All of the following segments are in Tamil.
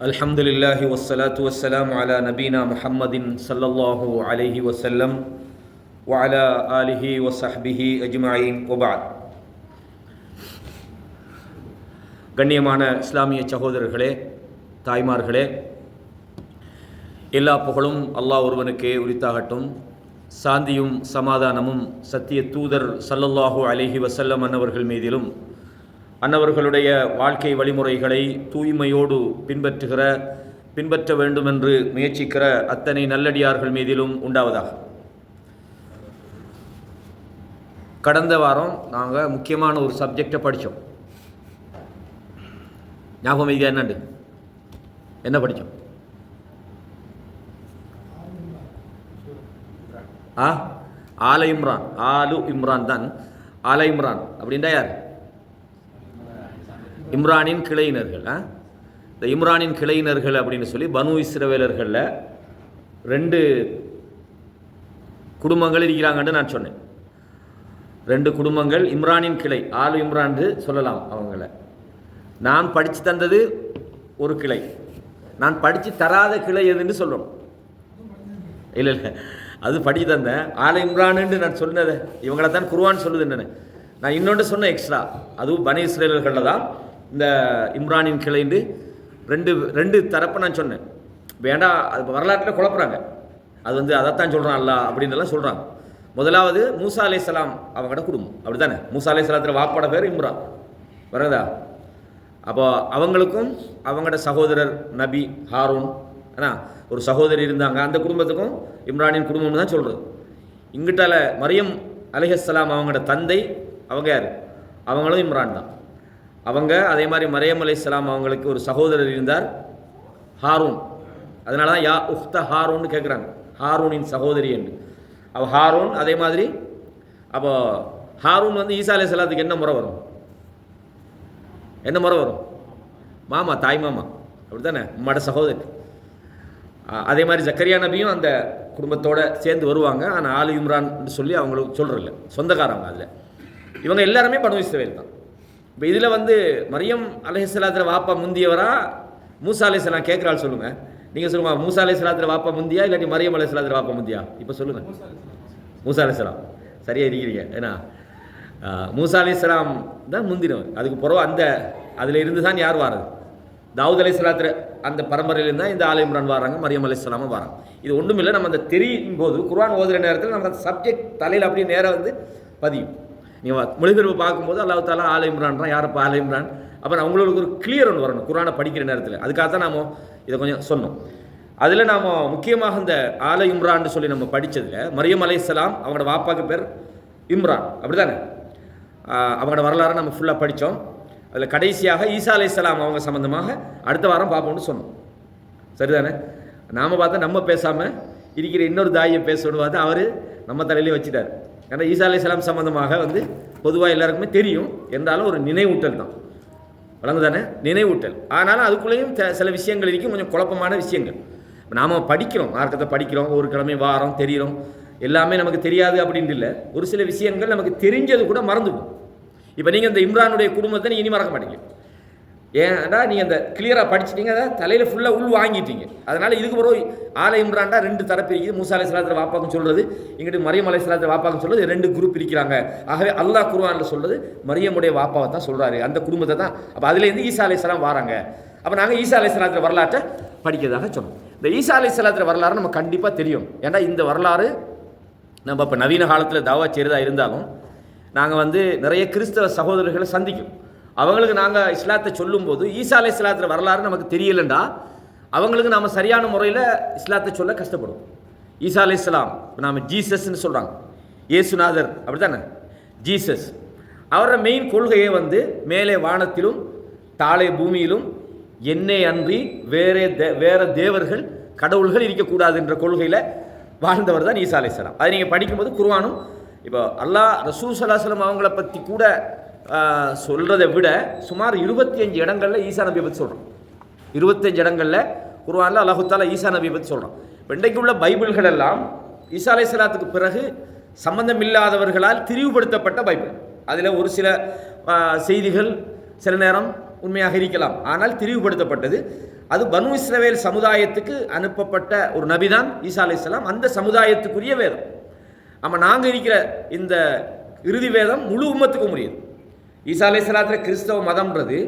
அல்ஹம்துலில்லாஹி வஸ்ஸலாத்து வஸ்ஸலாமு அலா நபீனா முஹம்மதின் ஸல்லல்லாஹு அலைஹி வஸல்லம் வ அலா ஆலிஹி வ ஸஹ்பிஹி அஜ்மஈன் வ பஅத். கண்ணியமான இஸ்லாமிய சகோதரர்களே, தாய்மார்களே, எல்லா புகழும் அல்லாஹ் ஒருவனுக்கே உரித்தாகட்டும். சாந்தியும் சமாதானமும் சத்திய தூதர் ஸல்லல்லாஹு அலைஹி வஸல்லம் அன்னவர்கள் மீதிலும் அன்னவர்களுடைய வாழ்க்கை வழிமுறைகளை தூய்மையோடு பின்பற்ற வேண்டுமென்று முயற்சிக்கிற அத்தனை நல்லடியார்கள் மீதிலும் உண்டாவதாக. கடந்த வாரம் நாங்கள் முக்கியமான ஒரு சப்ஜெக்டை படித்தோம். ஞாபகம் இது என்னண்டு என்ன படித்தோம்? ஆல இம்ரான். ஆலு இம்ரான் தான். ஆல இம்ரான் அப்படின்டா யார்? இம்ரானின் கிளையினர்கள். இந்த இம்ரானின் கிளையினர்கள் அப்படின்னு சொல்லி பனு இஸ்ரவேலர்களில் 2 குடும்பங்கள் இருக்கிறாங்கன்னு நான் சொன்னேன். 2 குடும்பங்கள் இம்ரானின் கிளை, ஆலு இம்ரான் சொல்லலாம். அவங்கள நான் படித்து தந்தது ஒரு கிளை, நான் படித்து தராத கிளை எதுன்னு சொல்லணும். இல்லை அது படித்து தந்தேன். ஆல இம்ரான்னு நான் சொன்னதை இவங்கள தான் குர்ஆன் சொல்லுது. என்னென்ன நான் இன்னொன்று சொன்னேன் எக்ஸ்ட்ரா, அதுவும் பனு இஸ்ரவேலர்களில் தான் இந்த இம்ரானின் கிளைண்டு 2 தரப்பை நான் சொன்னேன். வேண்டாம், அது வரலாற்றில் குழப்புறாங்க. அது அதைத்தான் சொல்கிறான் அல்லா அப்படின்லாம் சொல்கிறாங்க. முதலாவது மூசா அலைஹிஸ்ஸலாம் அவங்களோட குடும்பம், அப்படி தானே? மூசா அலைஹிஸ்ஸலாத்துல வாப்பாட பேர் இம்ரான், வரதா? அப்போ அவங்களுக்கும் அவங்களோட சகோதரர் நபி ஹாரூன் ஒரு சகோதரி இருந்தாங்க. அந்த குடும்பத்துக்கும் இம்ரானின் குடும்பம்னு தான் சொல்கிறது. இங்கிட்டால மரியம் அலைஹிஸ்ஸலாம் அவங்களோட தந்தை, அவங்க யார்? அவங்களும் இம்ரான் தான். அவங்க அதே மாதிரி மரியம் அலைஹிஸ்ஸலாம் அவங்களுக்கு ஒரு சகோதரர் இருந்தார், ஹாரூன். அதனால தான் யா உஃப்த ஹாரூன்னு கேட்குறாங்க, ஹாரூனின் சகோதரி என்று. அவள் ஹாரூன். அதே மாதிரி அப்போ ஹாரூன் ஈசா அலைஹிஸ்ஸலாத்துக்கு என்ன முறை வரும்? என்ன முறை வரும்? மாமா, தாய் மாமா, அப்படி தானே? உம்மோட சகோதரி. அதே மாதிரி ஜக்கரியா நபியும் அந்த குடும்பத்தோடு சேர்ந்து வருவாங்க. ஆனால் ஆலு இம்ரான் சொல்லி அவங்களுக்கு சொல்கிறதில்ல, சொந்தக்காரங்க. அதில் இவங்க எல்லாருமே பனு இஸ்ரவேல் தான். இப்போ இதில் மரியம் அலைஹிஸ்ஸலாத்துல வாப்பா முந்தியவரா மூசா அலைஹிஸ்ஸலாம் கேட்குறாள்? சொல்லுங்கள், நீங்கள் சொல்லுங்கள். மூசா அலைஹிஸ்ஸலாத்துல வாப்பா முந்தியா இல்லாட்டி மரியம் அலைஹிஸ்ஸலாத்துல வாப்பா முந்தியா? இப்போ சொல்லுங்கள். மூசா அலைஹிஸ்ஸலாம் சரியாக இருக்கிறீங்க. ஏன்னா மூசா அலைஹிஸ்ஸலாம் தான் முந்தினவர். அதுக்கு பிறகு அதில் இருந்து தான் யார் வாரது? தாவூத் அலைஹிஸ்ஸலாத்துல அந்த பரம்பரையிலேருந்து தான் இந்த ஆல இம்ரான் வராங்க, மரியம் அலைஹிஸ்ஸலாமும் வராங்க. இது ஒன்றும் இல்லை. நம்ம அந்த தெரியும் போது குர்ஆன் ஓதுகிற நேரத்தில் நம்ம அந்த சப்ஜெக்ட் தலையில் அப்படியே நேராக பதியும். நீங்கள் மொழிபெயர்ப்பு பார்க்கும்போது அல்லாஹ் தஆலா ஆல இம்ரான்றான். யாரப்பா ஆல இம்ரான்? அப்புறம் அவங்களுக்கு ஒரு கிளியர் ஒன்று வரணும் குர்ஆனை படிக்கிற நேரத்தில். அதுக்காகத்தான் நாம் இதை கொஞ்சம் சொன்னோம். அதில் நாம் முக்கியமாக இந்த ஆல இம்ரான்னு சொல்லி நம்ம படித்ததில் மரியம் அலைஹிஸ்ஸலாம் அவங்களோட வாப்பாக்கு பேர் இம்ரான், அப்படி தானே? அவங்களோட வரலாறு நம்ம ஃபுல்லாக படித்தோம். அதில் கடைசியாக ஈசா அலைஹிஸ்ஸலாம் அவங்க சம்மந்தமாக அடுத்த வாரம் பார்ப்போம்னு சொன்னோம். சரிதானே? நாம் பார்த்தா நம்ம பேசாமல் இருக்கிற இன்னொரு தாயை பேசணும்னு பார்த்தா அவர் நம்ம தலையிலே வச்சுட்டார். ஏன்னா ஈசா அலைஹிஸ்ஸலாம் சம்மந்தமாக பொதுவாக எல்லாருக்குமே தெரியும், என்றாலும் ஒரு நினைவூட்டல் தான், வழங்குதானே? நினைவூட்டல். ஆனாலும் அதுக்குள்ளேயும் சில விஷயங்கள் இருக்கும், கொஞ்சம் குழப்பமான விஷயங்கள். நாம் படிக்கிறோம், மார்க்கத்தை படிக்கிறோம், ஒரு கிழமை வாரம் தெரிகிறோம், எல்லாமே நமக்கு தெரியாது அப்படின்ட்டு இல்லை. ஒரு சில விஷயங்கள் நமக்கு தெரிஞ்சது கூட மறந்துடும். இப்போ நீங்கள் இந்த இம்ரானுடைய குடும்பத்தை நீங்கள் இனி மறக்க மாட்டீங்க. ஏன்டா நீங்கள் அந்த கிளியராக படிச்சிட்டீங்க, அதை தலையில் ஃபுல்லாக உள் வாங்கிட்டீங்க. அதனால் இதுக்கு பிறகு ஆல இம்ரான்டா 2 தரப்பு இருக்குது. மூசா அலைஹிஸ்ஸலாத்துல வாப்பாக்கும் சொல்கிறது, இங்கிட்டு மரியம் அலைஹிஸ்ஸலாத்துல வாப்பாக்கும் சொல்கிறது, 2 குரூப் இருக்கிறாங்க. ஆகவே அல்லாஹ் குர்ஆனில் சொல்கிறது மரியமுடைய வாப்பாவை தான் சொல்கிறாரு, அந்த குடும்பத்தை தான். அப்போ அதுலேருந்து ஈசா அலைஹிஸ்ஸலாம் வராங்க. அப்போ நாங்கள் ஈசா அலைஹிஸ்ஸலாத்துல வரலாற்றை படிக்கிறதாக சொன்னோம். இந்த ஈசா அலைஹிஸ்ஸலாத்துல வரலாறு நம்ம கண்டிப்பாக தெரியும். ஏன்னா இந்த வரலாறு நம்ம இப்போ நவீன காலத்தில் தாவா செய்கிறதா இருந்தாலும் நாங்கள் நிறைய கிறிஸ்தவ சகோதரர்களை சந்திக்கும். அவங்களுக்கு நாங்கள் இஸ்லாத்தை சொல்லும்போது ஈசா அலைஹிஸ்ஸலாத்துல வரலாறு நமக்கு தெரியலண்டா அவங்களுக்கு நாம் சரியான முறையில் இஸ்லாத்தை சொல்ல கஷ்டப்படும். ஈசா அலைஹிஸ்ஸலாம் நாம் ஜீசஸ்ன்னு சொல்கிறாங்க, இயேசுநாதர், அப்படி தானே? ஜீசஸ் அவரோட மெயின் கொள்கையே மேலே வானத்திலும் தாழே பூமியிலும் என்னை அன்றி வேற தேவர்கள் கடவுள்கள் இருக்கக்கூடாது என்ற கொள்கையில் வாழ்ந்தவர் தான் ஈசா அலைஹிஸ்ஸலாம். அதை நீங்கள் படிக்கும்போது குர்ஆனும் இப்போ அல்லாஹ் ரசூல் ஸல்லல்லாஹு அலைஹி வஸல்லம் அவங்கள பற்றி கூட சொல்கிறத விட சுமார் 25 இடங்களில் ஈசா நபியை பற்றி சொல்கிறோம். 25 இடங்களில் குர்ஆனில் அல்லாஹ் தஆலா ஈசா நபியை பற்றி சொல்கிறோம். இப்போ இன்றைக்கு உள்ள பைபிள்கள் எல்லாம் ஈசா அலைஹிஸ்ஸலாத்துக்கு பிறகு சம்பந்தமில்லாதவர்களால் திரிவுபடுத்தப்பட்ட பைபிள். அதில் ஒரு சில செய்திகள் சில நேரம் உண்மையாக இருக்கலாம், ஆனால் திரிவுபடுத்தப்பட்டது. அது பனு இஸ்ரவேல் சமுதாயத்துக்கு அனுப்பப்பட்ட ஒரு நபி தான் ஈசா அலைஹிஸ்ஸலாம். அந்த சமுதாயத்துக்குரிய வேதம். ஆமாம், நாங்கள் இருக்கிற இந்த இறுதி வேதம் முழு உம்மத்துக்கும் உரியது. ஈசா அலைஹிஸ்ஸலாத்தில் கிறிஸ்தவ மதம்ன்றது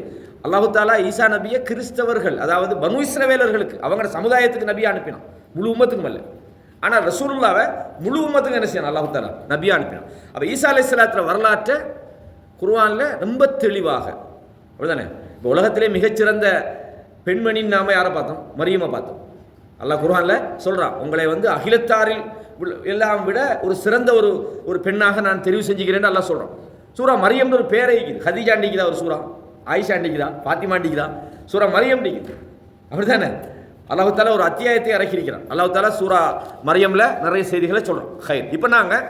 அல்லாஹு தாலா ஈசா நபியை கிறிஸ்தவர்கள், அதாவது பனு இஸ்ரவேலர்களுக்கு, அவங்களோட சமுதாயத்துக்கு நபியை அனுப்பினான், முழு உம்மத்துக்கும் அல்ல. ஆனால் ரசூலுல்லாவை முழு உம்மத்துக்கு என்ன செய்யணும், அல்லாஹு தாலா நபியை அனுப்பினான். அப்போ ஈசா அலைஹிஸ்ஸலாத்தில் வரலாற்றை குர்ஆனில் ரொம்ப தெளிவாக, அப்படிதானே? இப்போ உலகத்திலே மிகச்சிறந்த பெண்மணின்னு நாம யாரை பார்த்தோம்? மரியமை பார்த்தோம். அல்லாஹ் குர்ஆனில் சொல்கிறான், உங்களை அகிலத்தாரில் எல்லாம் விட ஒரு சிறந்த ஒரு பெண்ணாக நான் தெரிவு செஞ்சுக்கிறேன்னு அல்லாஹ் சொல்கிறான். சூரா மரியம்னு ஒரு பேரை இருக்குது. ஹதீஜா அண்டிக்குதா ஒரு சூரா, ஆயிஷா அண்டிக்குதா, ஃபாத்திமா அண்டிக்குதா, சூரா மரியம் அண்டிக்குது, அப்படி தானே? அல்லாஹு தாலா ஒரு அத்தியாயத்தை இறக்கியிருக்கிறான். அல்லாஹு தாலா சூரா மரியம்ல நிறைய செய்திகளை சொல்கிறோம். ஹைர், இப்போ நாங்கள்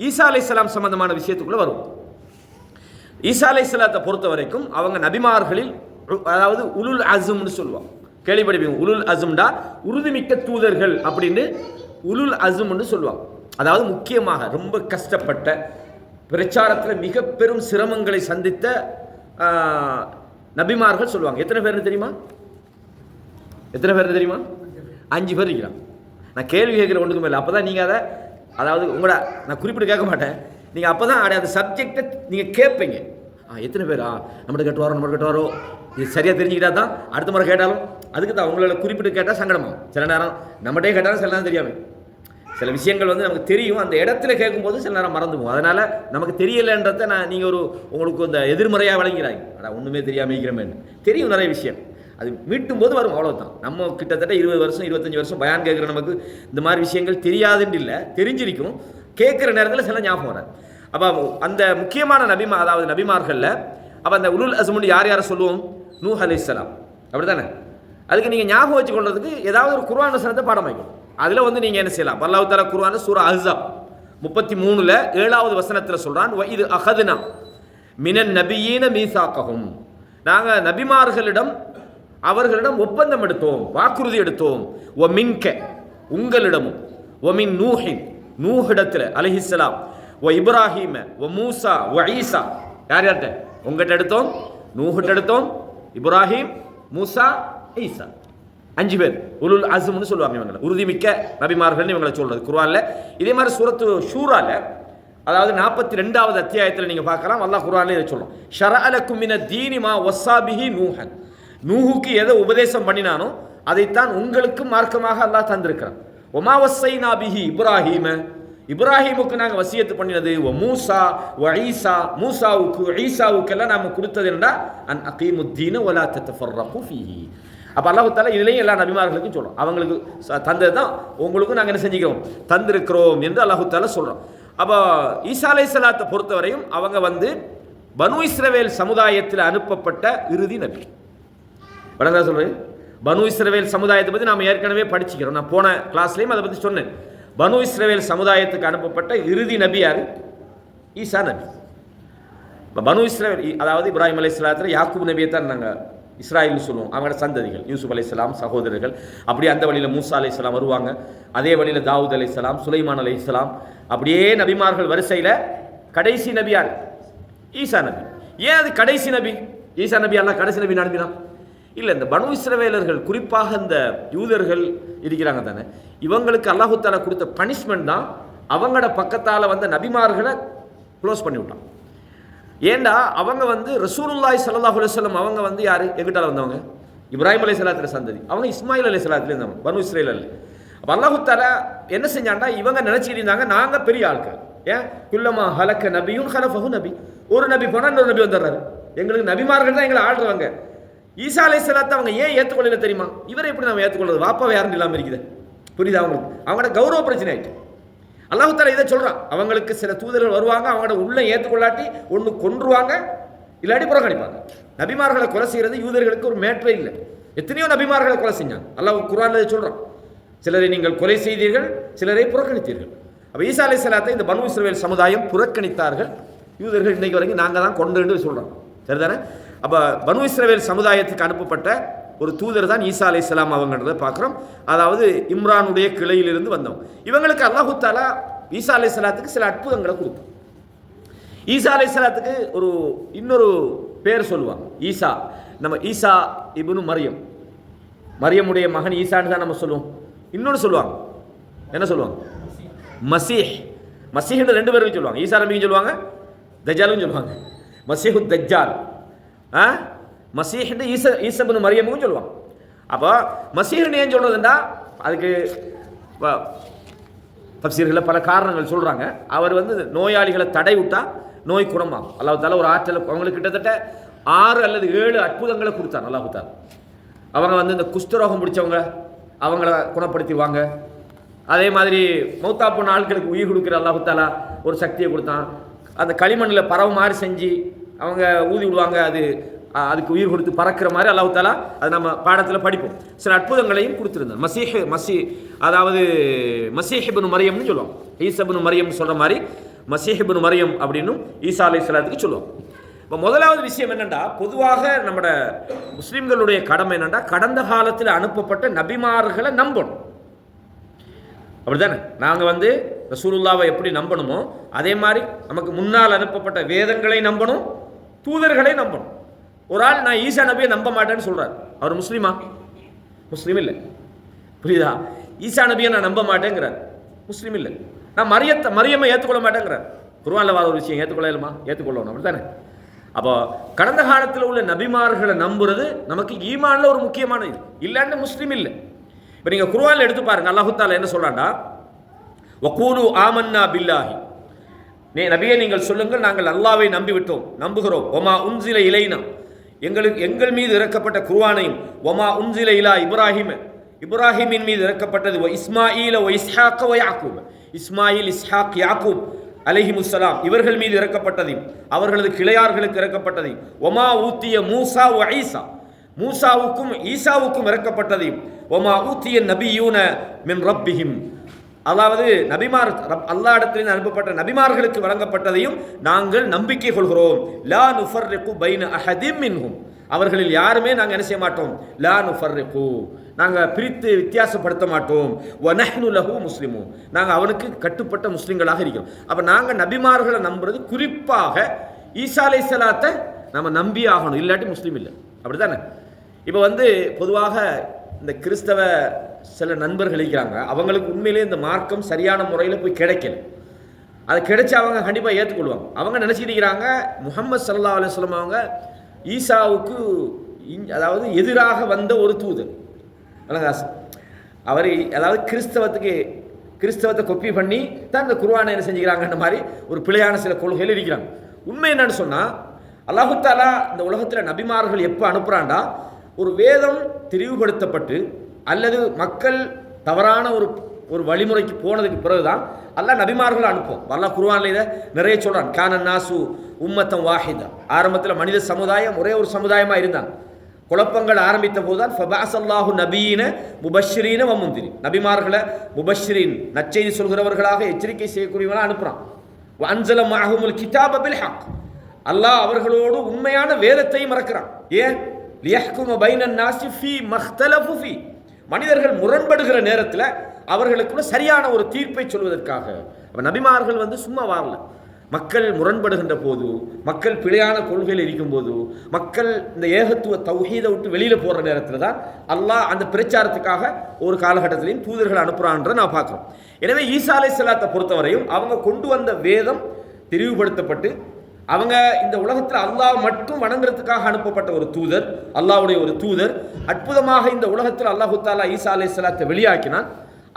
ஈசா அலைஹிஸ்ஸலாம் சம்பந்தமான விஷயத்துக்குள்ளே வருவோம். ஈசா அலைஹிஸ்ஸலாத்தை பொறுத்த வரைக்கும் அவங்க நபிமார்களில், அதாவது உலுல் அஸ்ம்னு சொல்லுவாங்க, கேள்விப்படிப்பீங்க. உலுல் அஸ்ம்டா உறுதிமிக்க தூதர்கள் அப்படின்னு உலுல் அஸ்ம்னு சொல்லுவாங்க. அதாவது முக்கியமாக ரொம்ப கஷ்டப்பட்ட, பிரச்சாரத்தில் மிக பெரும் சிரமங்களை சந்தித்த நபிமார்கள் சொல்லுவாங்க. எத்தனை பேர் தெரியுமா? எத்தனை பேர் தெரியுமா? 5 பேர் இருக்கிறான். நான் கேள்வி கேட்குற ஒன்றுக்கும் இல்லை. அப்போ தான் நீங்கள் அதாவது உங்களோட நான் குறிப்பிட்டு கேட்க மாட்டேன், நீங்கள் அப்போ தான் அந்த சப்ஜெக்டை நீங்கள் கேட்பீங்க. எத்தனை பேர் நம்மகிட்ட கேட்டுவாரோ இது சரியாக தெரிஞ்சுக்கிட்டா தான் அடுத்த முறை கேட்டாலும், அதுக்கு தான் உங்களை குறிப்பிட்டு கேட்டால் சங்கடமாகும். சில நேரம் நம்மகிட்டே கேட்டாலும் சில நேரம் தெரியாமல், சில விஷயங்கள் நமக்கு தெரியும், அந்த இடத்துல கேட்கும்போது சில நேரம் மறந்துவோம். அதனால் நமக்கு தெரியலைன்றதை நீங்கள் உங்களுக்கு இந்த எதிர்மறையாக வழங்கிறாங்க. ஆனால் ஒன்றுமே தெரியாமல் இருக்கிறமேன்னு தெரியும் நிறைய விஷயம், அது மீட்டும் போது வரும், அவ்வளோதான். நம்ம கிட்டத்தட்ட 20 வருஷம் 25 வருஷம் பயான் கேட்குற நமக்கு இந்த மாதிரி விஷயங்கள் தெரியாதுன்னு இல்லை, தெரிஞ்சிருக்கும். கேட்குற நேரத்தில் சில ஞாபகம் வராது. அப்போ அந்த முக்கியமான அதாவது நபிமார்களில் அப்போ அந்த உலுல் அஸ்ம்னு யார் யாரை சொல்லுவோம்? நூஹ் அலைஹிஸ்ஸலாம், அப்படி தானே? அதுக்கு நீங்கள் ஞாபகம் வச்சு கொள்றதுக்கு ஏதாவது ஒரு குர்ஆன் வசனத்தை பாடம் வைக்கணும். அதில் நீங்கள் என்ன செய்யலாம்? அல்லாஹ் தஆலா குர்ஆனில் சூரா அஹ்ஸாப் 33ல் 7வது வசனத்தில் சொல்கிறான், வ இது அஹதுனா மினன் நபியீன மீசாக்கஹும், நாங்கள் நபிமார்களிடம் அவர்களிடம் ஒப்பந்தம் எடுத்தோம், வாக்குறுதி எடுத்தோம். ஒ மின்க, உங்களிடமும், ஒ மின் நூஹின், நூஹிடத்தில் அலைஹிஸ்ஸலாம், ஒ இப்ராஹீம, ஒ மூசா, ஒ ஈசா, யார் யார்கிட்ட? உங்கள்கிட்ட எடுத்தோம், நூஹிட்ட எடுத்தோம், இப்ராஹிம், மூசா, ஈசா, 5 பேர் உலுல் அஸ்ம்னு சொல்லுவாங்க. இவங்களை உறுதிமிக்க நபிமார்கள் இவங்களை சொல்றது குர்ஆனில். இதே மாதிரி சூரத்து ஷூரால, அதாவது 42வது அத்தியாயத்தில் நீங்கள் பார்க்கலாம், அல்லாஹ் குர்ஆனில் இதை சொல்லும், ஷரஅலக்கும் மின தீனி மா வஸ்ஸா பிஹி நூஹன், நூஹுக்கு எதை உபதேசம் பண்ணினானோ அதைத்தான் உங்களுக்கு மார்க்கமாக அல்லாஹ் தந்திருக்கிறான். ஒமா வஸ்ஸைனா பிஹி இப்ராஹீம, இப்ராஹிமுக்கு நாங்கள் வசியத்து பண்ணினது, ஒ மூசா, ஒ ஈசா, மூசாவுக்கு ஈசாவுக்கெல்லாம் நாம் கொடுத்தது என்னடா, அன் அகீமுத்தீன வலா தத்தஃபர்ரகு ஃபீஹி. அப்போ அல்லாஹ் தஆலா இதுலேயும் எல்லா நபிமார்களுக்கும் சொல்கிறோம், அவங்களுக்கு தந்தது தான் உங்களுக்கும் நாங்கள் என்ன செஞ்சுக்கிறோம், தந்திருக்கிறோம் என்று அல்லாஹ் தஆலா சொல்கிறோம். அப்போ ஈசா அலைஹிஸ்ஸலாத்தை பொறுத்தவரையும் அவங்க பனு இஸ்ரவேல் சமுதாயத்தில் அனுப்பப்பட்ட இறுதி நபி. வணக்கம் சொல்கிறேன். பனு இஸ்ரவேல் சமுதாயத்தை பற்றி நாம் ஏற்கனவே படிச்சுக்கிறோம். நான் போன கிளாஸ்லேயும் அதை பற்றி சொன்னேன். பனு இஸ்ரவேல் சமுதாயத்துக்கு அனுப்பப்பட்ட இறுதி நபி யார்? ஈசா நபி. இப்போ பனு இஸ்ரவேல், அதாவது இப்ராஹிம் அலைஹிஸ்ஸலாத்தில் யாக்கூப் நபியை தான் நாங்கள் இஸ்ராயல்னு சொல்லுவோம். அவங்களோட சந்ததிகள், யூசுப் அலைஹிஸ்ஸலாம் சகோதரர்கள். அப்படியே அந்த வழியில் மூசா அலைஹிஸ்ஸலாம் வருவாங்க, அதே வழியில் தாவூத் அலைஹிஸ்ஸலாம், சுலைமான் அலைஹிஸ்ஸலாம், அப்படியே நபிமார்கள் வரிசையில் கடைசி நபி யார்? ஈசா நபி. ஏன் அது கடைசி நபி? ஈசா நபி அல்லாஹ் கடைசி நபி அனுப்பினான்? இல்லை, இந்த பனு இஸ்ரவேலர்கள், குறிப்பாக இந்த யூதர்கள் இருக்கிறாங்க தானே, இவங்களுக்கு அல்லாஹ் தஆலா கொடுத்த பனிஷ்மெண்ட் தான் அவங்களோட பக்கத்தால் வந்த நபிமார்களை க்ளோஸ் பண்ணி விட்டான். ஏண்டா அவங்க ரசூலுல்லாஹி ஸல்லல்லாஹு அலைஹி வஸல்லம் அவங்க யார்? எங்கிட்டால வந்தவங்க? இப்ராஹிம் அலைஹிஸ்ஸலாத்துல சந்ததி. அவங்க இஸ்மாயில் அலைஹிஸ்ஸலாத்துல இருந்தவங்க, பனு இஸ்ரேல் அல்ல. அப்போ அல்லாஹ் தஆலா என்ன செஞ்சாண்டா, இவங்க நினைச்சிட்டு இருந்தாங்க நாங்கள் பெரிய ஆட்கள். ஏன்? குல்லமா ஹலக்க நபியும் ஹலஃபஹு நபி, ஒரு நபி போனால் இன்னொரு நபி வந்துடுறாரு, எங்களுக்கு நபிமார்கள் தான் எங்களை ஆடுறவங்க. ஈசா அலைஹிஸ்ஸலாத்தை அவங்க ஏன் ஏற்றுக்கொள்ளல தெரியுமா? இவரை எப்படி நம்ம ஏற்றுக்கொள்வது? வாப்பாவை யாரும் இல்லாமல் இருக்குது, புரியுதா? அவங்களோட கௌரவ பிரச்சனை ஆயிடுச்சு. அல்லாஹ் தஆலா இதை சொல்கிறான், அவங்களுக்கு சில தூதர்கள் வருவாங்க, அவங்களோட உள்ள ஏற்றுக்கொள்ளாட்டி ஒன்று கொன்றுவாங்க, இல்லாட்டி புறக்கணிப்பாங்க. நபிமார்களை கொலை செய்கிறது யூதர்களுக்கு ஒரு மேற்றே இல்லை. எத்தனையோ நபிமார்களை கொலை செஞ்சாங்க. அல்லாஹ் குர்ஆனில் சொல்கிறான், சிலரை நீங்கள் கொலை செய்தீர்கள், சிலரை புறக்கணித்தீர்கள். அப்போ ஈசா அலைஹிஸ்ஸலாத்தை இந்த பனு இஸ்ரவேல் சமுதாயம் புறக்கணித்தார்கள். யூதர்கள் இன்னைக்கு வரைக்கும் நாங்கள் தான் கொண்டு சொல்கிறோம், சரிதானே? அப்போ பனு இஸ்ரவேல் சமுதாயத்துக்கு அனுப்பப்பட்ட ஒரு தூதர் தான் ஈசா அலைஹிஸ்ஸலாம் அவங்கன்றதை பார்க்குறோம். அதாவது இம்ரானுடைய கிளையிலிருந்து வந்தவங்க. இவங்களுக்கு அல்லாஹ் தஆலா ஈசா அலைஹிஸ்ஸலாத்துக்கு சில அற்புதங்களை கொடுத்தார். ஈசா அலைஹிஸ்ஸலாத்துக்கு இன்னொரு பேர் சொல்லுவாங்க, ஈசா. நம்ம ஈசா இப்னு மரியம், மரியமுடைய மகன் ஈசான்னு தான் நம்ம சொல்லுவோம். இன்னொன்று சொல்லுவாங்க, என்ன சொல்லுவாங்க? மசீஹ். மசீஹ்னு ரெண்டு பேருக்கு சொல்லுவாங்க. ஈசா நபியும் சொல்லுவாங்க, தஜ்ஜாலும் சொல்லுவாங்க. மசீஹு தஜ்ஜால், மசீஹ்னு ஈசா மரியமும் சொல்லுவாங்க. அப்போ மசீஹ்னு ஏன் சொல்றதுண்டா, அதுக்கு தஃசீர்களில் பல காரணங்கள் சொல்கிறாங்க. அவர் நோயாளிகளை தடை விட்டா நோய் குணமாகும். அல்லாஹ் தாலா ஒரு ஆற்றல் அவங்களுக்கு கிட்டத்தட்ட 6 அல்லது 7 அற்புதங்களை கொடுத்தார் அல்லாஹ் தாலா. அவங்க இந்த குஷ்டரோகம் பிடிச்சவங்க அவங்கள குணப்படுத்திடுவாங்க. அதே மாதிரி மௌத்தா போன ஆட்களுக்கு உயிர் கொடுக்குற அல்லாஹ் தாலா ஒரு சக்தியை கொடுத்தான். அந்த களிமண்ணில் பறவை மாதிரி செஞ்சு அவங்க ஊதி விடுவாங்க, அதுக்கு உயிர் கொடுத்து பறக்கிற மாதிரி அல்லாஹ் தாலா அது நம்ம பாடத்தில் படிப்போம். சில அற்புதங்களையும் கொடுத்துருந்தார். அதாவது மசீஹ் இப்னு மரியம்னு சொல்லுவோம். ஈசா இப்னு மரியம் சொல்கிற மாதிரி மசீஹ் இப்னு மரியம் அப்படின்னும் ஈசா அலைஹிஸ்ஸலாத்துக்கு சொல்லுவோம். இப்போ முதலாவது விஷயம் என்னென்னா, பொதுவாக நம்மட முஸ்லீம்களுடைய கடமை என்னென்னா, கடந்த காலத்தில் அனுப்பப்பட்ட நபிமார்களை நம்பணும். அப்படித்தானே? நாங்கள் ரசூலுல்லாவை எப்படி நம்பணுமோ அதே மாதிரி நமக்கு முன்னால் அனுப்பப்பட்ட வேதங்களை நம்பணும், தூதர்களை நம்பணும். ஒரு ஆள் நான் ஈசா நபியை நம்ப மாட்டேன்னு சொல்கிறார், அவர் முஸ்லீமா? முஸ்லீம் இல்லை. புரியுதா? ஈசா நபியை நான் நம்ப மாட்டேங்கிறார், முஸ்லீம் இல்லை. நான் மரியம்மை ஏற்றுக்கொள்ள மாட்டேங்கிறார். குர்ஆன்ல வர ஒரு விஷயம் ஏற்றுக்கொள்ளலுமா? ஏற்றுக்கொள்ளணும். அப்படி தானே? அப்போ கடந்த காலத்தில் உள்ள நபிமார்களை நம்புறது நமக்கு ஈமான்ல ஒரு முக்கியமான இது. இல்லைன்னு முஸ்லீம் இல்லை. இப்போ நீங்கள் குர்ஆன்ல எடுத்து பாருங்க, அல்லாஹ் தஆலா என்ன சொல்றாண்டா, வகூலு ஆமன்னா பில்லாஹி, நபியே நீங்கள் சொல்லுங்கள், நாங்கள் அல்லாஹ்வை நம்பிவிட்டோம், நம்புகிறோம். ஒமா உன்சில இலைனா, எங்கள் மீது இறக்கப்பட்ட குர்ஆனையும், ஒமா உன்சில இலா இப்ராஹிம, இப்ராஹிமின் மீது இறக்கப்பட்டது, வ இஸ்மாஈல வ இஸ்ஹாக வ யாக்கூப், இஸ்மாயில் இஸ்ஹாக் யாக்கூப் அலைஹிமுஸ்ஸலாம் இவர்கள் மீது இறக்கப்பட்டதையும் அவர்களது கிளையார்களுக்கு இறக்கப்பட்டதையும், ஒமா ஊத்திய மூசா வ ஈசா, மூசாவுக்கும் ஈசாவுக்கும் இறக்கப்பட்டதையும், ஒமா ஊத்திய நபியூன மின் ரப்பிஹிம், அதாவது நபிமார் அல்லாஹ் இடத்திலிருந்து அனுப்பப்பட்ட நபிமார்களுக்கு வழங்கப்பட்டதையும் நாங்கள் நம்பிக்கை கொள்கிறோம். லா நுஃபர்ரிகு பைன அஹதிம் மின்ஹும், அவர்களில் யாருமே நாங்கள் என்ன செய்ய மாட்டோம். லா நுஃபர்ரிகு, நாங்கள் பிரித்து வித்தியாசப்படுத்த மாட்டோம். வ நஹ்னு லஹு முஸ்லிமூன், நாங்கள் அவனுக்கு கட்டுப்பட்ட முஸ்லிம்களாக இருக்கிறோம். அப்போ நாங்கள் நபிமார்களை நம்புறது குறிப்பாக ஈசா அலைஹிஸ்ஸலாத்தை நம்ம நம்பி ஆகணும், இல்லாட்டி முஸ்லீம் இல்லை. அப்படி தானே? இப்போ பொதுவாக இந்த கிறிஸ்தவ சில நண்பர்கள் இருக்கிறாங்க, அவங்களுக்கு உண்மையிலே இந்த மார்க்கம் சரியான முறையில் போய் கிடைக்கல. அது கிடைச்சா அவங்க கண்டிப்பாக ஏற்றுக்கொள்வாங்க. அவங்க நினச்சிட்டு இருக்கிறாங்க முஹம்மது ஸல்லல்லாஹு அலைஹி வஸல்லம் அவங்க ஈசாவுக்கு அதாவது எதிராக வந்த ஒரு தூதர். அவர் அதாவது கிறிஸ்தவத்தை கொப்பி பண்ணி தான் இந்த குர்ஆனை என்ன செஞ்சுக்கிறாங்கன்ற மாதிரி ஒரு பிழையான சில கொள்கைகள் இருக்கிறாங்க. உண்மை என்னன்னு சொன்னால், அல்லாஹ் தஆலா இந்த உலகத்தில் நபிமார்கள் எப்போ அனுப்புகிறான்டா, ஒரு வேதம் தெளிவுபடுத்தப்பட்டு அல்லது மக்கள் தவறான ஒரு வழிமுறைக்கு போனதுக்கு பிறகுதான் அல்லாஹ் நபிமார்களை அனுப்பும். அல்லாஹ் குர்ஆன்ல இதை நிறைய சொல்றான். கான நாசு உம்மத்தம் வாஹிதா, ஆரம்பத்தில் மனித சமுதாயம் ஒரே ஒரு சமுதாயமாக இருந்தாங்க. குழப்பங்கள் ஆரம்பித்த போதுதான் ஃபபஅஸல்லாஹு நபியின முபஷ்ஷிரீன வ முன்திரீன், நபிமார்களை முபஷ்ஷிரீன் நற்செய்தி சொல்கிறவர்களாக எச்சரிக்கை செய்யக்கூடியவர்களாக அனுப்புறான். வ அன்ஸல மஅஹுமுல் கிதாப பில் ஹக், அல்லாஹ் அவர்களோடு உண்மையான வேதத்தையும் இறக்குறான். ஏன்? லியஹ்கும பைனன் நாஸி ஃபீ மக்தலஃபு ஃபீ, மனிதர்கள் முரண்படுகிற நேரத்தில் அவர்களுக்குள்ள சரியான ஒரு தீர்ப்பை சொல்வதற்காக. அப்போ நபிமார்கள் சும்மா வரல. மக்கள் முரண்படுகின்ற போது, மக்கள் பிழையான கொள்கையில் இருக்கும்போது, மக்கள் இந்த ஏகத்துவ தௌஹீதை விட்டு வெளியில் போகிற நேரத்தில் தான் அல்லாஹ் அந்த பிரச்சாரத்துக்காக ஒரு காலகட்டத்திலையும் தூதர்கள் அனுப்புகிறான்ற நான் பார்க்குறோம். எனவே ஈசா அலைஹிஸ்ஸலாத்தை பொறுத்தவரையும் அவங்க கொண்டு வந்த வேதம் தெளிவுபடுத்தப்பட்டு, அவங்க இந்த உலகத்தில் அல்லாஹ் மட்டும் வணங்குறதுக்காக அனுப்பப்பட்ட ஒரு தூதர், அல்லாஹ்வுடைய ஒரு தூதர். அற்புதமாக இந்த உலகத்தில் அல்லாஹ் தஆலா ஈசா அலைஹிஸ்ஸலாத்தை வெளியாக்கினான்.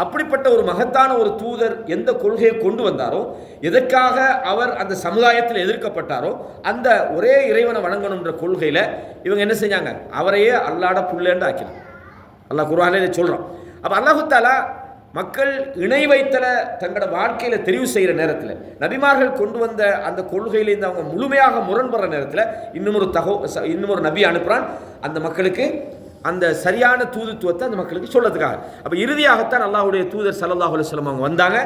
அப்படிப்பட்ட ஒரு மகத்தான ஒரு தூதர் எந்த கொள்கையை கொண்டு வந்தாரோ, எதற்காக அவர் அந்த சமுதாயத்தில் எதிர்க்கப்பட்டாரோ, அந்த ஒரே இறைவனை வணங்கணுன்ற கொள்கையில் இவங்க என்ன செஞ்சாங்க, அவரையே அல்லாஹ்ட புள்ளேண்டு ஆக்கினார். அல்லாஹ் குர்ஆனில் இதை சொல்கிறான். அப்போ அல்லாஹ் தஆலா மக்கள் இணை வைத்தல தங்களோட வாழ்க்கையில் தெரிவு செய்கிற நேரத்தில், நபிமார்கள் கொண்டு வந்த அந்த கொள்கையிலேருந்து அவங்க முழுமையாக முரண்படுற நேரத்தில் இன்னும் ஒரு நபி அனுப்புகிறான் அந்த மக்களுக்கு அந்த சரியான தூதுத்துவத்தை அந்த மக்களுக்கு சொல்லதுக்காக. அப்போ இறுதியாகத்தான் அல்லாஹ்வுடைய தூதர் ஸல்லல்லாஹு அலைஹி வஸல்லம் அவங்க வந்தாங்க.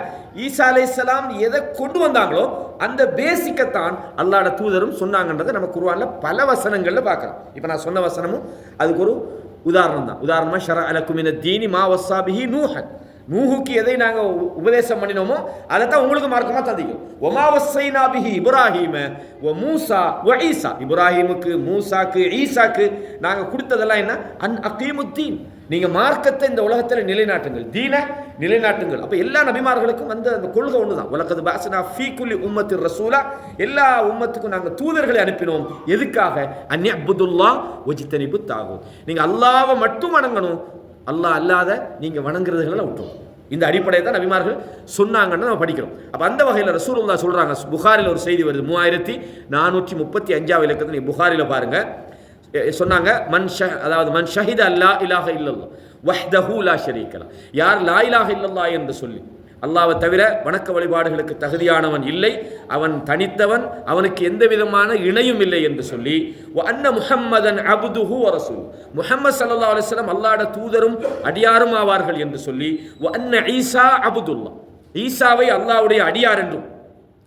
ஈசா அலைஹிஸ்ஸலாம் எதை கொண்டு வந்தாங்களோ அந்த பேசிக்கத்தான் அல்லாஹ்வுடைய தூதரும் சொன்னாங்கன்றதை நம்ம குர்ஆனில் பல வசனங்களில் பார்க்கலாம். இப்போ நான் சொன்ன வசனமும் அதுக்கு ஒரு உதாரணம் தான். உதாரணமாக ஷரஅ லக்கும் மினத் தீனி மா வஸ்ஸா பிஹி நூஹன், நூஹுக்கு எதை நாங்கள் உபதேசம் பண்ணினோமோ அதை தான் உங்களுக்கு மார்க்கமாக தந்திக்கும். ஒமா வஸ்ஸைனா பிஹி இப்ராஹீம வ மூசா வ ஈசா, இப்ராஹீமுக்கு மூசாக்கு ஈசாக்கு நாங்கள் கொடுத்ததெல்லாம் என்ன, அன் அகீமுத்தீன், நீங்கள் மார்க்கத்தை இந்த உலகத்தில் நிலைநாட்டுங்கள், தீன நிலைநாட்டுங்கள். அப்போ எல்லா நபிமார்களுக்கும் அந்த கொள்கை ஒன்று தான். வலக்கது பாஸனா ஃபீ குல்லி உம்மத்தின் ரசூலா, எல்லா உம்மத்துக்கும் நாங்கள் தூதர்களை அனுப்பினோம். எதுக்காக? அன்யஅ்புதுல்லாஹ் வஜ்தனிபு தாகூத். நீங்கள் அல்லாஹ்வை மட்டும் வணங்கணும், அல்லாஹ் அல்லாத நீங்கள் வணங்குறதுகளை விட்டுரும். இந்த அடிப்படையை தான் நபிமார்கள் சொன்னாங்கன்னு நம்ம படிக்கிறோம். அப்போ அந்த வகையில் ரசூலுல்லாஹ் சொல்கிறாங்க. புகாரில் ஒரு செய்தி வருது, 3435 இலக்கத்தில் நீங்கள் புகாரில் பாருங்கள். சொன்னாங்க, அதாவது மன் ஷஹித அல்லா இலாஹ இல்லல்லாஹ் வஹ்தஹு லா ஷரீக லஹ், யார் லா இலாஹ இல்லல்லாஹ் என்று சொல்லி அல்லாஹ்வை தவிர வணக்க வழிபாடுகளுக்கு தகுதியானவன் இல்லை, அவன் தனித்தவன், அவனுக்கு எந்த விதமான இணையும் இல்லை என்று சொல்லி, வ அன்ன முஹம்மதன் அப்துஹு வ ரசூல், முஹம்மது ஸல்லல்லாஹு அலைஹி வஸல்லம் அல்லாஹ்வுடைய தூதரும் அடியாரும் ஆவார்கள் என்று சொல்லி, வ அன்ன ஈசா அப்துல்லாஹ், ஈசாவை அல்லாஹ்வுடைய அடியார் என்றும்,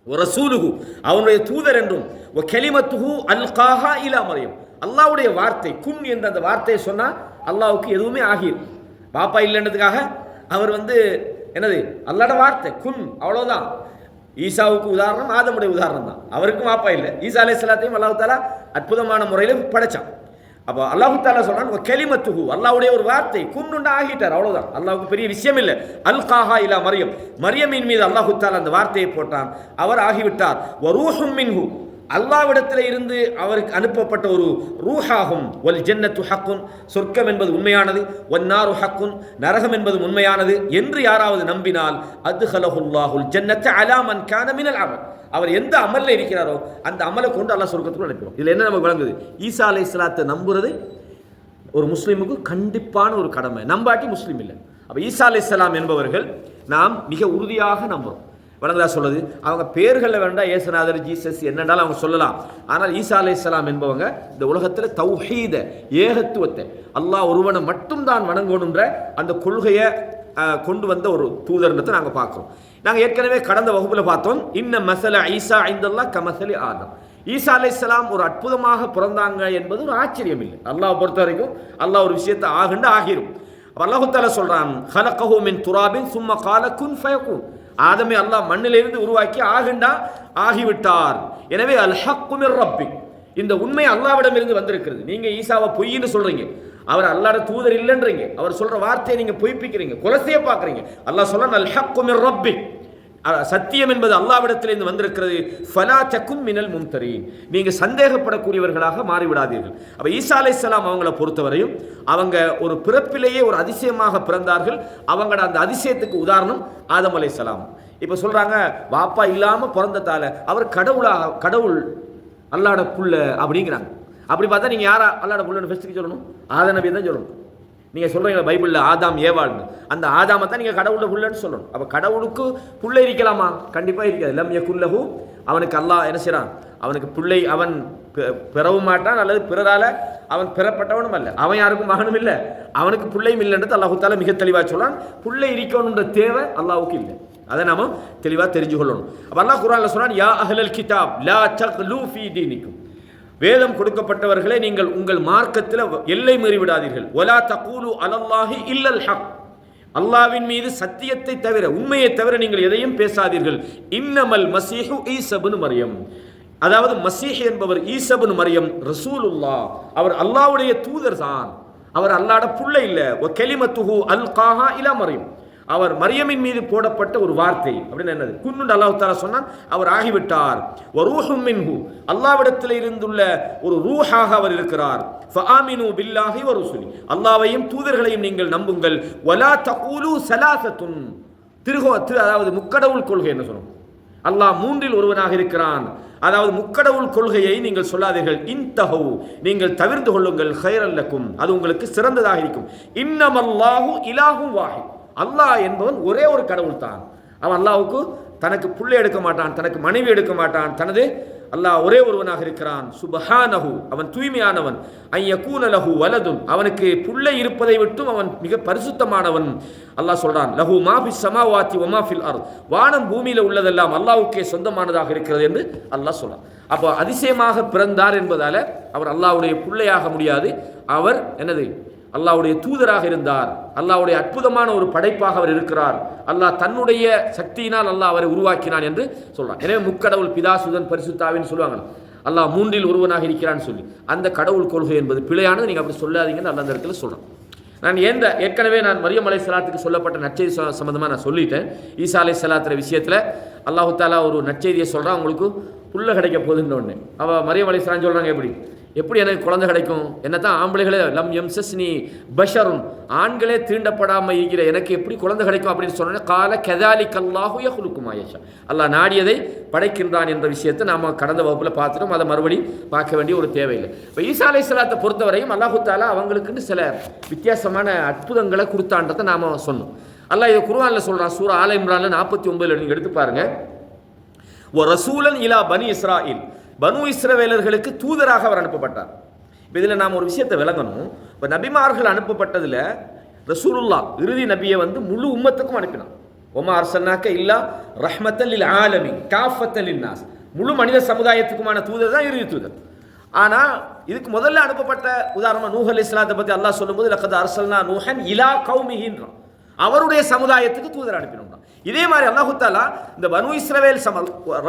வ ரசூலுஹு அவனுடைய தூதர் என்றும், வ கலிமத்துஹு அல்காஹா இலா மரியம், அல்லாஹ்வுடைய வார்த்தை குன் என்ற அந்த வார்த்தையை சொன்னால் அல்லாஹ்வுக்கு எதுவுமே ஆகிரும். பாப்பா இல்லைன்றதுக்காக அவர் என்னது அல்லாஹ்வுடைய வார்த்தை குன், அவ்வளோதான். ஈசாவுக்கு உதாரணம் ஆதமுடைய உதாரணம் தான். அவருக்கும் வாப்பா இல்லை. ஈசா அலைஹிஸ்ஸலாத்தையும் அல்லாஹ் தஆலா அற்புதமான முறையில் படைச்சான். அப்போ அல்லாஹ் தஆலா சொல்றான், கலிமத்துஹு அல்லாஹ்வுடைய ஒரு வார்த்தை குன்னுண்டா ஆகிட்டார், அவ்வளோதான். அல்லாஹ்வுக்கு பெரிய விஷயம் இல்லை. அல்காஹா இலா மரியம், மரியமின் மீது அல்லாஹ் தஆலா அந்த வார்த்தையை போட்டான், அவர் ஆகிவிட்டார். வ ரூஹும் மின்ஹு, அல்லாஹ்விடத்தில் இருந்து அவருக்கு அனுப்பப்பட்ட ஒரு ரூஹாகும். வல் ஜன்னத்து ஹக்குன், சொர்க்கம் என்பது உண்மையானது. வன்னாரு ஹக்குன், நரகம் என்பது உண்மையானது என்று யாராவது நம்பினால் அத்ஹலஹுல்லாஹுல் ஜன்னத அலா மன் கான மினல் அமல், அவர் எந்த அமலில் இருக்கிறாரோ அந்த அமலை கொண்டு அல்லாஹ் சொர்க்கத்துக்கு அனுப்பிடும். இதில் என்ன நமக்கு விளங்குது? ஈசா அலைஹிஸ்ஸலாத்தை நம்புறது ஒரு முஸ்லீமுக்கு கண்டிப்பான ஒரு கடமை, நம்பாட்டி முஸ்லீம் இல்லை. அப்போ ஈசா அலைஹிஸ்ஸலாம் என்பவர்கள் நாம் மிக உறுதியாக நம்புகிறோம். வழங்கதா சொல்லுது, அவங்க பேர்களில் வேண்டாம் ஏசுநாதர் ஜீசஸ் என்னென்னாலும் அவங்க சொல்லலாம். ஆனால் ஈசா அலைஹிஸ்ஸலாம் என்பவங்க இந்த உலகத்தில் தௌஹீத ஏகத்துவத்தை, அல்லாஹ் ஒருவனை மட்டும்தான் வணங்கணுன்ற அந்த கொள்கையை கொண்டு வந்த ஒரு தூதர்ன்றதை நாங்கள் பார்க்குறோம். நாங்கள் ஏற்கனவே கடந்த வகுப்பில் பார்த்தோம், இன்ன மசல ஈசா இந்தல்லாஹ் கமசலி ஆதம், ஈசா அலைஹிஸ்ஸலாம் ஒரு அற்புதமாக பிறந்தாங்க என்பது ஒரு ஆச்சரியம் இல்லை. அல்லாஹ் பொறுத்த வரைக்கும் அல்லாஹ் ஒரு விஷயத்தை ஆகிரும். அல்லாஹ் தஆலா சொல்றான், ஹலகஹு மின் துராபின் சும்ம கால குன் ஃபயகுன், ஆதமை அல்லாஹ் மண்ணிலிருந்து உருவாக்கி ஆகிண்டா ஆகிவிட்டார். எனவே அல் ஹக்கு மிர் ரப்பிக், இந்த உண்மை அல்லாஹ்விடம் இருந்து வந்திருக்கிறது. நீங்க ஈசாவை பொய்ன்னு சொல்றீங்க, அவர் அல்லாஹ்வுடைய தூதர் இல்லைன்றீங்க, அவர் சொல்ற வார்த்தையை நீங்க பொய்ப்பிக்கிறீங்க, குலசைய பார்க்குறீங்க. அல்லாஹ் சொல்றான், அல் ஹக்கு மிர் ரப்பிக், சத்தியம் என்பது அல்லாஹ்விடத்திலிருந்து வந்திருக்கிறது. ஃபலா தகும் மினல் மும்தரீன், நீங்க சந்தேகப்படக்கூடியவர்களாக மாறிவிடாதீர்கள். அப்ப ஈசா அலைஹிஸ்ஸலாம் அவங்களை பொறுத்தவரையும் அவங்க ஒரு பிறப்பிலேயே ஒரு அதிசயமாக பிறந்தார்கள். அவங்களோட அந்த அதிசயத்துக்கு உதாரணம் ஆதம் அலைஹிஸ்ஸலாம். இப்ப சொல்றாங்க, வாப்பா இல்லாம பிறந்ததால அவர் கடவுள் அல்லாஹ்வோட புள்ள அப்படிங்கிறாங்க. அப்படி பார்த்தா நீங்க யாரா அல்லாஹ்வோட புள்ளன்னு ஃபர்ஸ்ட் சொல்லணும்? ஆதம் நபி தான் சொல்லணும். நீங்கள் சொல்கிறீங்களா பைபிளில் ஆதாம் ஏவாள்னு, அந்த ஆதாமை தான் நீங்கள் கடவுளோட புள்ளன்னு சொல்லணும். அப்போ கடவுளுக்கு புள்ளை இருக்கலாமா? கண்டிப்பாக இருக்காது. லம் யகுல்லஹு, அவனுக்கு அல்லாஹ் என்ன செய்கிறான்? அவனுக்கு பிள்ளை அவன் பெறவும் மாட்டான், அல்லது பிறரால் அவன் பெறப்பட்டவனும் அல்ல, அவன் யாருக்கும் மகனும் இல்லை, அவனுக்கு பிள்ளையும் இல்லைன்றது அல்லாஹு தஆலா மிக தெளிவாக சொல்கிறான். பிள்ளை இருக்கணுன்ற தேவை அல்லாஹ்வுக்கு இல்லை, அதை நாம தெளிவாக தெரிஞ்சு கொள்ளணும். அப்போ அல்லாஹ் குர்ஆனில் சொல்கிறான், யா அஹ்லல் கிதாப் லா தக்லூ ஃபீ தீனிக்கும், வேதம் கொடுக்கப்பட்டவர்களே நீங்கள் உங்கள் மார்க்கத்தில் எல்லை மீறி விடாதீர்கள். வலா தகூலு அலல்லாஹி இல்லல் ஹக், அல்லாஹ்வின் மீது சத்தியத்தை தவிர, உண்மையை தவிர நீங்கள் எதையும் பேசாதீர்கள். இன்னமல் மஸீஹு ஈஸா இப்னு மரியம், அதாவது மஸீஹ் என்பவர் ஈஸா இப்னு மரியம் ரசூலுல்லாஹ், அவர் அல்லாஹ்வுடைய தூதர் தான், அவர் அல்லாஹ்வுடைய பிள்ளை இல்லை. வ கலிமத்துஹு அல்காஹா இலா மரியம், அவர் மரியமின் மீது போடப்பட்ட ஒரு வார்த்தை அப்படின்னு என்னது குன்னு அல்லாஹ் தஆலா சொன்னான், அவர் ஆகிவிட்டார். வ ரூஹும் மின்ஹு, அல்லாஹ்விடத்தில் இருந்துள்ள ஒரு ரூஹாக அவர் இருக்கிறார். ஃபஆமினு பில்லாஹி வ ருசுலி, அல்லாஹ்வையும் தூதர்களையும் நீங்கள் நம்புங்கள். வலா தகூலு ஸலாஸத்துன், அதாவது முக்கடவுள் கொள்கை என்ன சொல்லும், அல்லாஹ் மூன்றில் ஒருவனாக இருக்கிறான், அதாவது முக்கடவுள் கொள்கையை நீங்கள் சொல்லாதீர்கள். இன்தஹு, நீங்கள் தவிர்த்து கொள்ளுங்கள். கைரல் லக்கும், அது உங்களுக்கு சிறந்ததாக இருக்கும். இன்னமல்லாஹு இலாஹு வாஹித், அல்லாஹ் என்பவன் ஒரே ஒரு கடவுள் தான். அவன் அல்லாஹ்வுக்கு தனக்கு புள்ளை எடுக்க மாட்டான், தனக்கு மனைவி எடுக்க மாட்டான், தனது அல்லாஹ் ஒரே ஒருவனாக இருக்கிறான். சுப்ஹானஹு, அவன் தூய்மையானவன். ஐயகூன லஹு வலதுன், அவனுக்கு புள்ளை இருப்பதை விட்டும் அவன் மிக பரிசுத்தமானவன். அல்லாஹ் சொல்றான், லஹு மா ஃபிஸ் ஸமாவாத்தி வ மா ஃபில் அர்த், வானம் பூமியில உள்ளதெல்லாம் அல்லாஹ்வுக்கே சொந்தமானதாக இருக்கிறது என்று அல்லாஹ் சொல்றான். அப்போ அதிசயமாக பிறந்தார் என்பதால அவர் அல்லாஹ்வுடைய பிள்ளையாக முடியாது. அவர் என்னது அல்லாஹ்வுடைய தூதராக இருந்தார். அல்லாஹ்வுடைய அற்புதமான ஒரு படைப்பாக அவர் இருக்கிறார். அல்லாஹ் தன்னுடைய சக்தியினால் அல்லாஹ் அவரை உருவாக்கினான் என்று சொல்றான். எனவே முக்கடவுள் பிதா சுதன் பரிசுத்தாவின்னு சொல்லுவாங்க. அல்லாஹ் மூன்றில் ஒருவனாக இருக்கிறான்னு சொல்லி அந்த கடவுள் கொள்கை என்பது பிழையானது, நீங்க அப்படி சொல்லாதீங்கன்னு அல்லாஹ் அந்த இடத்துல சொல்றான். நான் ஏற்கனவே நான் மரியம் அலைஹிஸ்ஸலாத்துக்கு சொல்லப்பட்ட நற்செய்தி சம்பந்தமாக நான் சொல்லிட்டேன். ஈசா அலைஹிஸ்ஸலாத்துற விஷயத்தில் அல்லாஹு தாலா ஒரு நற்செய்தியை சொல்கிறான், உங்களுக்கு புள்ள கிடைக்க போகுதுன்னு ஒன்று. அவள் மரியம் அலைஹிஸ்ஸலாம் சொல்கிறாங்க, எப்படி எனக்கு குழந்தை கிடைக்கும்? என்ன தான் ஆம்பளைகளே லம் யம்சஸ்னி பஷரும், ஆண்களே தீண்டப்படாமல் இருக்கிற எனக்கு எப்படி குழந்தை கிடைக்கும் அப்படின்னு சொன்னேன். கால கதாலிக் அல்லாஹு யஹ்லுகு மா யஷா, அல்லாஹ் நாடியதை படைக்கின்றான் என்ற விஷயத்தை நாம் கடந்த வகுப்பில் பார்த்துட்டோம். அதை மறுபடி பார்க்க வேண்டிய ஒரு தேவையில்லை. இப்போ ஈசா அலைஹிஸ்ஸலாத்தை பொறுத்தவரையும் அல்லாஹு தாலா அவங்களுக்குன்னு சில வித்தியாசமான அற்புதங்களை கொடுத்தான்றதை நாம் சொன்னோம். அல்லாஹ் இது குர்ஆனில் சொல்கிறான், சூரா ஆல இம்ரானில் 49 நீங்கள் எடுத்து பாருங்க. ஒ ரசூலன் இலா பனி இஸ்ராயில், பனு இஸ்ரவேலர்களுக்கு தூதராக அவர் அனுப்பப்பட்டார். இப்போ இதில் நாம் ஒரு விஷயத்தை விளங்கணும். இப்போ நபிமார்கள் அனுப்பப்பட்டதில் ரசூலுல்லா இறுதி நபியை முழு உம்மத்துக்கும் அனுப்பினான். ஒமா அர்சல்னாக்க இல்லா ரஹ்மத்தல் லில் ஆலமீன் காஃபத்தல் லின்னாஸ், முழு மனித சமுதாயத்துக்குமான தூதர் தான் இறுதி தூதர். ஆனால் இதுக்கு முதல்ல அனுப்பப்பட்ட உதாரணமாக நூஹ் அலைஹிஸ்ஸலாத்தை பற்றி அல்லாஹ் சொல்லும்போது லக்கத் அர்சல்னா நூஹன் இலா கௌமிஹின்றான், அவருடைய சமுதாயத்துக்கு தூதர் அனுப்பினோம். இதே மாதிரி அல்லாஹு தாலா இந்த பனு இஸ்ரவேல்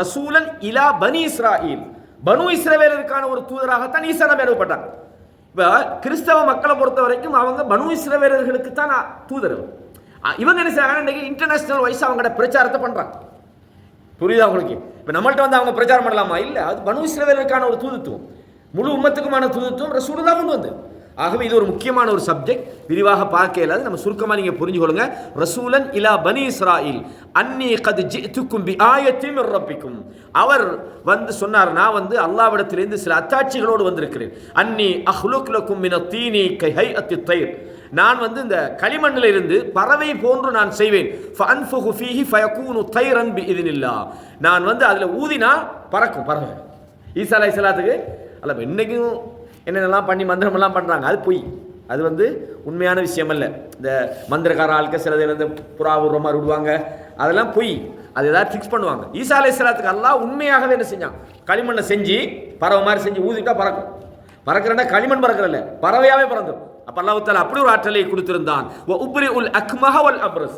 ரசூலன் இலா பனி இஸ்ராயில், பனு இஸ்ரவேலருக்கான ஒரு தூதராகத்தான் ஈசா நபி அனுப்பப்பட்டாங்க. இப்போ கிறிஸ்தவ மக்களை பொறுத்த வரைக்கும் அவங்க பனு இஸ்ரவேலர்களுக்கு தான் தூதர். இவங்க என்ன செய்யறாங்க, இன்னைக்கு இன்டர்நேஷனல் வைஸ் அவங்களோட பிரச்சாரத்தை பண்றாங்க. புரியுதா உங்களுக்கு? இப்போ நம்மள்ட்ட அவங்க பிரச்சாரம் பண்ணலாமா? இல்லை, அது பனு இஸ்ரவேலருக்கான ஒரு தூதுத்துவம், முழு உம்மத்துக்குமான தூதுத்துவம் ரசூலுல்லாஹ் கொண்டு வந்து. ஆகவே இது ஒரு முக்கியமான ஒரு சப்ஜெக்ட், விரிவாக பார்க்க இயலாது. நம்ம சுருக்கமாக நீங்கள் புரிஞ்சுக்கொள்ளுங்க. ரசூலன் இலா பனி இஸ்ராயில் அன்னி கத் ஜிஅதுக்கும் பி ஆயத்தின் மிர் ரப்பிக்கும், அவர் சொன்னார், நான் அல்லாஹ்விடத்திலிருந்து சில அத்தாட்சிகளோடு வந்திருக்கிறேன். அன்னி அஹ்லுக் லக்கும் மின தீனி கை ஹைஅத்தி தைர், நான் இந்த களிமண்ணில் இருந்து பறவை போன்று நான் செய்வேன். ஃபஅன்ஃபுகு ஃபீஹி ஃபயகூனு தைரன் பிஇذனில்லாஹ், நான் அதில் ஊதினா பறக்கும் பறவை. ஈசா அலைஹிஸ்ஸலாத்துக்கு அல்ல இன்னைக்கும் என்னென்னலாம் பண்ணி மந்திரமெல்லாம் பண்ணுறாங்க, அது பொய், அது உண்மையான விஷயம் அல்ல. இந்த மந்திரக்கார ஆளுக்க சிலது புறா உருவ மாதிரி விடுவாங்க, அதெல்லாம் பொய், அது ஏதாவது ஃபிக்ஸ் பண்ணுவாங்க. ஈசா அலைஹிஸ்ஸலாத்துக்கு அல்லாஹ் உண்மையாகவே என்ன செஞ்சான், களிமண்ணை செஞ்சு பறவை மாதிரி செஞ்சு ஊதிட்டா பறக்கும். பறக்கிறேன்னா களிமண் பறக்கிறல்ல, பறவையாகவே பறந்துடும். அப்போ அல்லாஹ் தஆலா அப்படி ஒரு ஆற்றலை கொடுத்திருந்தான். உப்ரிஉல் அக்மஹ வல் அப்ரஸ,